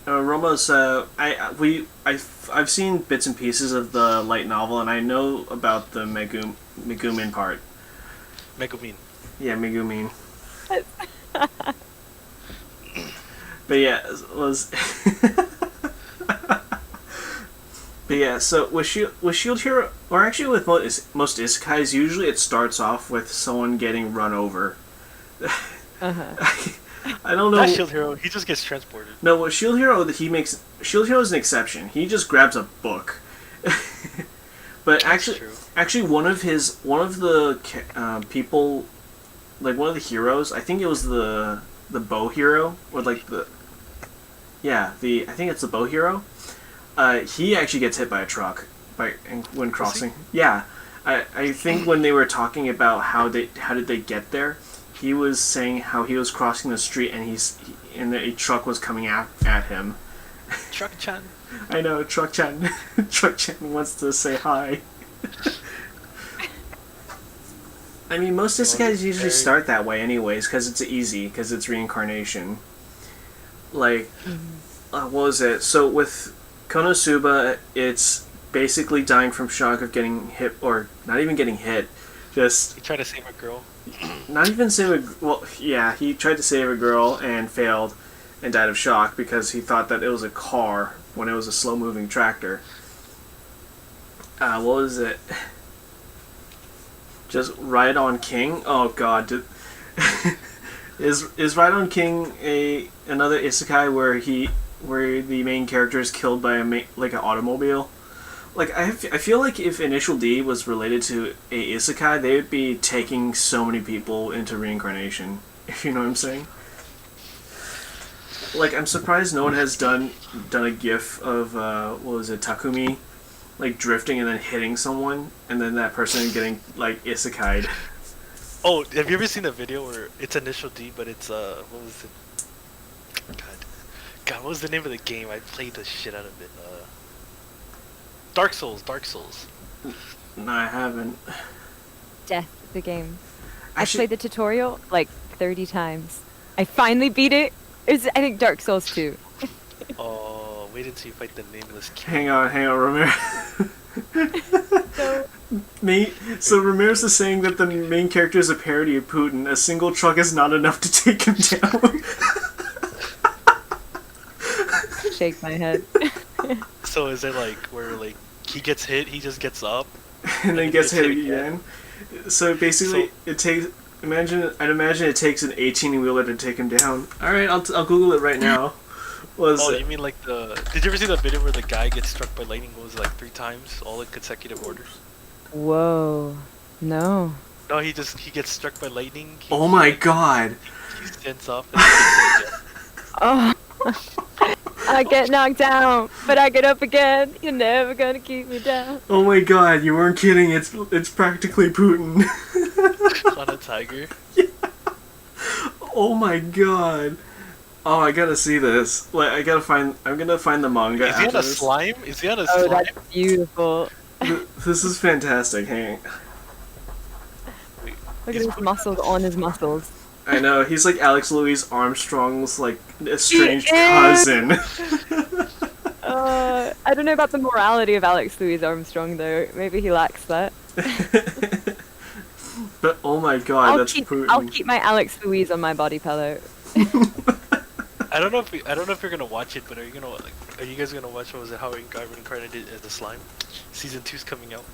[SPEAKER 1] Roma's. I've seen bits and pieces of the light novel, and I know about the Megumin part.
[SPEAKER 2] Megumin.
[SPEAKER 1] Yeah, Megumin. But yeah, But yeah, so with Shield Hero, or actually with most isekais, usually it starts off with someone getting run over. I don't know.
[SPEAKER 2] Not Shield Hero. He just gets transported.
[SPEAKER 1] No, with Shield Hero, Shield Hero is an exception. He just grabs a book. But actually, one of the people, like one of the heroes, I think it was the bow hero, or like I think it's the bow hero. He actually gets hit by a truck when crossing. Yeah, I think when they were talking about how did they get there, he was saying how he was crossing the street and a truck was coming at him.
[SPEAKER 2] Truck-chan.
[SPEAKER 1] I know, Truck-chan. Truck-chan wants to say hi. I mean, most isekais usually start that way anyways, because it's easy, because it's reincarnation. Like, what was it? So with Konosuba, it's basically dying from shock of getting hit, or not even getting hit, just...
[SPEAKER 2] He tried to save a girl.
[SPEAKER 1] Not even save a... Well, yeah, he tried to save a girl and failed and died of shock because he thought that it was a car when it was a slow-moving tractor. What was it? Just Ride on King? Oh god, is Ride on King another isekai where the main character is killed by like an automobile? Like I feel like if Initial D was related to a isekai, they would be taking so many people into reincarnation. If you know what I'm saying. Like I'm surprised no one has done a gif of what was it, Takumi, like drifting and then hitting someone, and then that person getting like isekai'd.
[SPEAKER 2] Oh, have you ever seen the video where it's Initial D, but it's what was it? God, what was the name of the game? I played the shit out of it. Dark Souls.
[SPEAKER 1] No, I haven't.
[SPEAKER 3] Death, the game. I
[SPEAKER 1] Actually,
[SPEAKER 3] played the tutorial like 30 times. I finally beat it. It's, I think Dark Souls 2.
[SPEAKER 2] Oh, wait until you fight the nameless king.
[SPEAKER 1] hang on, Ramirez.
[SPEAKER 3] So,
[SPEAKER 1] So Ramirez is saying that the main character is a parody of Putin. A single truck is not enough to take him down.
[SPEAKER 3] shake my head.
[SPEAKER 2] So is it like where like he gets hit, he just gets up,
[SPEAKER 1] and then gets hit again? So basically, it takes. I'd imagine it takes an 18-wheeler to take him down. All right, I'll Google it right now.
[SPEAKER 2] You mean like the? Did you ever see that video where the guy gets struck by lightning? What was it, like 3 times, all in consecutive orders?
[SPEAKER 3] Whoa. No.
[SPEAKER 2] No, he gets struck by lightning.
[SPEAKER 1] Oh my god.
[SPEAKER 2] He stands up. And then
[SPEAKER 3] Oh. I get knocked down, but I get up again. You're never gonna keep me down.
[SPEAKER 1] Oh my god, you weren't kidding. It's practically Putin.
[SPEAKER 2] on a tiger.
[SPEAKER 1] Yeah. Oh my god. Oh, I gotta see this. Like, I'm gonna find the manga.
[SPEAKER 2] Is he on a
[SPEAKER 1] this.
[SPEAKER 2] slime? Is he on a
[SPEAKER 3] Oh,
[SPEAKER 2] slime?
[SPEAKER 3] that's beautiful.
[SPEAKER 1] This is fantastic. Hang.
[SPEAKER 3] Look at his muscles on his muscles.
[SPEAKER 1] I know, he's like Alex Louis Armstrong's like estranged cousin.
[SPEAKER 3] I don't know about the morality of Alex Louis Armstrong though. Maybe he lacks that.
[SPEAKER 1] But oh my god, that's Putin.
[SPEAKER 3] I'll keep my Alex Louise on my body pillow.
[SPEAKER 2] I don't know if you're gonna watch it, but are you guys gonna watch how he got reincarnated as a slime? Season 2's coming out.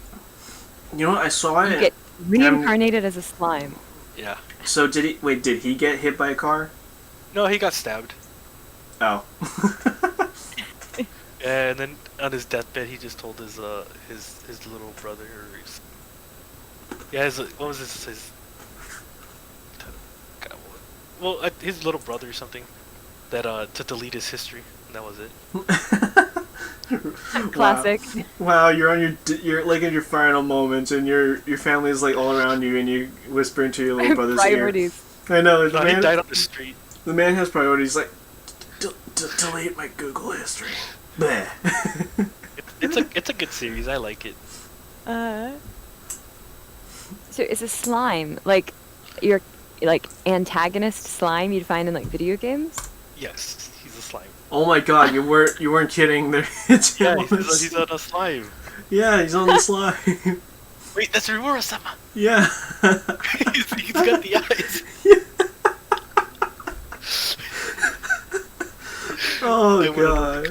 [SPEAKER 1] You know what? I saw it.
[SPEAKER 3] You get reincarnated as a slime.
[SPEAKER 2] Yeah.
[SPEAKER 1] So did he get hit by a car?
[SPEAKER 2] No, he got stabbed.
[SPEAKER 1] Oh.
[SPEAKER 2] And then on his deathbed, he just told his little brother, or what was his God, well, his little brother or something, that to delete his history, and that was it.
[SPEAKER 3] Classic.
[SPEAKER 1] Wow, you're on you're like in your final moments, and your family is like all around you, and you whisper into your little brother's
[SPEAKER 3] Priorities.
[SPEAKER 1] ear. I know.
[SPEAKER 2] He died on the street.
[SPEAKER 1] The man has priorities. Like, delete my Google history. Bleh.
[SPEAKER 2] It's a good series. I like it.
[SPEAKER 3] So is a slime like your antagonist slime you'd find in like video games?
[SPEAKER 2] Yes, he's a slime.
[SPEAKER 1] Oh my god, you weren't kidding. It's him.
[SPEAKER 2] Yeah, he's on a slime.
[SPEAKER 1] Yeah, he's on the slime.
[SPEAKER 2] Wait, that's Rimura-sama.
[SPEAKER 1] Yeah.
[SPEAKER 2] he's got the eyes.
[SPEAKER 1] Oh
[SPEAKER 2] I
[SPEAKER 1] god.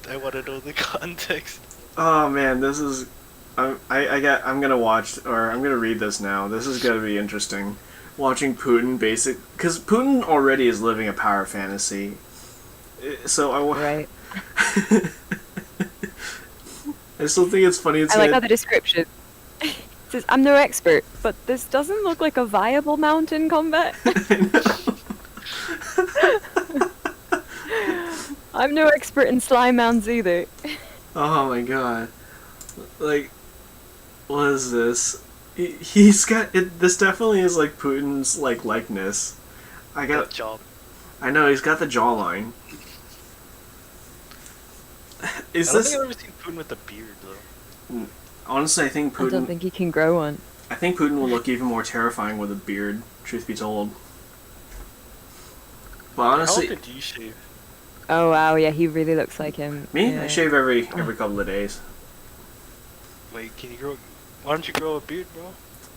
[SPEAKER 2] I want to know the context.
[SPEAKER 1] Oh man, this is. I'm gonna read this now. This is gonna be interesting. Watching Putin because Putin already is living a power fantasy. So
[SPEAKER 3] Right.
[SPEAKER 1] I still think it's funny.
[SPEAKER 3] I like how the description it says, "I'm no expert, but this doesn't look like a viable mount in combat." I'm no expert in slime mounts either.
[SPEAKER 1] Oh my god. Like, what is this? He's got it. This definitely is like Putin's like likeness.
[SPEAKER 2] That jaw.
[SPEAKER 1] I know, he's got the jawline.
[SPEAKER 2] I don't think I've ever seen Putin with a beard though.
[SPEAKER 1] Honestly, I think Putin.
[SPEAKER 3] I don't think he can grow one.
[SPEAKER 1] I think Putin will look even more terrifying with a beard, truth be told. But honestly...
[SPEAKER 2] How often do you shave?
[SPEAKER 3] Oh wow, yeah, he really looks like him.
[SPEAKER 1] Me?
[SPEAKER 3] Yeah.
[SPEAKER 1] I shave every couple of days.
[SPEAKER 2] Wait, can you grow... Why don't you grow a beard, bro?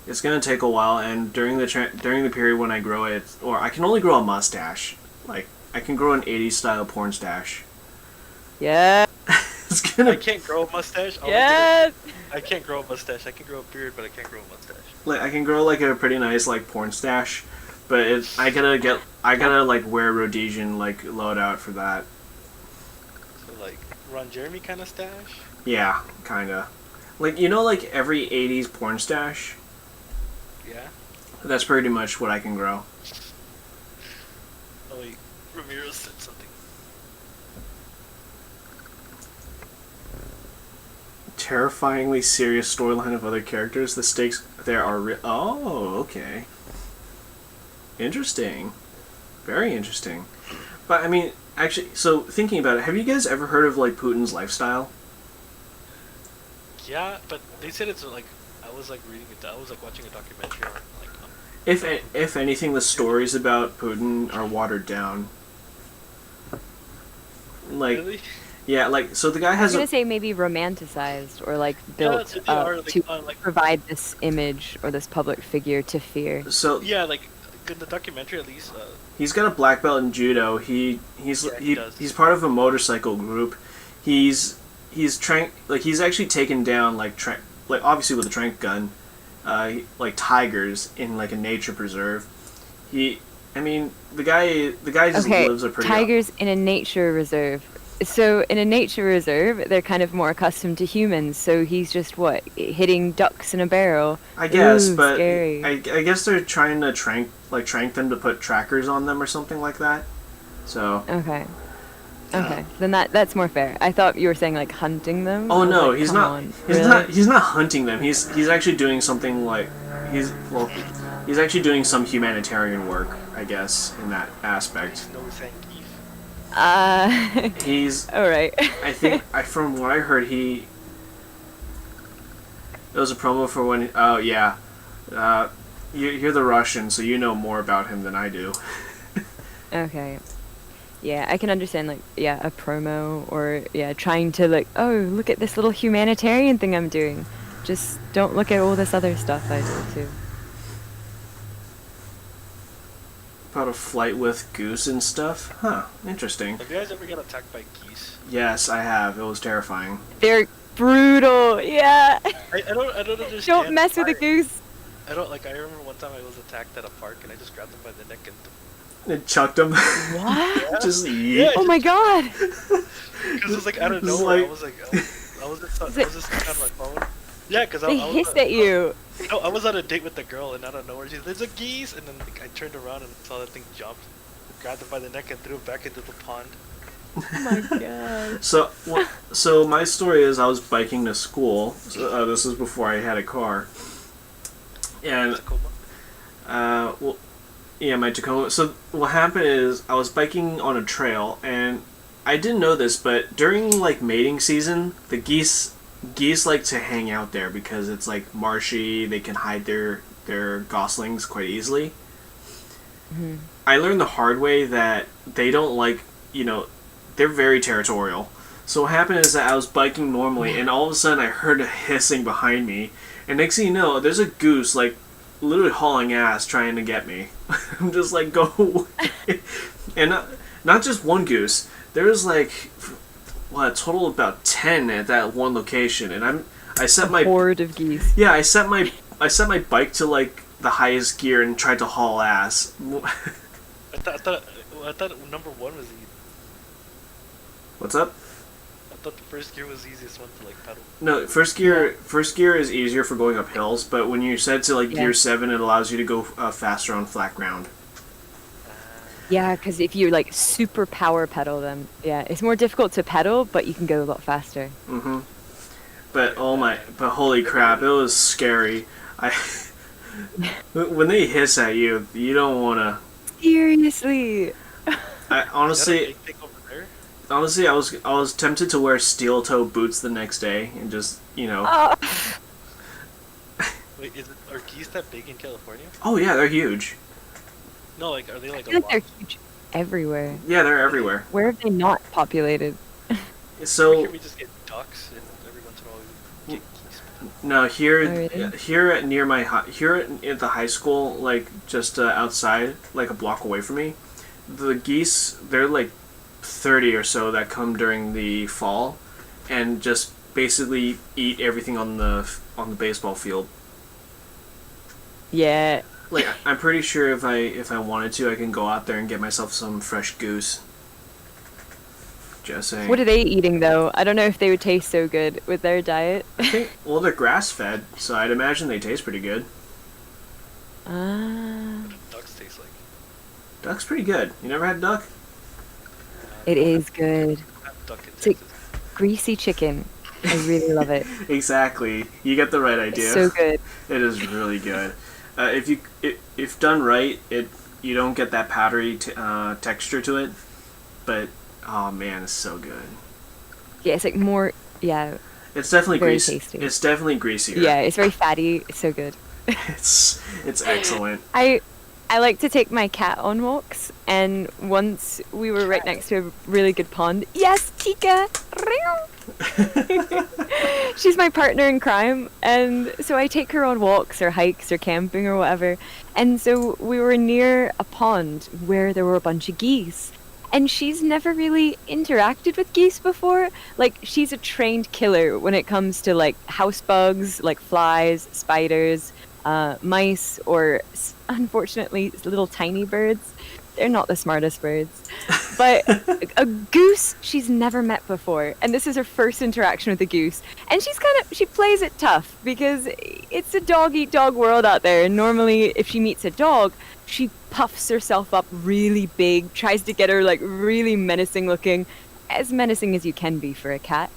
[SPEAKER 1] It's gonna take a while, and during the period when I grow it, or I can only grow a mustache. Like, I can grow an 80s style porn stash.
[SPEAKER 3] Yeah.
[SPEAKER 1] It's gonna...
[SPEAKER 2] I can't grow a mustache.
[SPEAKER 3] Yes.
[SPEAKER 2] I can't grow a mustache. I can grow a beard, but I can't grow a mustache.
[SPEAKER 1] Like, I can grow like a pretty nice like porn stash, but I gotta like wear Rhodesian like loadout for that.
[SPEAKER 2] So like Ron Jeremy kind of stash.
[SPEAKER 1] Yeah, kinda. Like, you know, like every 80s porn stash.
[SPEAKER 2] Yeah.
[SPEAKER 1] That's pretty much what I can grow.
[SPEAKER 2] Oh wait, Ramirez said something.
[SPEAKER 1] Terrifyingly serious storyline of other characters. The stakes there are oh, okay. Interesting. Very interesting. But I mean, actually, so thinking about it, have you guys ever heard of like Putin's lifestyle?
[SPEAKER 2] Yeah, but they said it's like I was like reading it. I was like watching a documentary on like.
[SPEAKER 1] If anything, the stories about Putin are watered down. Like,
[SPEAKER 2] Really?
[SPEAKER 1] yeah, like so the guy
[SPEAKER 3] I was
[SPEAKER 1] has
[SPEAKER 3] gonna say maybe romanticized or like
[SPEAKER 2] Yeah,
[SPEAKER 3] built
[SPEAKER 2] that's what they are, like,
[SPEAKER 3] to
[SPEAKER 2] like
[SPEAKER 3] provide this image or this public figure to fear.
[SPEAKER 1] so
[SPEAKER 2] yeah, like in the documentary at least.
[SPEAKER 1] he's got a black belt in judo. He's part of a motorcycle group. He's actually taken down like obviously with a trank gun, like tigers in like a nature preserve. The guy just lives a pretty
[SPEAKER 3] tigers in a nature reserve. So in a nature reserve, they're kind of more accustomed to humans. So he's just hitting ducks in a barrel.
[SPEAKER 1] I guess,
[SPEAKER 3] Ooh,
[SPEAKER 1] but
[SPEAKER 3] scary.
[SPEAKER 1] I guess they're trying to trank them to put trackers on them or something like that. So
[SPEAKER 3] Okay. Okay, then that's more fair. I thought you were saying like hunting them.
[SPEAKER 1] oh
[SPEAKER 3] I was
[SPEAKER 1] no,
[SPEAKER 3] like,
[SPEAKER 1] he's
[SPEAKER 3] come
[SPEAKER 1] not.
[SPEAKER 3] on,
[SPEAKER 1] He's
[SPEAKER 3] really?
[SPEAKER 1] not. He's not hunting them. He's actually doing something like he's actually doing some humanitarian work, I guess, in that aspect.
[SPEAKER 2] No thank you.
[SPEAKER 1] He's
[SPEAKER 3] all right.
[SPEAKER 1] I think from what I heard, it was a promo for when. Oh yeah, you're the Russian, so you know more about him than I do.
[SPEAKER 3] Okay. Yeah, I can understand like a promo or trying to like, oh, look at this little humanitarian thing I'm doing. Just don't look at all this other stuff I do too.
[SPEAKER 1] About a flight with goose and stuff? Huh, interesting.
[SPEAKER 2] Have you guys ever got attacked by geese?
[SPEAKER 1] Yes, I have. It was terrifying.
[SPEAKER 3] They're brutal. Yeah.
[SPEAKER 2] I don't understand.
[SPEAKER 3] Don't mess with a goose.
[SPEAKER 2] I remember one time I was attacked at a park and I just grabbed him by the neck and
[SPEAKER 1] It chucked him.
[SPEAKER 3] What?
[SPEAKER 1] Just
[SPEAKER 2] Yeah,
[SPEAKER 3] Oh my god.
[SPEAKER 2] because it was like out of
[SPEAKER 1] Just
[SPEAKER 2] nowhere.
[SPEAKER 1] like-
[SPEAKER 2] I was just on my phone. Yeah, because
[SPEAKER 3] They hissed at you.
[SPEAKER 2] No, I was on a date with the girl, and out of nowhere, she's like, "There's a geese!" And then like, I turned around and saw that thing jump, grabbed it by the neck, and threw it back into the pond.
[SPEAKER 3] Oh my god.
[SPEAKER 1] So my story is I was biking to school. So, this was before I had a car. And my Tacoma. So what happened is I was biking on a trail, and I didn't know this, but during like mating season, the geese like to hang out there because it's like marshy. They can hide their goslings quite easily.
[SPEAKER 3] Mm-hmm.
[SPEAKER 1] I learned the hard way that they don't like, they're very territorial. So what happened is that I was biking normally, and all of a sudden I heard a hissing behind me, and next thing you know, there's a goose like literally hauling ass trying to get me. I'm just like, go away. And not just one goose. There's like a total of about 10 at that one location, and I set my
[SPEAKER 3] horde of geese.
[SPEAKER 1] Yeah, I set my bike to like the highest gear and tried to haul ass.
[SPEAKER 2] I thought number one was easy.
[SPEAKER 1] What's up?
[SPEAKER 2] I thought the first gear was the easiest one to like pedal.
[SPEAKER 1] No, first gear is easier for going up hills, but when you set to like gear 7, it allows you to go faster on flat ground.
[SPEAKER 3] Yeah, because if you like super power pedal them, it's more difficult to pedal, but you can go a lot faster.
[SPEAKER 1] Mm-hmm. But holy crap, it was scary. When they hiss at you, you don't wanna.
[SPEAKER 3] Seriously.
[SPEAKER 1] Honestly, I was tempted to wear steel toe boots the next day and just
[SPEAKER 2] Wait, are geese that big in California?
[SPEAKER 1] Oh yeah, they're huge.
[SPEAKER 2] No, like, are they
[SPEAKER 3] I
[SPEAKER 2] like a
[SPEAKER 3] feel like
[SPEAKER 2] lot?
[SPEAKER 3] they're huge everywhere.
[SPEAKER 1] Yeah, they're everywhere.
[SPEAKER 3] Where have they not populated?
[SPEAKER 1] So
[SPEAKER 2] Here we just get ducks, and every once in a while we get geese.
[SPEAKER 1] no, here
[SPEAKER 3] Oh, really?
[SPEAKER 1] here at near my here at the high school, like just outside, like a block away from me, the geese, they're like 30 or so that come during the fall, and just basically eat everything on the baseball field.
[SPEAKER 3] Yeah.
[SPEAKER 1] Like I'm pretty sure if I wanted to, I can go out there and get myself some fresh goose. Just saying.
[SPEAKER 3] What are they eating though? I don't know if they would taste so good with their diet.
[SPEAKER 1] I think, well, they're grass fed, so I'd imagine they taste pretty good.
[SPEAKER 3] Ah.
[SPEAKER 2] Ducks taste like.
[SPEAKER 1] Duck's pretty good. You never had duck?
[SPEAKER 3] It is good.
[SPEAKER 2] I have duck in
[SPEAKER 3] It's like
[SPEAKER 2] Texas.
[SPEAKER 3] greasy chicken. I really love it.
[SPEAKER 1] Exactly. You get the right idea.
[SPEAKER 3] It's so good.
[SPEAKER 1] It is really good. If done right, you don't get that powdery texture to it, but oh man, it's so good.
[SPEAKER 3] Yeah, it's like more. Yeah,
[SPEAKER 1] It's definitely
[SPEAKER 3] Very
[SPEAKER 1] greasy.
[SPEAKER 3] tasty.
[SPEAKER 1] It's definitely greasier.
[SPEAKER 3] yeah. It's very fatty. It's so good.
[SPEAKER 1] It's excellent.
[SPEAKER 3] I like to take my cat on walks, and once we were right next to a really good pond. Yes, Tika. She's my partner in crime, and so I take her on walks or hikes or camping or whatever. And so we were near a pond where there were a bunch of geese. And she's never really interacted with geese before. Like, she's a trained killer when it comes to, like, house bugs, like flies, spiders, mice, or, unfortunately, little tiny birds. They're not the smartest birds. But a goose she's never met before. And this is her first interaction with a goose. And she plays it tough because it's a dog-eat-dog world out there. And normally, if she meets a dog, she puffs herself up really big, tries to get her, like, really menacing looking. As menacing as you can be for a cat.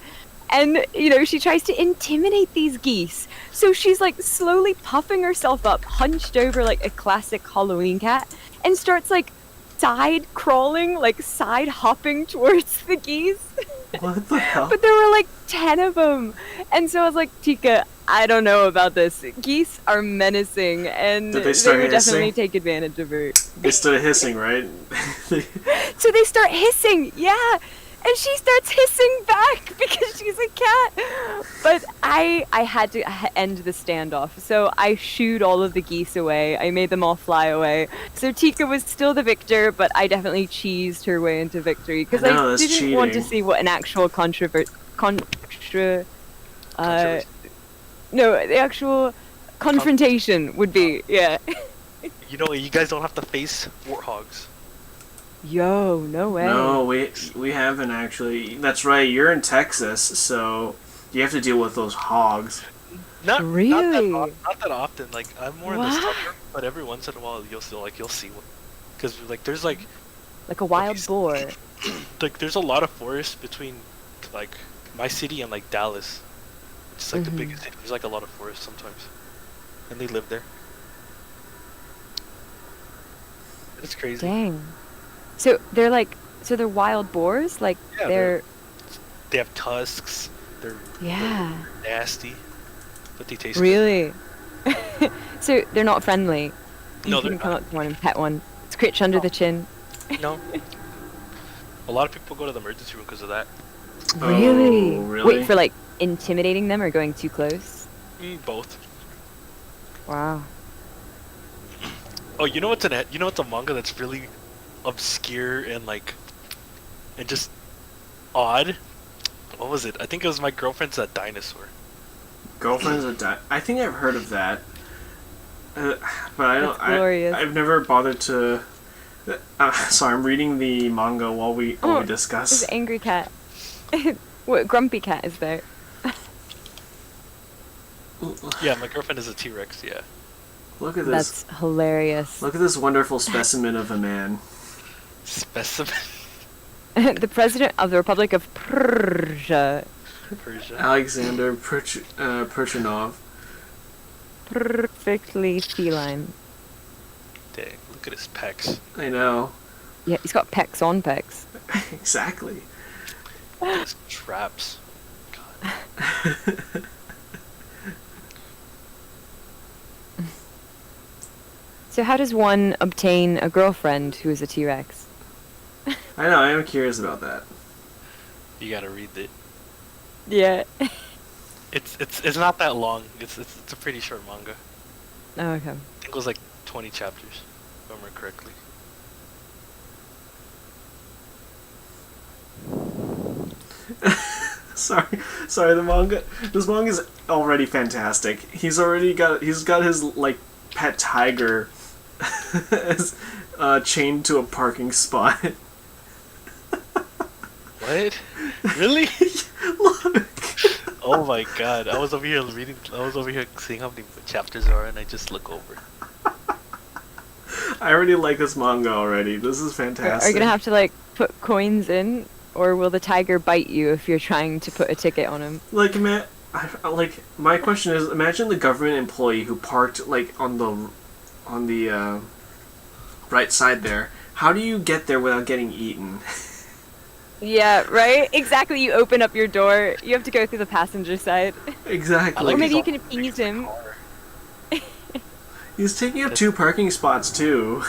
[SPEAKER 3] And, you know, she tries to intimidate these geese. So she's, like, slowly puffing herself up, hunched over like a classic Halloween cat, and starts, like, side crawling, like side hopping towards the geese.
[SPEAKER 1] What the hell?
[SPEAKER 3] But there were like 10 of them. And so I was like, Tika, I don't know about this. Geese are menacing, and
[SPEAKER 1] Did they start
[SPEAKER 3] would definitely
[SPEAKER 1] hissing?
[SPEAKER 3] take advantage of her.
[SPEAKER 1] They started hissing, right?
[SPEAKER 3] So they start hissing, yeah. And she starts hissing back because she's a cat. But I had to end the standoff. So I shooed all of the geese away. I made them all fly away. So Tika was still the victor, but I definitely cheesed her way into victory. Because
[SPEAKER 1] I know,
[SPEAKER 3] I
[SPEAKER 1] that's
[SPEAKER 3] didn't want to
[SPEAKER 1] cheating.
[SPEAKER 3] see what an actual
[SPEAKER 2] Controversy.
[SPEAKER 3] the actual confrontation would be. Yeah.
[SPEAKER 2] You know, you guys don't have to face warthogs.
[SPEAKER 3] Yo, no way.
[SPEAKER 1] No, we haven't actually. That's right. You're in Texas, so you have to deal with those hogs.
[SPEAKER 2] Not
[SPEAKER 3] Really?
[SPEAKER 2] not that often. Like, I'm more in the
[SPEAKER 3] What?
[SPEAKER 2] summer, but every once in a while you'll see one. Because like there's like
[SPEAKER 3] Like a wild boar.
[SPEAKER 2] like there's a lot of forest between like my city and like Dallas, which is like the
[SPEAKER 3] Mhm.
[SPEAKER 2] biggest city. There's like a lot of forest sometimes, and they live there. It's crazy.
[SPEAKER 3] Dang. So they're wild boars? Like
[SPEAKER 2] Yeah,
[SPEAKER 3] they're
[SPEAKER 2] They have tusks. They're
[SPEAKER 3] yeah.
[SPEAKER 2] nasty, but they taste
[SPEAKER 3] Really? So they're not friendly.
[SPEAKER 2] No,
[SPEAKER 3] You
[SPEAKER 2] they're
[SPEAKER 3] can come
[SPEAKER 2] not.
[SPEAKER 3] up to one and pet one. Scritch under the chin.
[SPEAKER 2] good. No. A lot of people go to the emergency room because of that.
[SPEAKER 3] Really?
[SPEAKER 1] Oh, really?
[SPEAKER 3] Wait, for like intimidating them or going too close?
[SPEAKER 2] Both.
[SPEAKER 3] Wow.
[SPEAKER 2] Oh, you know what's a manga that's really obscure and like and just odd? What was it? I think it was My Girlfriend's a Dinosaur.
[SPEAKER 1] Girlfriend's a I think I've heard of that, but I don't.
[SPEAKER 3] That's glorious.
[SPEAKER 1] I've never bothered to. Sorry, I'm reading the manga while we
[SPEAKER 3] There's
[SPEAKER 1] discuss.
[SPEAKER 3] an angry cat. What grumpy cat is there?
[SPEAKER 2] Yeah, My Girlfriend is a T-Rex. Yeah.
[SPEAKER 1] Look at this.
[SPEAKER 3] That's hilarious.
[SPEAKER 1] Look at this wonderful specimen of a man.
[SPEAKER 2] Specimen.
[SPEAKER 3] The president of the Republic of Persia.
[SPEAKER 2] Persia.
[SPEAKER 1] Alexander Perchinov.
[SPEAKER 3] Perfectly feline.
[SPEAKER 2] Dang, look at his pecs.
[SPEAKER 1] I know.
[SPEAKER 3] Yeah, he's got pecs on pecs.
[SPEAKER 1] Exactly.
[SPEAKER 2] Look at his traps. God.
[SPEAKER 3] So how does one obtain a girlfriend who is a T-Rex?
[SPEAKER 1] I know, I am curious about that.
[SPEAKER 2] You gotta read it.
[SPEAKER 3] Yeah.
[SPEAKER 2] It's not that long. It's a pretty short manga.
[SPEAKER 3] Oh, okay.
[SPEAKER 2] I think it was like 20 chapters, if I remember correctly.
[SPEAKER 1] Sorry, this manga is already fantastic. He's got his like pet tiger as, chained to a parking spot.
[SPEAKER 2] What? Really?
[SPEAKER 1] Look.
[SPEAKER 2] Oh my god! I was over here seeing how many chapters there are, and I just look over.
[SPEAKER 1] I already like this manga already. This is fantastic.
[SPEAKER 3] Are you gonna have to like put coins in, or will the tiger bite you if you're trying to put a ticket on him?
[SPEAKER 1] Like, man, my question is: imagine the government employee who parked like on the right side there. How do you get there without getting eaten?
[SPEAKER 3] Yeah, right? Exactly, you open up your door, you have to go through the passenger side.
[SPEAKER 1] Exactly.
[SPEAKER 3] Or maybe you can appease him.
[SPEAKER 1] He's taking up 2 parking spots too.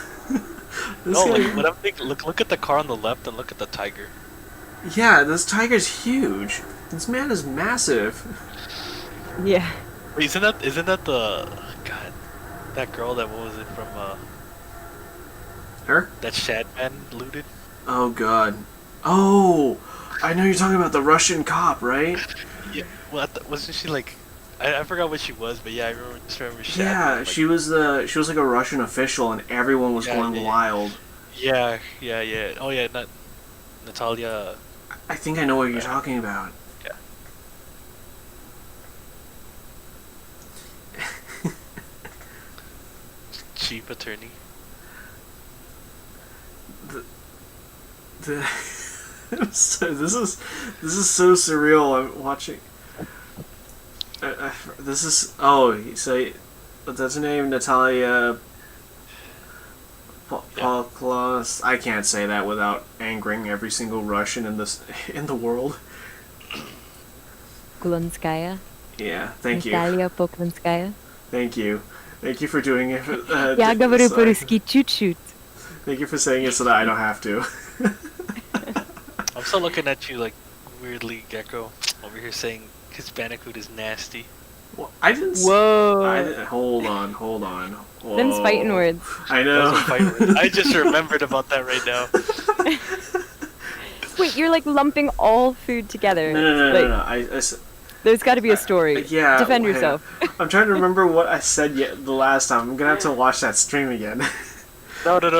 [SPEAKER 2] No, like, what I'm thinking, look at the car on the left and look at the tiger.
[SPEAKER 1] Yeah, this tiger's huge. This man is massive.
[SPEAKER 3] Yeah.
[SPEAKER 2] Wait, isn't that the god, that girl that, what was it, from
[SPEAKER 1] Her?
[SPEAKER 2] that Shad man looted?
[SPEAKER 1] Oh god. Oh, I know you're talking about the Russian cop, right?
[SPEAKER 2] Yeah. Well, wasn't she like? I forgot what she was, but yeah, I just remember Shad.
[SPEAKER 1] Yeah,
[SPEAKER 2] like,
[SPEAKER 1] she was like a Russian official, and everyone was going wild.
[SPEAKER 2] Yeah. Oh yeah, not Natalia.
[SPEAKER 1] I think I know what you're talking about.
[SPEAKER 2] Yeah. Chief attorney.
[SPEAKER 1] So this is so surreal. I'm watching. This is so that's her name, Natalia Paklaus. I can't say that without angering every single Russian in the world.
[SPEAKER 3] Glunskaya.
[SPEAKER 1] Yeah, thank you.
[SPEAKER 3] Natalia Poklinskaya.
[SPEAKER 1] Thank you for doing it.
[SPEAKER 3] Я говорю по-русски чуть-чуть.
[SPEAKER 1] Thank you for saying it so that I don't have to.
[SPEAKER 2] I'm still looking at you like weirdly, Gecko, over here saying Hispanic food is nasty.
[SPEAKER 1] Well, I didn't.
[SPEAKER 3] Whoa.
[SPEAKER 1] Hold on. Whoa.
[SPEAKER 3] Them's fighting words.
[SPEAKER 1] I know.
[SPEAKER 2] I just remembered about that right now.
[SPEAKER 3] Wait, you're like lumping all food together.
[SPEAKER 1] No.
[SPEAKER 3] There's got to be a story.
[SPEAKER 1] Yeah.
[SPEAKER 3] Defend yourself.
[SPEAKER 1] I'm trying to remember what I said the last time. I'm gonna have to watch that stream again.
[SPEAKER 2] No. It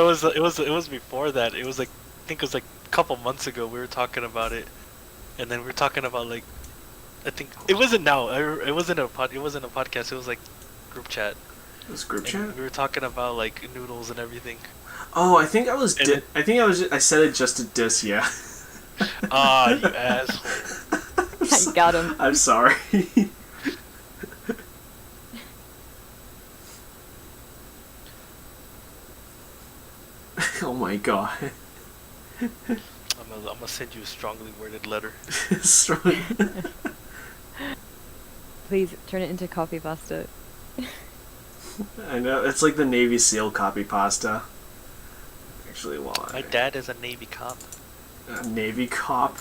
[SPEAKER 2] was before that. It was like, I think it was like a couple months ago. We were talking about it, and then we were talking about like, I think it wasn't now. It wasn't a podcast. It was like group chat.
[SPEAKER 1] It was group chat.
[SPEAKER 2] We were talking about like noodles and everything.
[SPEAKER 1] Oh, I think I was. I said it just to diss you.
[SPEAKER 2] Ah, you asshole.
[SPEAKER 3] I got him.
[SPEAKER 1] I'm sorry. Oh my god.
[SPEAKER 2] I'm gonna send you a strongly worded letter.
[SPEAKER 3] Please turn it into coffee pasta.
[SPEAKER 1] I know, it's like the Navy SEAL copy pasta. Actually,
[SPEAKER 2] My dad is a Navy cop.
[SPEAKER 1] A Navy cop?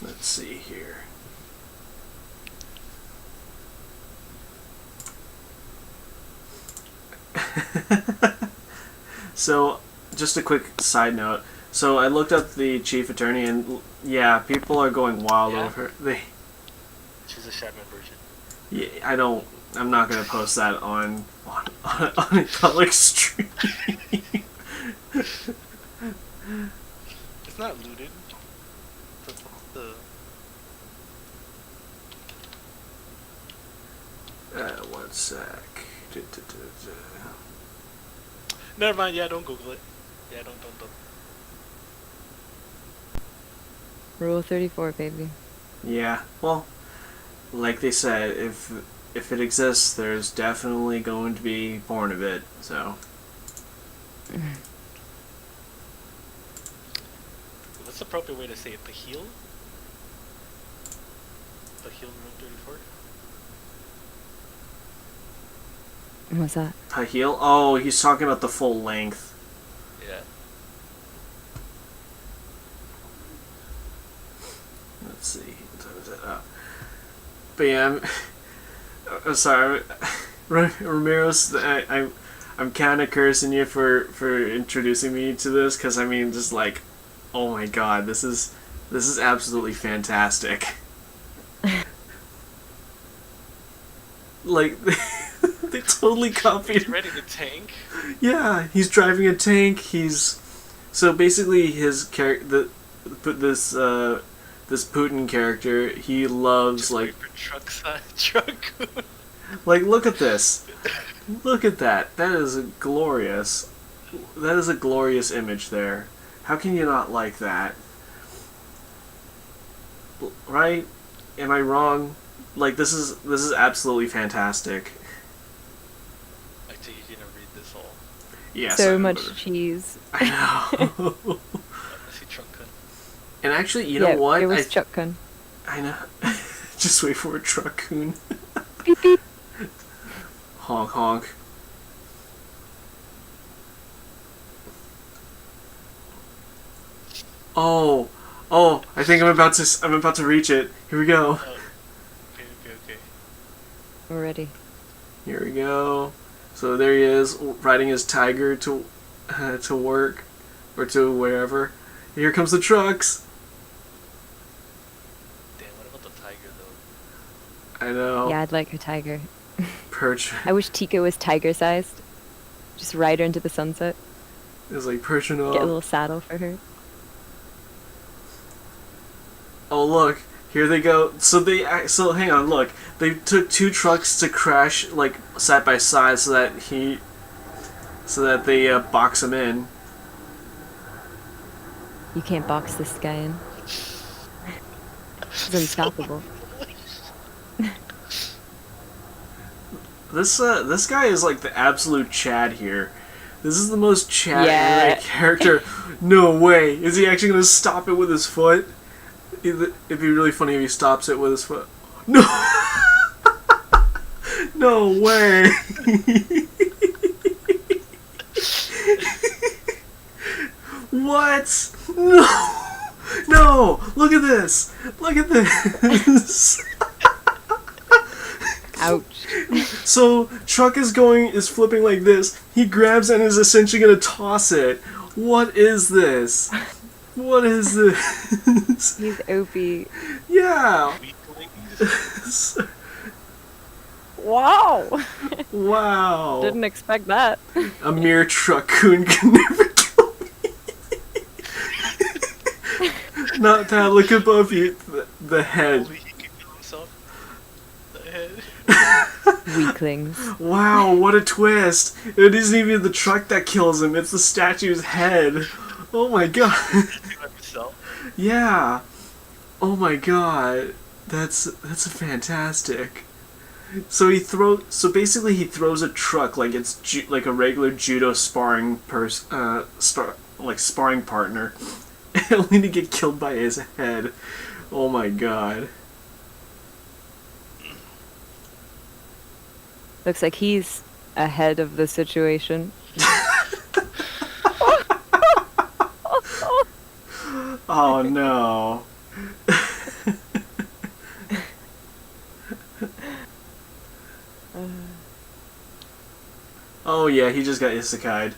[SPEAKER 1] Let's see here. So, just a quick side note. So I looked up the chief attorney, and yeah, people are going wild over her.
[SPEAKER 2] She's a Shadman version.
[SPEAKER 1] Yeah, I'm not gonna post that on a public stream.
[SPEAKER 2] It's not looted.
[SPEAKER 1] One sec.
[SPEAKER 2] Never mind. Yeah, don't Google it. Yeah, don't.
[SPEAKER 3] Rule 34, baby.
[SPEAKER 1] Yeah, well, like they said, if it exists, there's definitely going to be porn of it, so.
[SPEAKER 2] What's the appropriate way to say it? The heel? A heel in room 34?
[SPEAKER 3] What's that?
[SPEAKER 1] A heel? Oh, he's talking about the full length.
[SPEAKER 2] Yeah.
[SPEAKER 1] Let's see. What time is it? But yeah, I'm sorry. Ramiro's, I'm kind of cursing you for introducing me to this, because I mean, just like, oh my god, this is absolutely fantastic. Like, they totally copied.
[SPEAKER 2] He's ready to tank.
[SPEAKER 1] Yeah, he's driving a tank. So basically his character, this Putin character, he loves
[SPEAKER 2] Just
[SPEAKER 1] like
[SPEAKER 2] wait for truck.
[SPEAKER 1] like look at this. Look at that. That is a glorious image there. How can you not like that? Right? Am I wrong? Like this is absolutely fantastic.
[SPEAKER 2] I think you didn't read this all.
[SPEAKER 1] Yes.
[SPEAKER 3] So much cheese.
[SPEAKER 1] I know.
[SPEAKER 2] I see truck gun.
[SPEAKER 1] And actually, you know what?
[SPEAKER 3] It was Chuck-kun.
[SPEAKER 1] I know. Just wait for a truck-coon.
[SPEAKER 3] Beep beep.
[SPEAKER 1] Honk honk. Oh, I think I'm about to reach it. Here we go.
[SPEAKER 2] Oh. Okay.
[SPEAKER 3] We're ready.
[SPEAKER 1] Here we go. So there he is, riding his tiger to work or to wherever. Here comes the trucks.
[SPEAKER 2] Damn, what about the tiger though?
[SPEAKER 1] I know.
[SPEAKER 3] Yeah, I'd like a tiger.
[SPEAKER 1] Perch.
[SPEAKER 3] I wish Tika was tiger-sized. Just ride her into the sunset.
[SPEAKER 1] It's like perching up.
[SPEAKER 3] Get a little saddle for her.
[SPEAKER 1] Oh look, here they go. So hang on, look. They took two trucks to crash like side by side so that they box him in.
[SPEAKER 3] You can't box this guy in. He's unstoppable.
[SPEAKER 1] This guy is like the absolute Chad here. This is the most Chad
[SPEAKER 3] Yeah.
[SPEAKER 1] character. No way. Is he actually gonna stop it with his foot? It'd be really funny if he stops it with his foot. No. No way. What? No. Look at this. Look at this.
[SPEAKER 3] Ouch.
[SPEAKER 1] So truck is flipping like this. He grabs and is essentially gonna toss it. What is this? What is this?
[SPEAKER 3] He's OP.
[SPEAKER 1] Yeah.
[SPEAKER 2] Weaklings.
[SPEAKER 3] Wow.
[SPEAKER 1] Wow.
[SPEAKER 3] Didn't expect that.
[SPEAKER 1] A mere truck-coon can never kill me. Not that look above you. The head.
[SPEAKER 2] Only he can kill himself. The head.
[SPEAKER 3] Weaklings.
[SPEAKER 1] Wow, what a twist. It isn't even the truck that kills him, it's the statue's head. Oh my god.
[SPEAKER 2] Himself.
[SPEAKER 1] Yeah. Oh my god. That's fantastic. So basically he throws a truck like it's like a regular judo sparring sparring partner, only to get killed by his head. Oh my god.
[SPEAKER 3] Looks like he's ahead of the situation.
[SPEAKER 1] Oh no. Oh yeah, he just got isekai'd.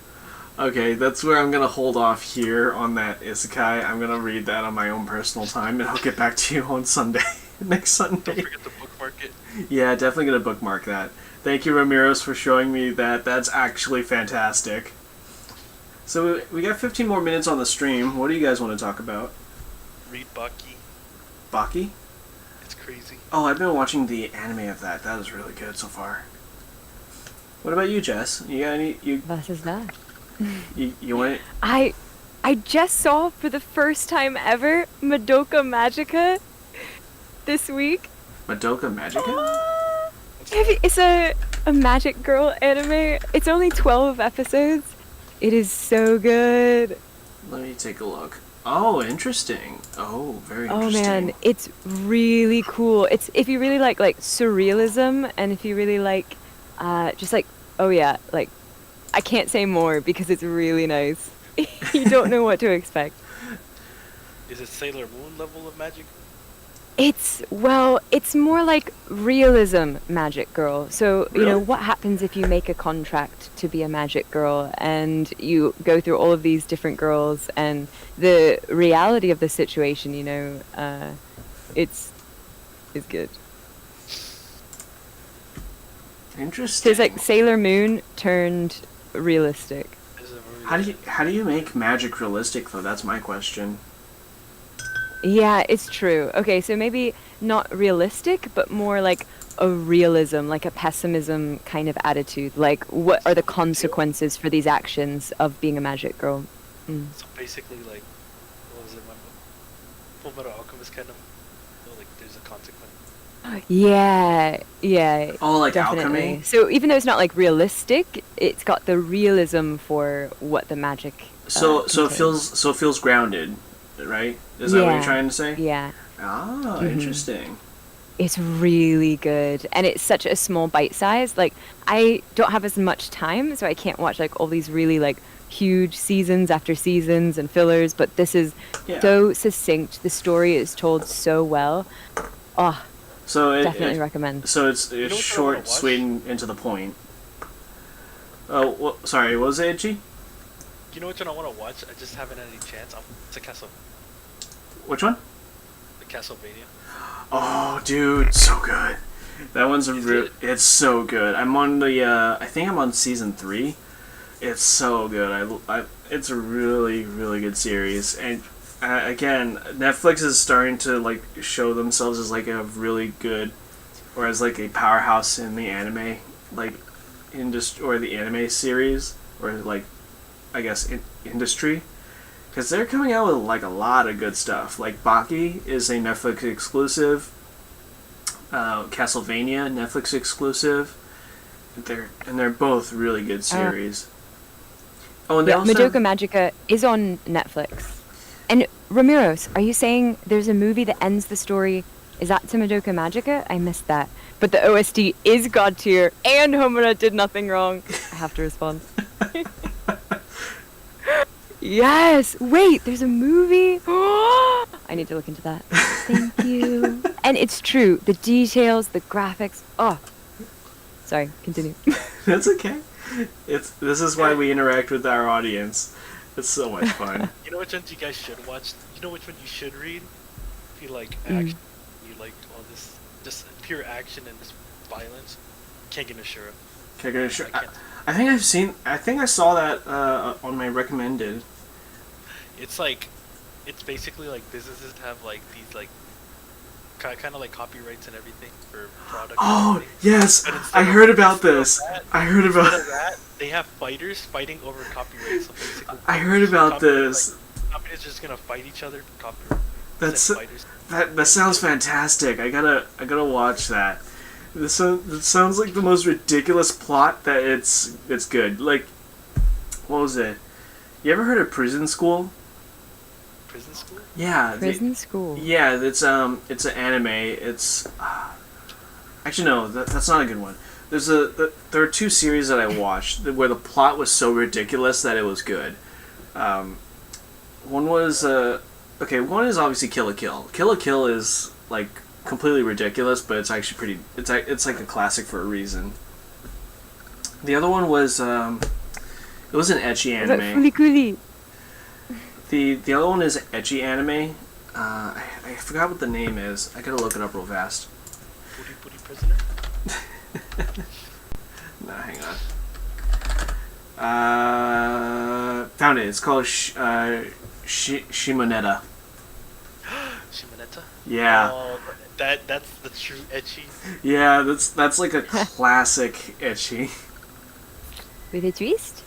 [SPEAKER 1] Okay, that's where I'm gonna hold off here on that isekai. I'm gonna read that on my own personal time, and I'll get back to you on Sunday. Next Sunday.
[SPEAKER 2] Don't forget to bookmark it.
[SPEAKER 1] Yeah, definitely gonna bookmark that. Thank you, Ramiros, for showing me that. That's actually fantastic. So we got 15 more minutes on the stream. What do you guys want to talk about?
[SPEAKER 2] Read Baki.
[SPEAKER 1] Baki?
[SPEAKER 2] It's crazy.
[SPEAKER 1] Oh, I've been watching the anime of that. That is really good so far. What about you, Jess? You got any?
[SPEAKER 3] What is that?
[SPEAKER 1] You want?
[SPEAKER 3] I just saw for the first time ever Madoka Magica this week.
[SPEAKER 1] Madoka Magica?
[SPEAKER 3] It's a magic girl anime. It's only 12 episodes. It is so good.
[SPEAKER 1] Let me take a look. Oh, interesting. Oh, very
[SPEAKER 3] Oh
[SPEAKER 1] interesting.
[SPEAKER 3] man, it's really cool. It's if you really like surrealism, and if you really like just like, oh yeah, like I can't say more because it's really nice. You don't know what to expect.
[SPEAKER 2] Is it Sailor Moon level of magic?
[SPEAKER 3] It's more like realism magic girl. So, you know,
[SPEAKER 1] Really?
[SPEAKER 3] what happens if you make a contract to be a magic girl and you go through all of these different girls and the reality of the situation, you know, it's good.
[SPEAKER 1] Interesting.
[SPEAKER 3] So it's like Sailor Moon turned realistic.
[SPEAKER 2] Is it really
[SPEAKER 1] How do you make magic realistic though? That's my question.
[SPEAKER 3] Yeah, it's true. Okay, so maybe not realistic, but more like a realism, like a pessimism kind of attitude. Like, what are the consequences for these actions of being a magic girl? Mm.
[SPEAKER 2] So basically, like, what was it? Full Metal Alchemist kind of. Like, there's a consequence.
[SPEAKER 3] Yeah, yeah.
[SPEAKER 1] Oh, like
[SPEAKER 3] definitely.
[SPEAKER 1] alchemy?
[SPEAKER 3] So even though it's not like realistic, it's got the realism for what the magic.
[SPEAKER 1] So it
[SPEAKER 3] contains.
[SPEAKER 1] feels grounded, right? Is that what you're trying to say?
[SPEAKER 3] Yeah.
[SPEAKER 1] Ah, interesting.
[SPEAKER 3] It's really good, and it's such a small bite size. Like, I don't have as much time, so I can't watch like all these really like huge seasons after seasons and fillers, but this is so succinct. The story is told so well. Oh,
[SPEAKER 1] so
[SPEAKER 3] definitely recommend.
[SPEAKER 1] So it's short, sweet, and to the point. Oh, well, sorry, what was it, Itchy?
[SPEAKER 2] You know which one I want to watch? I just haven't had any chance. It's a
[SPEAKER 1] Which one?
[SPEAKER 2] The Castlevania.
[SPEAKER 1] Oh, dude, so good. That one's it's so good. I'm on the I think I'm on season 3. It's so good. It's a really good series. And again, Netflix is starting to like show themselves as like a really good, or as like a powerhouse in the anime like industry, or the anime series, or like I guess industry. Because they're coming out with like a lot of good stuff. Like Baki is a Netflix exclusive. Castlevania, Netflix exclusive. They're both really good series. And they also
[SPEAKER 3] Madoka Magica is on Netflix. And Ramiros, are you saying there's a movie that ends the story? Is that to Madoka Magica? I missed that. But the OST is God tier, and Homura did nothing wrong. I have to respond. Yes! Wait, there's a movie? I need to look into that. Thank you. And it's true. The details, the graphics. Oh. Sorry, continue.
[SPEAKER 1] That's okay. This is why we interact with our audience. It's so much fun.
[SPEAKER 2] You know which ones you guys should watch? You know which one you should read? If you like action, you like all this, just pure action and just violence. Kengan Ashura.
[SPEAKER 1] Kengan Ashura. I think I saw that on my recommended.
[SPEAKER 2] It's basically like businesses have like these like kind of like copyrights and everything for products.
[SPEAKER 1] Oh yes, I heard about this.
[SPEAKER 2] Instead of that, they have fighters fighting over copyrights. So basically,
[SPEAKER 1] I heard about this.
[SPEAKER 2] Like, companies just gonna fight each other for copyright.
[SPEAKER 1] That sounds fantastic. I gotta watch that. This sounds like the most ridiculous plot that it's good. Like, what was it? You ever heard of Prison School?
[SPEAKER 2] Prison School?
[SPEAKER 1] Yeah.
[SPEAKER 3] Prison School.
[SPEAKER 1] Yeah, it's an anime. It's actually no, that's not a good one. There are 2 series that I watched where the plot was so ridiculous that it was good. One was one is obviously Kill la Kill. Kill la Kill is like completely ridiculous, but it's actually pretty. It's like a classic for a reason. The other one was it was an ecchi anime. The other one is ecchi anime. I forgot what the name is. I gotta look it up real fast.
[SPEAKER 2] Booty Prisoner?
[SPEAKER 1] No, hang on. Found it. It's called Shimoneta.
[SPEAKER 2] Shimoneta?
[SPEAKER 1] Yeah.
[SPEAKER 2] Oh, that's the true ecchi.
[SPEAKER 1] Yeah, that's like a classic ecchi.
[SPEAKER 3] With a twist?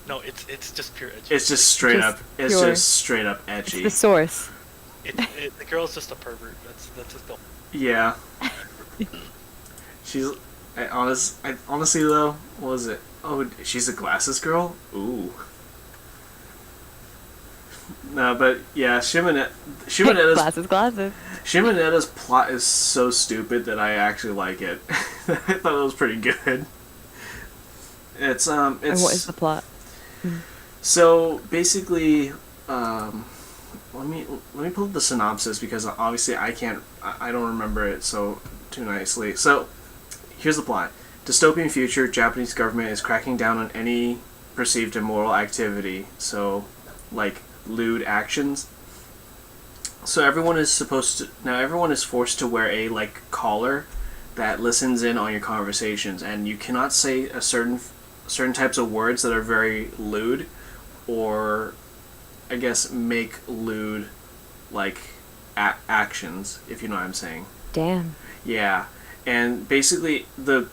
[SPEAKER 2] No, it's just pure ecchi.
[SPEAKER 1] It's just straight up. It's
[SPEAKER 3] pure.
[SPEAKER 1] just straight up ecchi.
[SPEAKER 3] It's the source.
[SPEAKER 2] The girl's just a pervert. That's just the.
[SPEAKER 1] Yeah. Honestly though, what was it? Oh, she's a glasses girl? Ooh. No, but yeah, Shimoneta's
[SPEAKER 3] Glasses.
[SPEAKER 1] Shimoneta's plot is so stupid that I actually like it. I thought it was pretty good. It's
[SPEAKER 3] And what is the plot?
[SPEAKER 1] So basically, let me pull up the synopsis because obviously I don't remember it so too nicely. So here's the plot: dystopian future, Japanese government is cracking down on any perceived immoral activity. So, like lewd actions. So everyone is forced to wear a like collar that listens in on your conversations, and you cannot say a certain types of words that are very lewd, or I guess make lewd like actions, if you know what I'm saying.
[SPEAKER 3] Damn.
[SPEAKER 1] Yeah, and basically the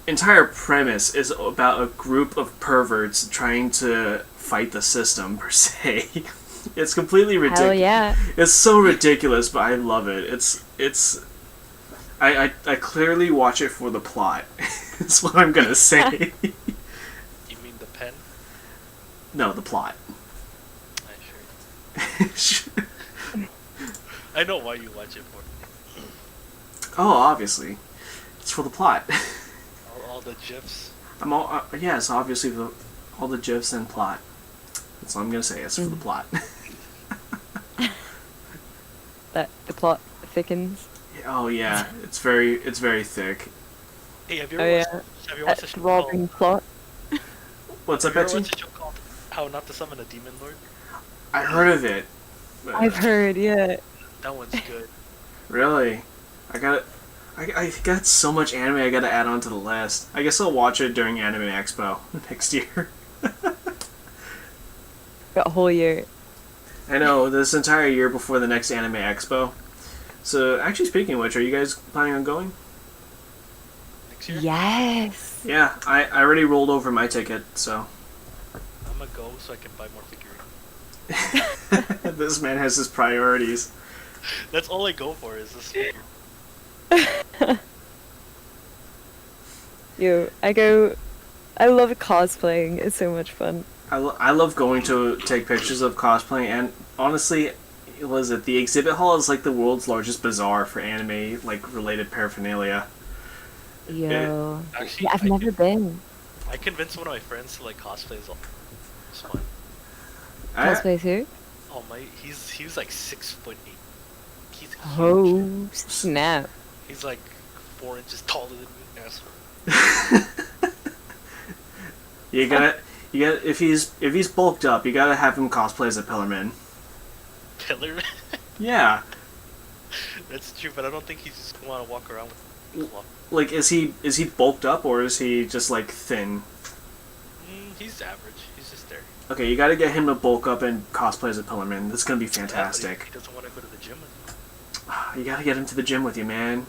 [SPEAKER 1] entire premise is about a group of perverts trying to fight the system per se. It's completely ridiculous.
[SPEAKER 3] Hell yeah.
[SPEAKER 1] It's so ridiculous, but I love it. I clearly watch it for the plot. That's what I'm gonna say.
[SPEAKER 2] You mean the pen?
[SPEAKER 1] No, the plot.
[SPEAKER 2] Sure. I know why you watch it for.
[SPEAKER 1] Oh, obviously, it's for the plot.
[SPEAKER 2] All the gifs.
[SPEAKER 1] Yes, obviously all the gifs and plot. That's all I'm gonna say. It's for the plot.
[SPEAKER 3] That the plot thickens.
[SPEAKER 1] Oh yeah, it's very thick.
[SPEAKER 2] Hey, have you ever watched the show
[SPEAKER 3] Robbing plot.
[SPEAKER 1] What's up,
[SPEAKER 2] have you ever
[SPEAKER 1] Betsy?
[SPEAKER 2] watched a show called How Not to Summon a Demon Lord?
[SPEAKER 1] I heard of it.
[SPEAKER 3] I've heard, yeah.
[SPEAKER 2] That one's good.
[SPEAKER 1] Really? I got so much anime I gotta add onto the list. I guess I'll watch it during Anime Expo next year.
[SPEAKER 3] Got a whole year.
[SPEAKER 1] I know, this entire year before the next Anime Expo. So, actually speaking of which, are you guys planning on going?
[SPEAKER 2] Next year?
[SPEAKER 3] Yes.
[SPEAKER 1] Yeah, I already rolled over my ticket, so.
[SPEAKER 2] I'm gonna go so I can buy more figurines.
[SPEAKER 1] This man has his priorities.
[SPEAKER 2] That's all I go for is this figure.
[SPEAKER 3] I love cosplaying. It's so much fun.
[SPEAKER 1] I love going to take pictures of cosplaying, and honestly, the exhibit hall is like the world's largest bazaar for anime like related paraphernalia.
[SPEAKER 3] Yo.
[SPEAKER 2] Actually,
[SPEAKER 3] Yeah, I've never been.
[SPEAKER 2] I convinced one of my friends to like cosplay as all. It's fun.
[SPEAKER 3] Cosplay who?
[SPEAKER 2] Oh my, he was like 6'8". He's huge.
[SPEAKER 3] Oh, snap.
[SPEAKER 2] He's like 4 inches taller than me. Asshole.
[SPEAKER 1] you gotta if he's bulked up, you gotta have him cosplay as a Pillarman.
[SPEAKER 2] Pillar.
[SPEAKER 1] Yeah.
[SPEAKER 2] That's true, but I don't think he's just gonna want to walk around with cloth.
[SPEAKER 1] Like, is he bulked up or is he just like thin?
[SPEAKER 2] He's average. He's just there.
[SPEAKER 1] Okay, you gotta get him to bulk up and cosplay as a Pillarman. That's gonna be
[SPEAKER 2] Yeah,
[SPEAKER 1] fantastic.
[SPEAKER 2] but he doesn't want to go to the gym with me.
[SPEAKER 1] You gotta get him to the gym with you, man.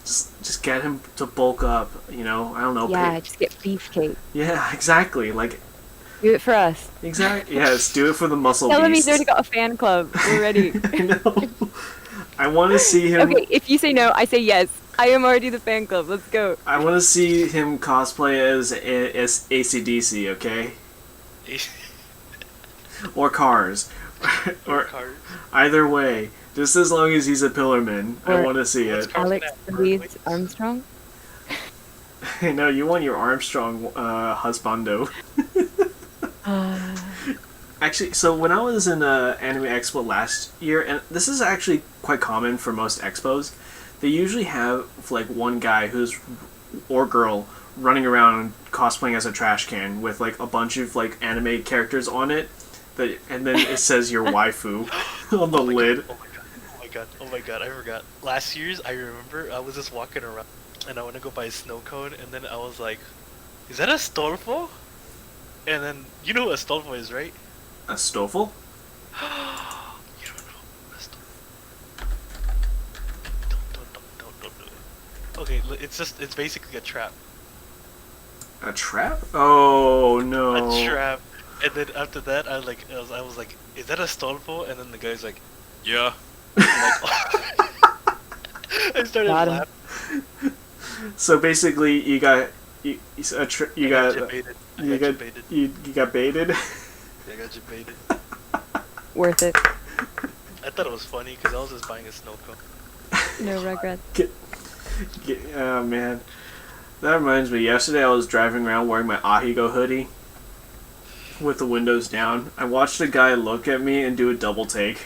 [SPEAKER 1] Just get him to bulk up. You know, I don't know.
[SPEAKER 3] Yeah, just get beefcake.
[SPEAKER 1] Yeah, exactly. Like,
[SPEAKER 3] Do it for us.
[SPEAKER 1] exactly. Yes, do it for the muscle
[SPEAKER 3] Tell him
[SPEAKER 1] beast.
[SPEAKER 3] he's already got a fan club. We're ready.
[SPEAKER 1] I know. I want to see him.
[SPEAKER 3] Okay, if you say no, I say yes. I am already the fan club. Let's go.
[SPEAKER 1] I want to see him cosplay as AC/DC. Okay, or Cars, or
[SPEAKER 2] Cars.
[SPEAKER 1] either way. Just as long as he's a Pillarman, I
[SPEAKER 3] Or
[SPEAKER 1] want to see it.
[SPEAKER 3] Alex Leeds Armstrong.
[SPEAKER 1] No, you want your Armstrong husbando. Actually, so when I was in Anime Expo last year, and this is actually quite common for most expos, they usually have like one guy or girl running around cosplaying as a trash can with like a bunch of like anime characters on it, and then it says your waifu on the lid.
[SPEAKER 2] Oh my god, I forgot. Last year's, I remember I was just walking around and I went to go buy a snow cone, and then I was like, is that a Stolfo? And then, you know what a Stolfo is, right?
[SPEAKER 1] A Stoffel?
[SPEAKER 2] You don't know a Stolfo. Don't do it. Okay, it's basically a trap.
[SPEAKER 1] A trap? Oh no.
[SPEAKER 2] A trap. And then after that, I was like, is that a Stolfo? And then the guy's like, yeah. I started laughing.
[SPEAKER 1] So basically, you got baited.
[SPEAKER 2] I got baited.
[SPEAKER 1] Yeah, I got baited.
[SPEAKER 2] Yeah, I got baited.
[SPEAKER 3] Worth it.
[SPEAKER 2] I thought it was funny because I was just buying a snow cone.
[SPEAKER 3] No regrets.
[SPEAKER 1] Oh man, that reminds me. Yesterday I was driving around wearing my Ahigo hoodie with the windows down. I watched a guy look at me and do a double take.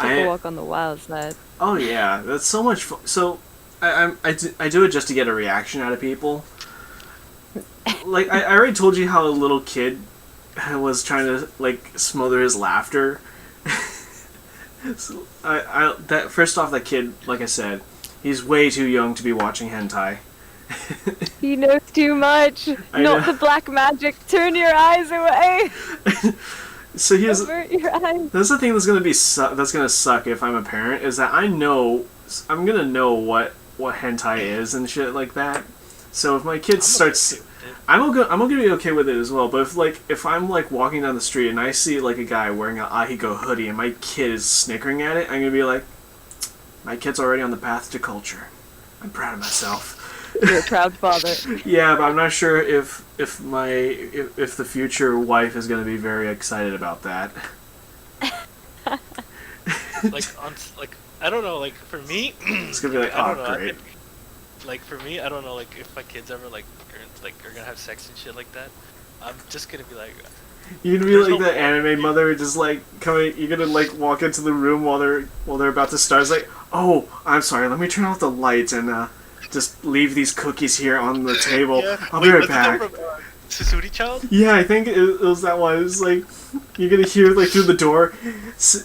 [SPEAKER 3] Take a walk on the wild side.
[SPEAKER 1] Oh yeah, that's so much fun. So, I do it just to get a reaction out of people. Like I already told you how a little kid was trying to like smother his laughter. So that first off, that kid, like I said, he's way too young to be watching hentai.
[SPEAKER 3] He knows too much. Not the black magic. Turn your eyes away.
[SPEAKER 1] So here's
[SPEAKER 3] Avert your eyes.
[SPEAKER 1] that's the thing that's gonna be that's gonna suck if I'm a parent, is that I'm gonna know what hentai is and shit like that. So if my kid starts, I'm gonna be okay with it as well. But if I'm like walking down the street and I see like a guy wearing an Ahigo hoodie and my kid is snickering at it, I'm gonna be like, my kid's already on the path to culture. I'm proud of myself.
[SPEAKER 3] You're a proud father.
[SPEAKER 1] Yeah, but I'm not sure if the future wife is going to be very excited about that.
[SPEAKER 2] I don't know. Like for me,
[SPEAKER 1] It's gonna be like,
[SPEAKER 2] I don't
[SPEAKER 1] oh
[SPEAKER 2] know,
[SPEAKER 1] great.
[SPEAKER 2] Like for me, I don't know. Like if my kids ever are gonna have sex and shit like that, I'm just gonna be like.
[SPEAKER 1] You're gonna be like the anime mother, just like coming. You're gonna like walk into the room while they're about to start. It's like, oh, I'm sorry. Let me turn off the lights and just leave these cookies here on the table.
[SPEAKER 2] Yeah.
[SPEAKER 1] I'll be right back.
[SPEAKER 2] From, Susuri Child?
[SPEAKER 1] Yeah, I think it was that one. It's like you're gonna hear like through the door,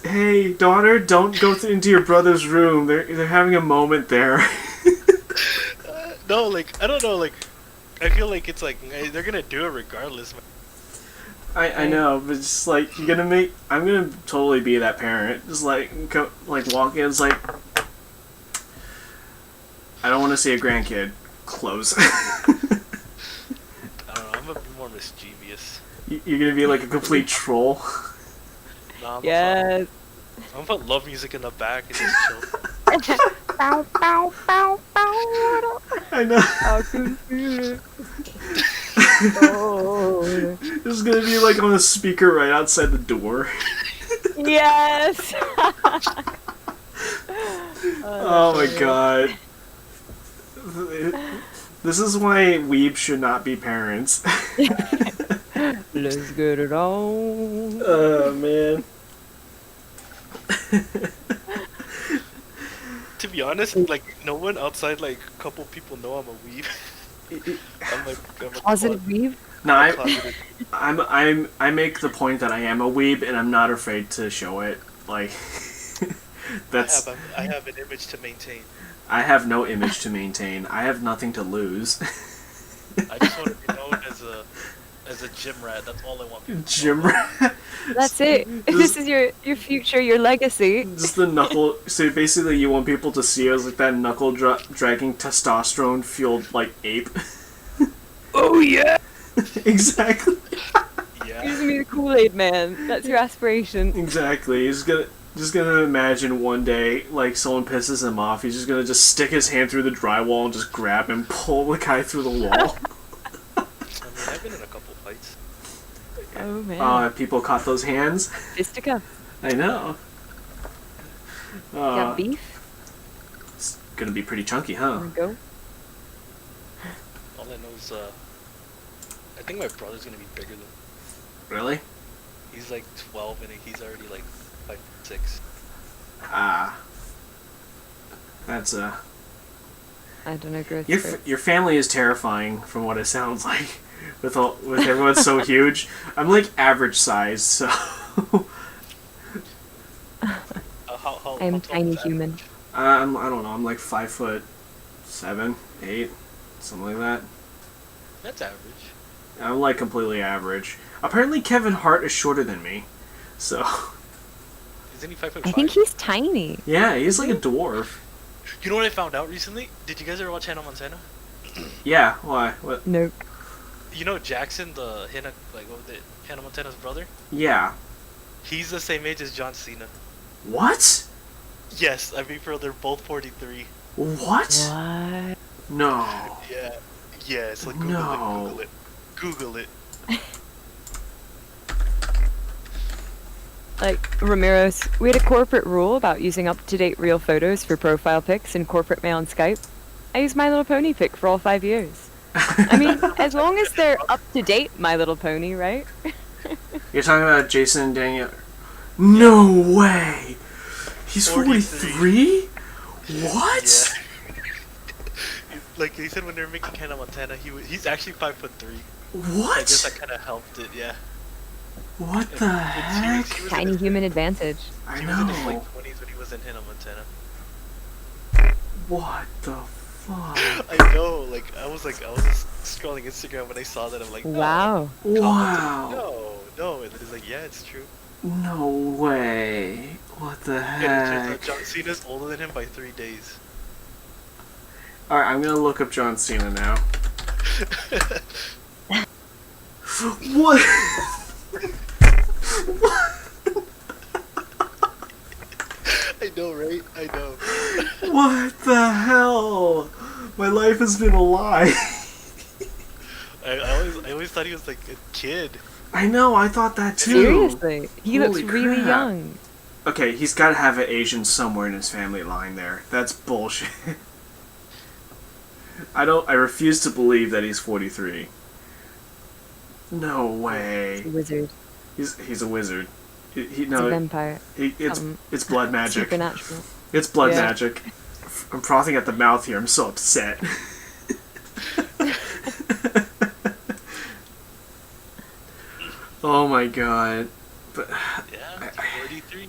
[SPEAKER 1] "Hey, daughter, don't go into your brother's room. They're having a moment there."
[SPEAKER 2] No, like I don't know. Like I feel like it's like they're gonna do it regardless.
[SPEAKER 1] I know, but just like I'm gonna totally be that parent. Just like walk in, it's like, I don't want to see a grandkid. Close.
[SPEAKER 2] I don't know. I'm gonna be more mischievous.
[SPEAKER 1] You're gonna be like a complete troll.
[SPEAKER 2] Nah,
[SPEAKER 3] Yes.
[SPEAKER 2] I'm gonna put love music in the back and just chill.
[SPEAKER 3] Bow, bow, bow, bow.
[SPEAKER 1] I know.
[SPEAKER 3] I can feel it. Oh.
[SPEAKER 1] This is gonna be like on a speaker right outside the door.
[SPEAKER 3] Yes.
[SPEAKER 1] Oh my god. This is why weebs should not be parents.
[SPEAKER 3] Let's get it on.
[SPEAKER 1] Oh man.
[SPEAKER 2] To be honest, like no one outside, like a couple people know I'm a weeb. I'm a
[SPEAKER 3] Positive weeb?
[SPEAKER 1] No, I make the point that I am a weeb and I'm not afraid to show it. Like that's
[SPEAKER 2] I have an image to maintain.
[SPEAKER 1] I have no image to maintain. I have nothing to lose.
[SPEAKER 2] I just want to be known as a gym rat. That's all I want.
[SPEAKER 1] Gym rat.
[SPEAKER 3] That's it. This is your future, your legacy.
[SPEAKER 1] Just the knuckle. So basically, you want people to see us like that knuckle dragging testosterone fueled like ape.
[SPEAKER 3] Oh yeah.
[SPEAKER 1] Exactly.
[SPEAKER 2] Yeah.
[SPEAKER 3] You're gonna be the Kool-Aid man. That's your aspiration.
[SPEAKER 1] Exactly. He's just gonna imagine one day, like, someone pisses him off, he's just gonna stick his hand through the drywall and just grab and pull the guy through the wall.
[SPEAKER 2] I mean, I've been in a couple fights.
[SPEAKER 3] Oh man.
[SPEAKER 1] People caught those hands?
[SPEAKER 3] Fistica.
[SPEAKER 1] I know.
[SPEAKER 3] Got beef?
[SPEAKER 1] It's gonna be pretty chunky, huh?
[SPEAKER 3] There we go.
[SPEAKER 2] All I know is, I think my brother's gonna be bigger than.
[SPEAKER 1] Really?
[SPEAKER 2] He's like 12 and he's already like 5'6".
[SPEAKER 1] That's
[SPEAKER 3] I don't know, growth
[SPEAKER 1] your family is terrifying from what it sounds like. With everyone so huge. I'm like average size, so
[SPEAKER 3] I'm tiny human.
[SPEAKER 1] I don't know, I'm like 5'7", 8, something like that.
[SPEAKER 2] That's average.
[SPEAKER 1] I'm like completely average. Apparently Kevin Hart is shorter than me. So
[SPEAKER 2] Isn't he 5'5"?
[SPEAKER 3] I think he's tiny.
[SPEAKER 1] yeah, he's like a dwarf.
[SPEAKER 2] You know what I found out recently? Did you guys ever watch Hannah Montana?
[SPEAKER 1] Yeah, why? What?
[SPEAKER 3] Nope.
[SPEAKER 2] You know Jackson, the Hannah, like what was it, Hannah Montana's brother?
[SPEAKER 1] Yeah.
[SPEAKER 2] He's the same age as John Cena.
[SPEAKER 1] What?
[SPEAKER 2] Yes, I mean, they're both 43.
[SPEAKER 1] What?
[SPEAKER 3] What?
[SPEAKER 1] No.
[SPEAKER 2] Yeah. Yes, like
[SPEAKER 1] No.
[SPEAKER 2] Google it. Google it.
[SPEAKER 3] Like, Ramiros, we had a corporate rule about using up-to-date real photos for profile pics in corporate mail and Skype. I used My Little Pony pic for all 5 years. I mean, as long as they're up-to-date My Little Pony, right?
[SPEAKER 1] You're talking about Jason and Daniel. No way! He's 43? What?
[SPEAKER 2] Yeah. Like they said when they were making Hannah Montana, he's actually 5'3".
[SPEAKER 1] What?
[SPEAKER 2] I guess that kind of helped it, yeah.
[SPEAKER 1] What the heck?
[SPEAKER 3] Tiny human advantage.
[SPEAKER 1] I
[SPEAKER 2] He was in his
[SPEAKER 1] know.
[SPEAKER 2] late 20s when he was in Hannah Montana.
[SPEAKER 1] What the fuck?
[SPEAKER 2] I know, like I was just scrolling Instagram when I saw that. I'm like,
[SPEAKER 3] Wow.
[SPEAKER 1] Wow.
[SPEAKER 2] no, and then it's like, yeah, it's true.
[SPEAKER 1] No way. What the
[SPEAKER 2] And it turns
[SPEAKER 1] heck?
[SPEAKER 2] out John Cena's older than him by 3 days.
[SPEAKER 1] Alright, I'm gonna look up John Cena now. What?
[SPEAKER 2] I know, right? I know.
[SPEAKER 1] What the hell? My life has been a lie.
[SPEAKER 2] I always thought he was like a kid.
[SPEAKER 1] I know, I thought that too.
[SPEAKER 3] Seriously, he looks
[SPEAKER 1] Holy
[SPEAKER 3] really
[SPEAKER 1] crap.
[SPEAKER 3] young.
[SPEAKER 1] Okay, he's gotta have an Asian somewhere in his family line there. That's bullshit. I refuse to believe that he's 43. No way.
[SPEAKER 3] He's a wizard.
[SPEAKER 1] He's a wizard.
[SPEAKER 3] He's a vampire.
[SPEAKER 1] It's blood magic.
[SPEAKER 3] Supernatural.
[SPEAKER 1] It's blood
[SPEAKER 3] Yeah.
[SPEAKER 1] magic. I'm frothing at the mouth here. I'm so upset. Oh my god. But
[SPEAKER 2] Yeah, 43.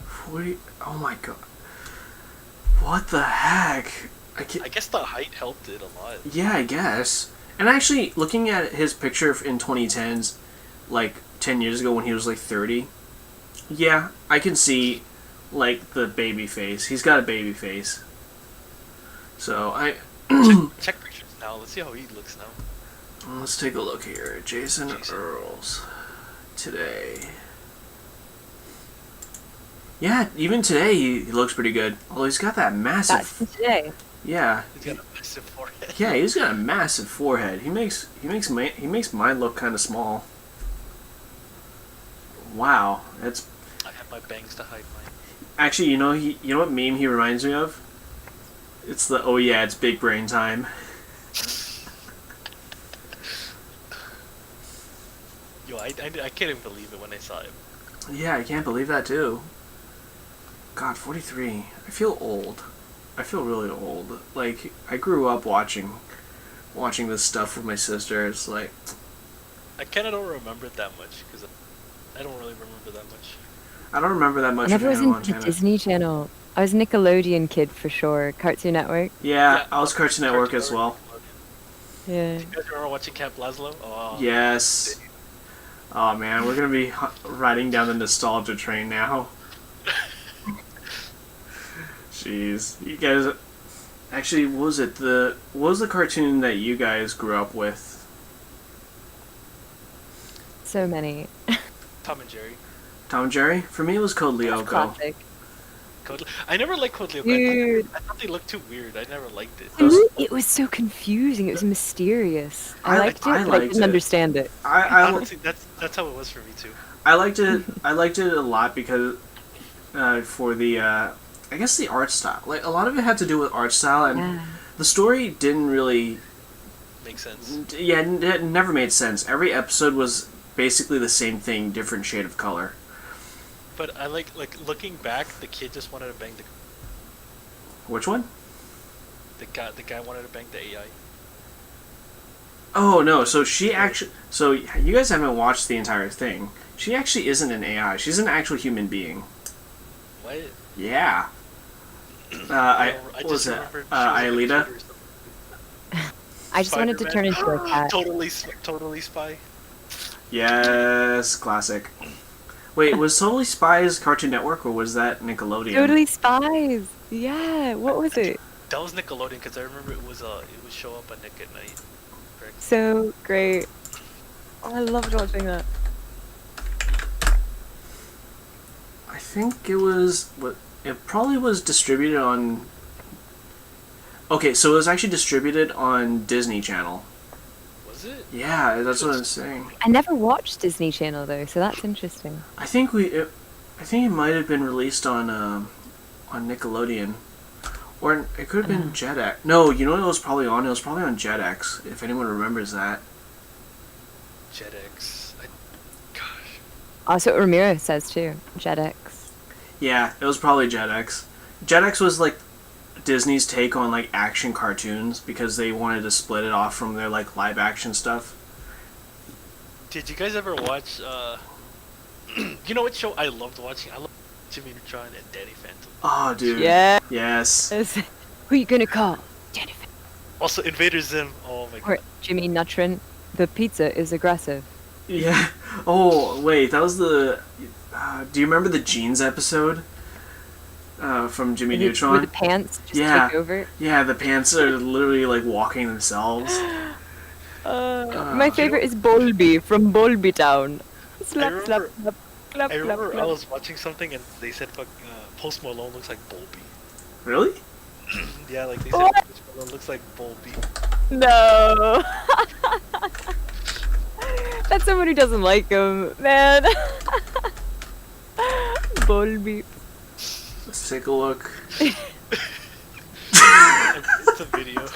[SPEAKER 1] 40. Oh my god. What the heck?
[SPEAKER 2] I guess the height helped it a lot.
[SPEAKER 1] Yeah, I guess. And actually, looking at his picture in 2010s, like 10 years ago when he was like 30, yeah, I can see like the baby face. He's got a baby face. So
[SPEAKER 2] Check pictures now. Let's see how he looks now.
[SPEAKER 1] let's take a look here. Jason Earls today. Yeah, even today he looks pretty good. Although he's got that massive.
[SPEAKER 3] That's today.
[SPEAKER 1] Yeah.
[SPEAKER 2] He's got a massive forehead.
[SPEAKER 1] Yeah, he's got a massive forehead. He makes mine look kind of small. Wow, that's
[SPEAKER 2] I have my bangs to hide mine.
[SPEAKER 1] actually you know what meme he reminds me of? It's the oh yeah, it's big brain time.
[SPEAKER 2] Yo, I can't even believe it when I saw it.
[SPEAKER 1] Yeah, I can't believe that too. God, 43. I feel old. I feel really old. Like I grew up watching this stuff with my sister. It's like
[SPEAKER 2] I kind of don't remember it that much because I don't really remember that much.
[SPEAKER 1] I don't remember that much.
[SPEAKER 3] I never
[SPEAKER 1] of
[SPEAKER 3] was
[SPEAKER 1] Hannah
[SPEAKER 3] into the
[SPEAKER 1] Montana.
[SPEAKER 3] Disney Channel. I was a Nickelodeon kid for sure. Cartoon Network.
[SPEAKER 1] Yeah, I was Cartoon Network as well.
[SPEAKER 3] Yeah.
[SPEAKER 2] You guys remember watching Camp Lazlo? Oh,
[SPEAKER 1] Yes. Oh man, we're gonna be riding down the nostalgia train now. Jeez, you guys. Actually, what was the cartoon that you guys grew up with?
[SPEAKER 3] So many.
[SPEAKER 2] Tom and Jerry.
[SPEAKER 1] Tom and Jerry? For me, it was Code
[SPEAKER 3] That's
[SPEAKER 1] Lyoko.
[SPEAKER 3] classic.
[SPEAKER 2] I never liked Code Lyoko.
[SPEAKER 3] Dude.
[SPEAKER 2] I thought they looked too weird. I never liked it.
[SPEAKER 1] Those-
[SPEAKER 3] It was so confusing. It was mysterious.
[SPEAKER 1] I
[SPEAKER 3] I liked it, but I
[SPEAKER 1] liked
[SPEAKER 3] didn't
[SPEAKER 1] it.
[SPEAKER 3] understand it.
[SPEAKER 2] Honestly, that's how it was for me too.
[SPEAKER 1] I liked it. I liked it a lot because for the I guess the art style. Like a lot of it had to do with art style, and
[SPEAKER 3] Yeah.
[SPEAKER 1] the story didn't really.
[SPEAKER 2] Makes sense.
[SPEAKER 1] Yeah, it never made sense. Every episode was basically the same thing, different shade of color.
[SPEAKER 2] But I like looking back. The kid just wanted to bang
[SPEAKER 1] Which one?
[SPEAKER 2] the guy wanted to bang the AI.
[SPEAKER 1] Oh no! So she actually. So you guys haven't watched the entire thing. She actually isn't an AI. She's an actual human being.
[SPEAKER 2] What?
[SPEAKER 1] Yeah. What was it?
[SPEAKER 2] remembered she was like a
[SPEAKER 1] Aelita?
[SPEAKER 2] kid or something.
[SPEAKER 3] I just wanted to turn into a cat.
[SPEAKER 2] Totally spy.
[SPEAKER 1] Yes, classic. Wait, was Totally Spies Cartoon Network or was that Nickelodeon?
[SPEAKER 3] Totally Spies. Yeah. What was it?
[SPEAKER 2] That was Nickelodeon because I remember it would show up on Nick at Night. Correct.
[SPEAKER 3] So great. Oh, I loved watching that.
[SPEAKER 1] I think it was. It probably was distributed on. Okay, so it was actually distributed on Disney Channel.
[SPEAKER 2] Was it?
[SPEAKER 1] Yeah, that's what I'm saying.
[SPEAKER 3] I never watched Disney Channel though, so that's interesting.
[SPEAKER 1] I think I think it might have been released on Nickelodeon. Or it could have been Jetix. No, you know what it was probably on? It was probably on Jetix, if anyone remembers that.
[SPEAKER 2] Jetix. Gosh.
[SPEAKER 3] Also, Ramiro says too. Jetix.
[SPEAKER 1] Yeah, it was probably Jetix. Jetix was like Disney's take on like action cartoons because they wanted to split it off from their like live action stuff.
[SPEAKER 2] Did you guys ever watch, you know what show I loved watching? I loved Jimmy Neutron and Danny Phantom.
[SPEAKER 1] Oh, dude.
[SPEAKER 3] Yeah.
[SPEAKER 1] Yes.
[SPEAKER 3] Who you gonna call? Jennifer.
[SPEAKER 2] Also, Invader Zim. Oh my
[SPEAKER 3] Or
[SPEAKER 2] god.
[SPEAKER 3] Jimmy Neutron. The pizza is aggressive.
[SPEAKER 1] Yeah. Oh, wait, that was the... do you remember the Jeans episode? From Jimmy Neutron?
[SPEAKER 3] Where the pants just take over.
[SPEAKER 1] Yeah, the pants are literally like walking themselves.
[SPEAKER 3] My favorite is Bolby from Bolby Town. Slap, slap, slap, clap,
[SPEAKER 2] I remember
[SPEAKER 3] clap,
[SPEAKER 2] I was watching something and they said Post Malone looks like Bolby.
[SPEAKER 1] Really?
[SPEAKER 2] Yeah, like they said
[SPEAKER 3] What?
[SPEAKER 2] Post Malone looks like Bolby.
[SPEAKER 3] No. That's someone who doesn't like him, man. Bolby.
[SPEAKER 1] Let's take a look.
[SPEAKER 2] It's a video.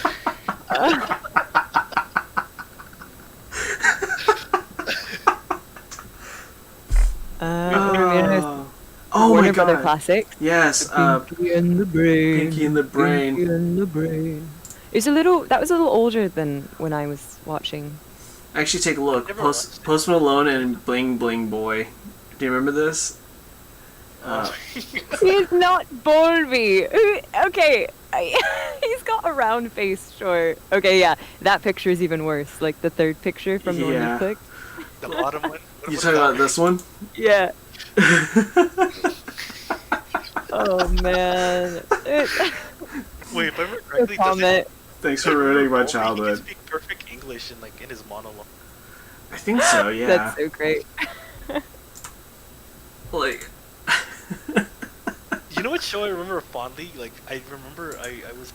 [SPEAKER 1] Oh
[SPEAKER 3] Warner
[SPEAKER 1] my god.
[SPEAKER 3] Brother Classics.
[SPEAKER 1] Yes,
[SPEAKER 3] Pinky and the Brain.
[SPEAKER 1] Pinky and the Brain.
[SPEAKER 3] Pinky and the Brain. That was a little older than when I was watching.
[SPEAKER 1] Actually, take a look.
[SPEAKER 2] Never
[SPEAKER 1] Post
[SPEAKER 2] watched
[SPEAKER 1] Post Malone and Bling Bling Boy. Do you remember this?
[SPEAKER 3] He's not Bolby. Okay, he's got a round face, sure. Okay, yeah, that picture is even worse. Like the third picture from the one you clicked.
[SPEAKER 2] The bottom one.
[SPEAKER 1] You talking about this one?
[SPEAKER 3] Yeah. Oh man.
[SPEAKER 2] Wait, if I remember correctly,
[SPEAKER 3] Comment.
[SPEAKER 1] Thanks for ruining my
[SPEAKER 2] He can
[SPEAKER 1] childhood.
[SPEAKER 2] speak perfect English in his monologue.
[SPEAKER 1] I think so, yeah.
[SPEAKER 3] That's so great.
[SPEAKER 1] Like...
[SPEAKER 2] You know what show I remember fondly? Like I remember I was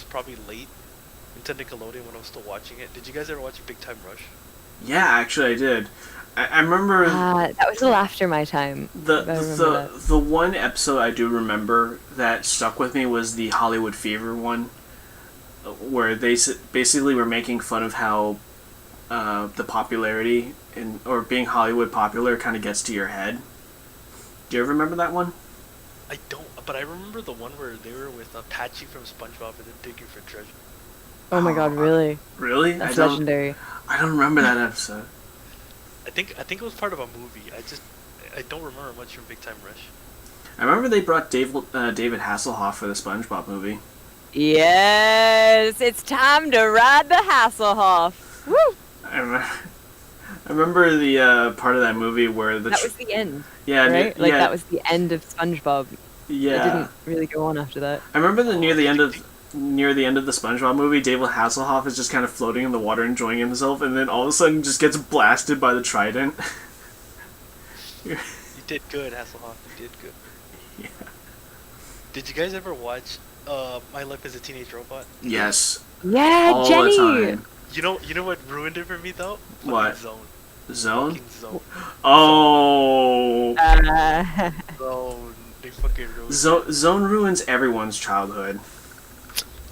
[SPEAKER 2] probably late into Nickelodeon when I was still watching it. Did you guys ever watch Big Time Rush?
[SPEAKER 1] Yeah, actually I did. I remember...
[SPEAKER 3] That was a little after my time.
[SPEAKER 1] The one episode I do remember that stuck with me was the Hollywood Fever one, where they basically were making fun of how the popularity or being Hollywood popular kind of gets to your head. Do you ever remember that one?
[SPEAKER 2] I don't, but I remember the one where they were with Patchy from SpongeBob and then digging for treasure.
[SPEAKER 3] Oh my god, really?
[SPEAKER 1] Really?
[SPEAKER 3] That's legendary.
[SPEAKER 1] I don't remember that episode.
[SPEAKER 2] I think it was part of a movie. I don't remember much from Big Time Rush.
[SPEAKER 1] I remember they brought David Hasselhoff for the SpongeBob movie.
[SPEAKER 3] Yes, it's time to ride the Hasselhoff. Woo!
[SPEAKER 1] I remember the part of that movie where
[SPEAKER 3] that was the end.
[SPEAKER 1] Yeah,
[SPEAKER 3] right? Like that was the end of SpongeBob.
[SPEAKER 1] Yeah.
[SPEAKER 3] It didn't really go on after that.
[SPEAKER 1] I remember near the end of the SpongeBob movie, David Hasselhoff is just kind of floating in the water enjoying himself, and then all of a sudden just gets blasted by the trident.
[SPEAKER 2] You did good, Hasselhoff. You did good.
[SPEAKER 1] Yeah.
[SPEAKER 2] Did you guys ever watch My Life as a Teenage Robot?
[SPEAKER 1] Yes.
[SPEAKER 3] Yeah,
[SPEAKER 1] all
[SPEAKER 3] Jenny.
[SPEAKER 1] the time.
[SPEAKER 2] You know what ruined it for me though?
[SPEAKER 1] What?
[SPEAKER 2] Zone.
[SPEAKER 1] Zone?
[SPEAKER 2] Zone.
[SPEAKER 1] Oh.
[SPEAKER 2] Zone. They fucking ruined
[SPEAKER 1] Zone ruins everyone's childhood.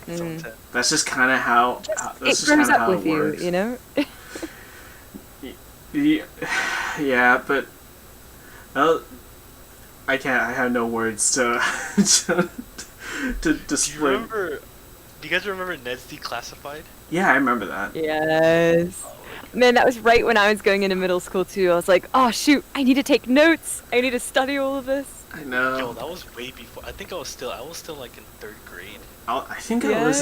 [SPEAKER 2] Zone 10.
[SPEAKER 1] That's just kind of how.
[SPEAKER 3] It grows up with you, you know.
[SPEAKER 1] Yeah, but I can't. I have no words to display.
[SPEAKER 2] Do you guys remember Ned's Declassified?
[SPEAKER 1] Yeah, I remember that.
[SPEAKER 3] Yes. Man, that was right when I was going into middle school too. I was like, oh shoot, I need to take notes. I need to study all of this.
[SPEAKER 1] I know.
[SPEAKER 2] Yo, that was way before. I think I was still like in 3rd grade.
[SPEAKER 1] I think I was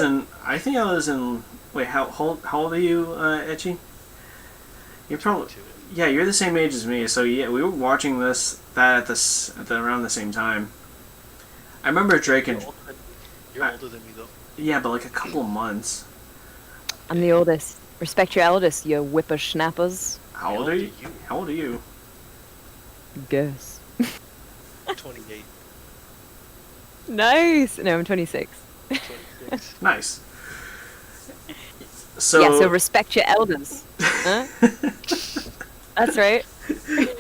[SPEAKER 1] in. Wait, how old are you, Ecchi? You're probably. Yeah, you're the same age as me. So yeah, we were watching that at around the same time. I remember Drake and.
[SPEAKER 2] You're older than me though.
[SPEAKER 1] Yeah, but like a couple of months.
[SPEAKER 3] I'm the oldest. Respect your eldest, you whippersnappers.
[SPEAKER 1] How old are you? How old are you?
[SPEAKER 3] Guess.
[SPEAKER 2] 28.
[SPEAKER 3] Nice. No, I'm 26.
[SPEAKER 2] 26.
[SPEAKER 1] Nice. So
[SPEAKER 3] yeah, so respect your elders. Huh? That's right.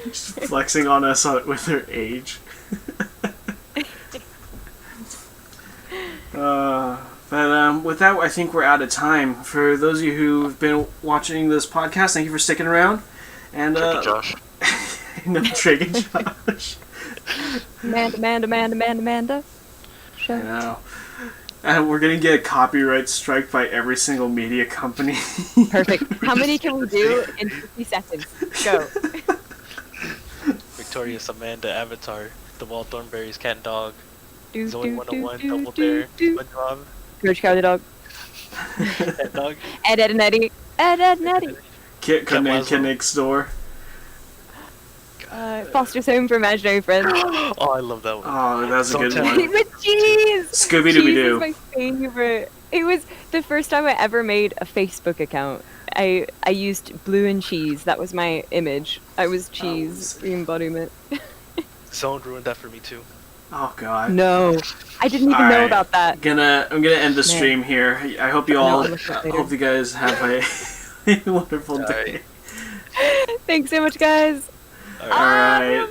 [SPEAKER 1] Just flexing on us with her age. But with that, I think we're out of time. For those of you who've been watching this podcast, thank you for sticking around. And
[SPEAKER 2] Josh.
[SPEAKER 1] No, Drake and Josh.
[SPEAKER 3] Amanda.
[SPEAKER 1] I know. And we're gonna get a copyright strike by every single media company.
[SPEAKER 3] Perfect. How many can we do in 50 seconds? Go.
[SPEAKER 2] Victorious Amanda Avatar, the Walt Thornberry's cat and dog,
[SPEAKER 3] Do,
[SPEAKER 2] Zoe
[SPEAKER 3] do,
[SPEAKER 2] 101,
[SPEAKER 3] do,
[SPEAKER 2] Double
[SPEAKER 3] do,
[SPEAKER 2] Dare,
[SPEAKER 3] do.
[SPEAKER 2] SpongeBob,
[SPEAKER 3] George Cow the dog.
[SPEAKER 2] that dog,
[SPEAKER 3] Ed and Eddie. Ed and Eddie.
[SPEAKER 1] Kit next door.
[SPEAKER 3] Foster's Home for Imaginary Friends.
[SPEAKER 2] Oh, I love that one.
[SPEAKER 1] Oh, that's a good
[SPEAKER 2] Don't
[SPEAKER 1] one.
[SPEAKER 3] With cheese.
[SPEAKER 1] Scooby
[SPEAKER 3] Cheese
[SPEAKER 1] Dooby
[SPEAKER 3] is my favorite. It was the first time I ever made a Facebook account. I used blue and cheese. That was my image. I was cheese, the embodiment.
[SPEAKER 2] Zone ruined that for me too.
[SPEAKER 1] Oh god.
[SPEAKER 3] No, I didn't even know about that.
[SPEAKER 1] I'm gonna end the stream here. I hope you all.
[SPEAKER 3] I'll look it up later.
[SPEAKER 1] Hope you guys have a wonderful day.
[SPEAKER 3] Thanks so much, guys.
[SPEAKER 2] All right.
[SPEAKER 1] All right.